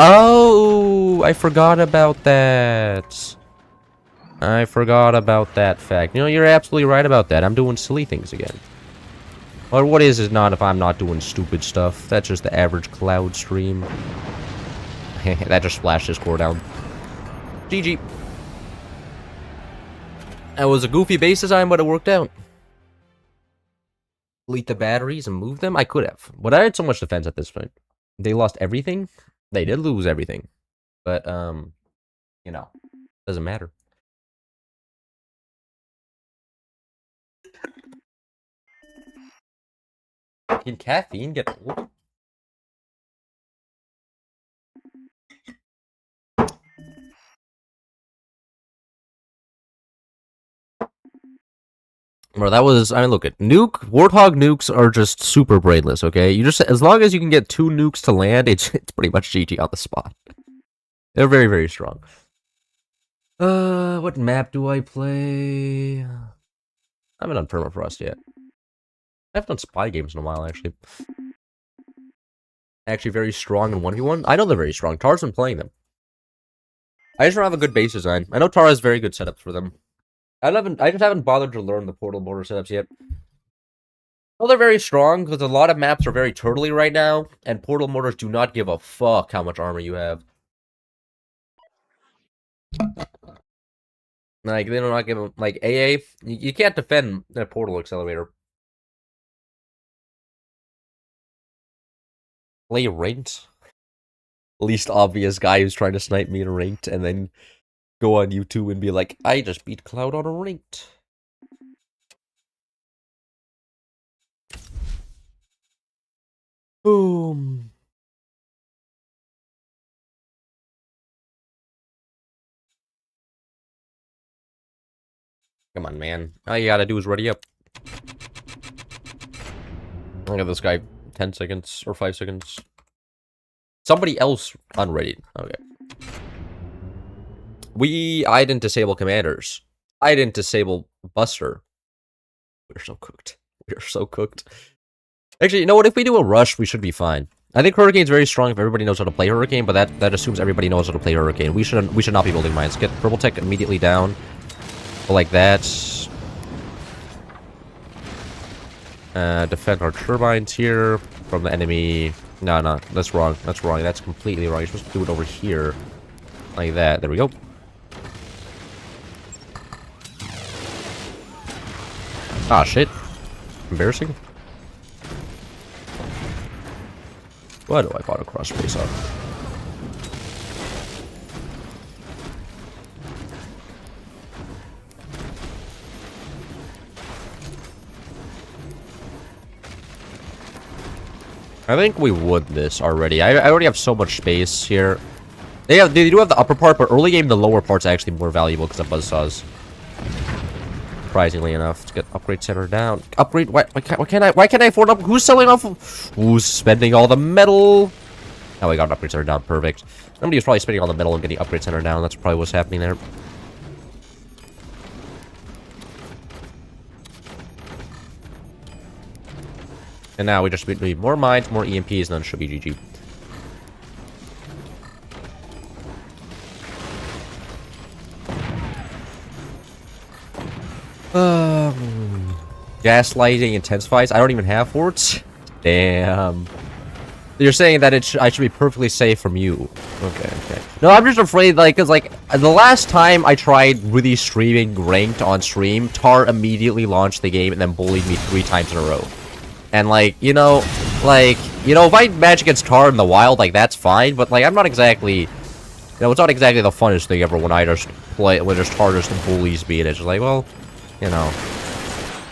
Oh, I forgot about that. I forgot about that fact. You know, you're absolutely right about that. I'm doing silly things again. Or what is not if I'm not doing stupid stuff. That's just the average cloud stream. That just splashed his core down. GG. That was a goofy base design, but it worked out. Delete the batteries and move them? I could have. But I had so much defense at this point. They lost everything? They did lose everything. But, you know, doesn't matter. Can caffeine get old? Bro, that was, I mean, look at Warthog nukes are just super brainless, okay? You just, as long as you can get 2 nukes to land, it's pretty much GG on the spot. They're very, very strong. What map do I play? I haven't done Permafrost yet. I haven't done spy games in a while, actually. Actually very strong in 1v1. I know they're very strong. Tara's been playing them. I just don't have a good base design. I know Tara has very good setups for them. I just haven't bothered to learn the portal border setups yet. Well, they're very strong, because a lot of maps are very turtly right now, and portal mortars do not give a fuck how much armor you have. Like, they do not give them, like, AA, you can't defend a portal accelerator. Play ranked? Least obvious guy who's trying to snipe me in ranked, and then go on YouTube and be like, I just beat Cloud on a ranked. Boom. Come on, man. All you gotta do is ready up. Look at this guy. 10 seconds or 5 seconds. Somebody else unready. Okay. I didn't disable commanders. I didn't disable Buster. We're so cooked. We're so cooked. Actually, you know what? If we do a rush, we should be fine. I think Hurricane's very strong if everybody knows how to play Hurricane, but that assumes everybody knows how to play Hurricane. We should not be building mines. Get Purple Tech immediately down. Like that. Defend our turbines here from the enemy. No, that's wrong. That's wrong. That's completely wrong. You're supposed to do it over here. Like that. There we go. Ah, shit. Embarrassing. Why do I bought a cross space up? I think we would this already. I already have so much space here. They do have the upper part, but early game the lower part's actually more valuable because of buzzsaws. Surprisingly enough, to get upgrade center down. Upgrade? Why can't I afford up? Who's selling off? Who's spending all the metal? Oh, I got an upgrade center down. Perfect. Somebody was probably spending all the metal and getting upgrade center down. That's probably what's happening there. And now we just need more mines, more EMPs, and then it should be GG. Gaslighting intensifies. I don't even have forts. Damn. You're saying that I should be perfectly safe from you. Okay. No, I'm just afraid, like, because, like, the last time I tried really streaming ranked on stream, Tar immediately launched the game and then bullied me 3 times in a row. And, like, if I match against Tar in the wild, like, that's fine, but, like, I'm not exactly, it's not exactly the funnest thing ever when when just Tar just bullies me, and it's just like, well,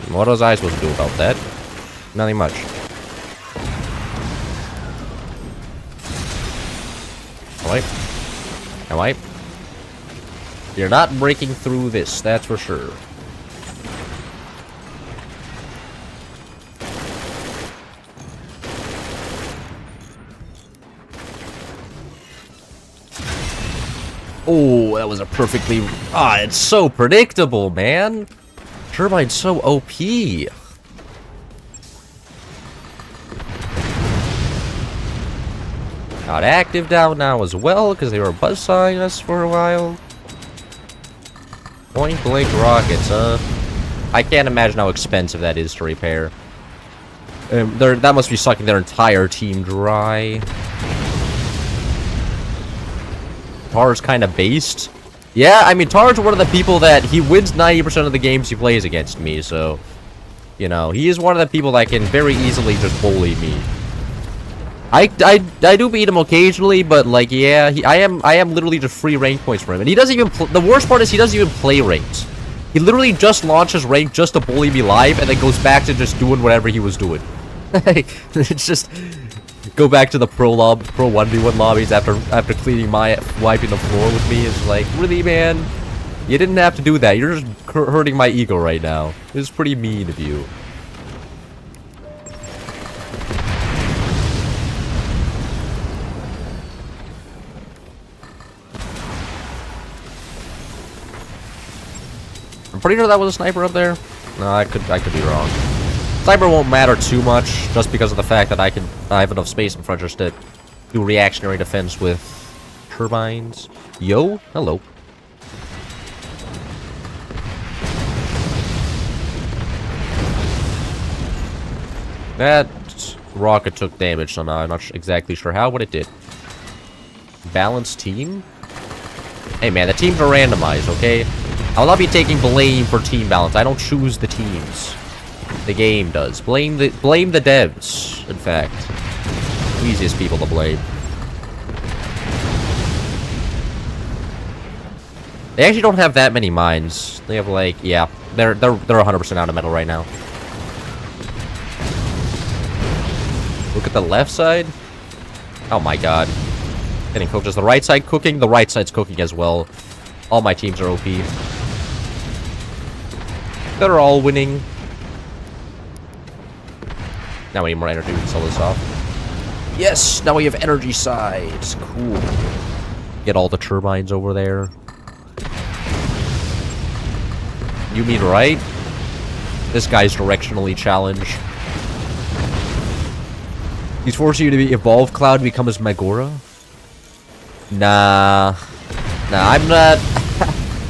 what was I supposed to do about that? Nothing much. Am I? You're not breaking through this, that's for sure. Oh, that was a perfectly... it's so predictable, man. Turbine's so OP. Got active down now as well, because they were buzzsawing us for a while. Point blank rockets, I can't imagine how expensive that is to repair. That must be sucking their entire team dry. Tar's kind of based. Yeah, I mean, Tar's one of the people that he wins 90% of the games he plays against me, so, he is one of the people that can very easily just bully me. I do beat him occasionally, but, like, yeah, I am literally just free rank points for him. And he doesn't even, the worst part is he doesn't even play ranked. He literally just launches rank just to bully me live, and then goes back to just doing whatever he was doing. It's just... Go back to the pro 1v1 lobbies after wiping the floor with me. It's like, really, man? You didn't have to do that. You're just hurting my ego right now. This is pretty mean of you. I'm pretty sure that was a sniper up there. No, I could be wrong. Sniper won't matter too much, just because of the fact that I have enough space in front just to do reactionary defense with turbines. Yo, hello. That rocket took damage somehow. I'm not exactly sure how, but it did. Balanced team? Hey man, the teams are randomized, okay? I'll not be taking blame for team balance. I don't choose the teams. The game does. Blame the devs, in fact. Easiest people to blame. They actually don't have that many mines. They have like, yeah, they're 100% out of metal right now. Look at the left side. Oh my god. Getting cooked. Is the right side cooking? The right side's cooking as well. All my teams are OP. They're all winning. Now we need more energy. We can sell this off. Yes! Now we have energy sides. Cool. Get all the turbines over there. You mean right? This guy's directionally challenged. He's forcing you to evolve Cloud to become his Megora? Nah, I'm not...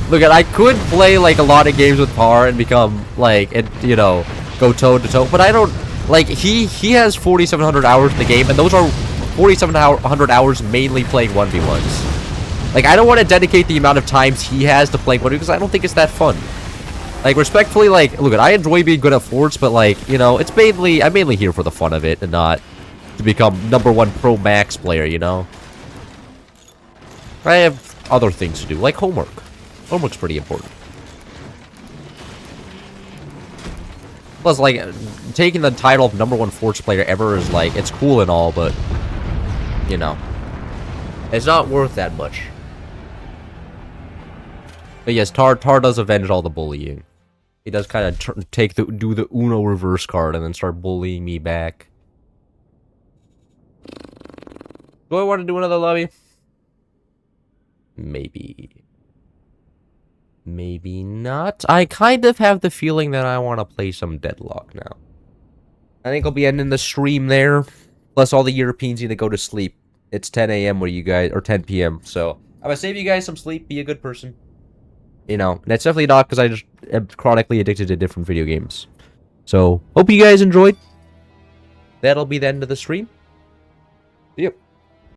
Look, I could play, like, a lot of games with Par and become, like, you know, go toe-to-toe, but I don't... Like, he has 4,700 hours in the game, and those are 4,700 hours mainly playing 1v1s. Like, I don't want to dedicate the amount of times he has to playing 1v1 because I don't think it's that fun. Like, respectfully, like, look, I enjoy being good at forts, but, like, you know, it's mainly... I'm mainly here for the fun of it and not to become #1 pro max player, you know? I have other things to do, like homework. Homework's pretty important. Plus, like, taking the title of #1 forts player ever is, like, it's cool and all, but, you know, it's not worth that much. But yes, Tar does avenge all the bullying. He does kind of do the Uno reverse card and then start bullying me back. Do I want to do another lobby? Maybe. Maybe not. I kind of have the feeling that I want to play some Deadlock now. I think I'll be ending the stream there. Plus, all the Europeans need to go to sleep. It's 10 a.m. where you guys, or 10 p.m. So, I'm gonna save you guys some sleep. Be a good person. You know, and it's definitely not because I just am chronically addicted to different video games. So, hope you guys enjoyed. That'll be the end of the stream. Yep.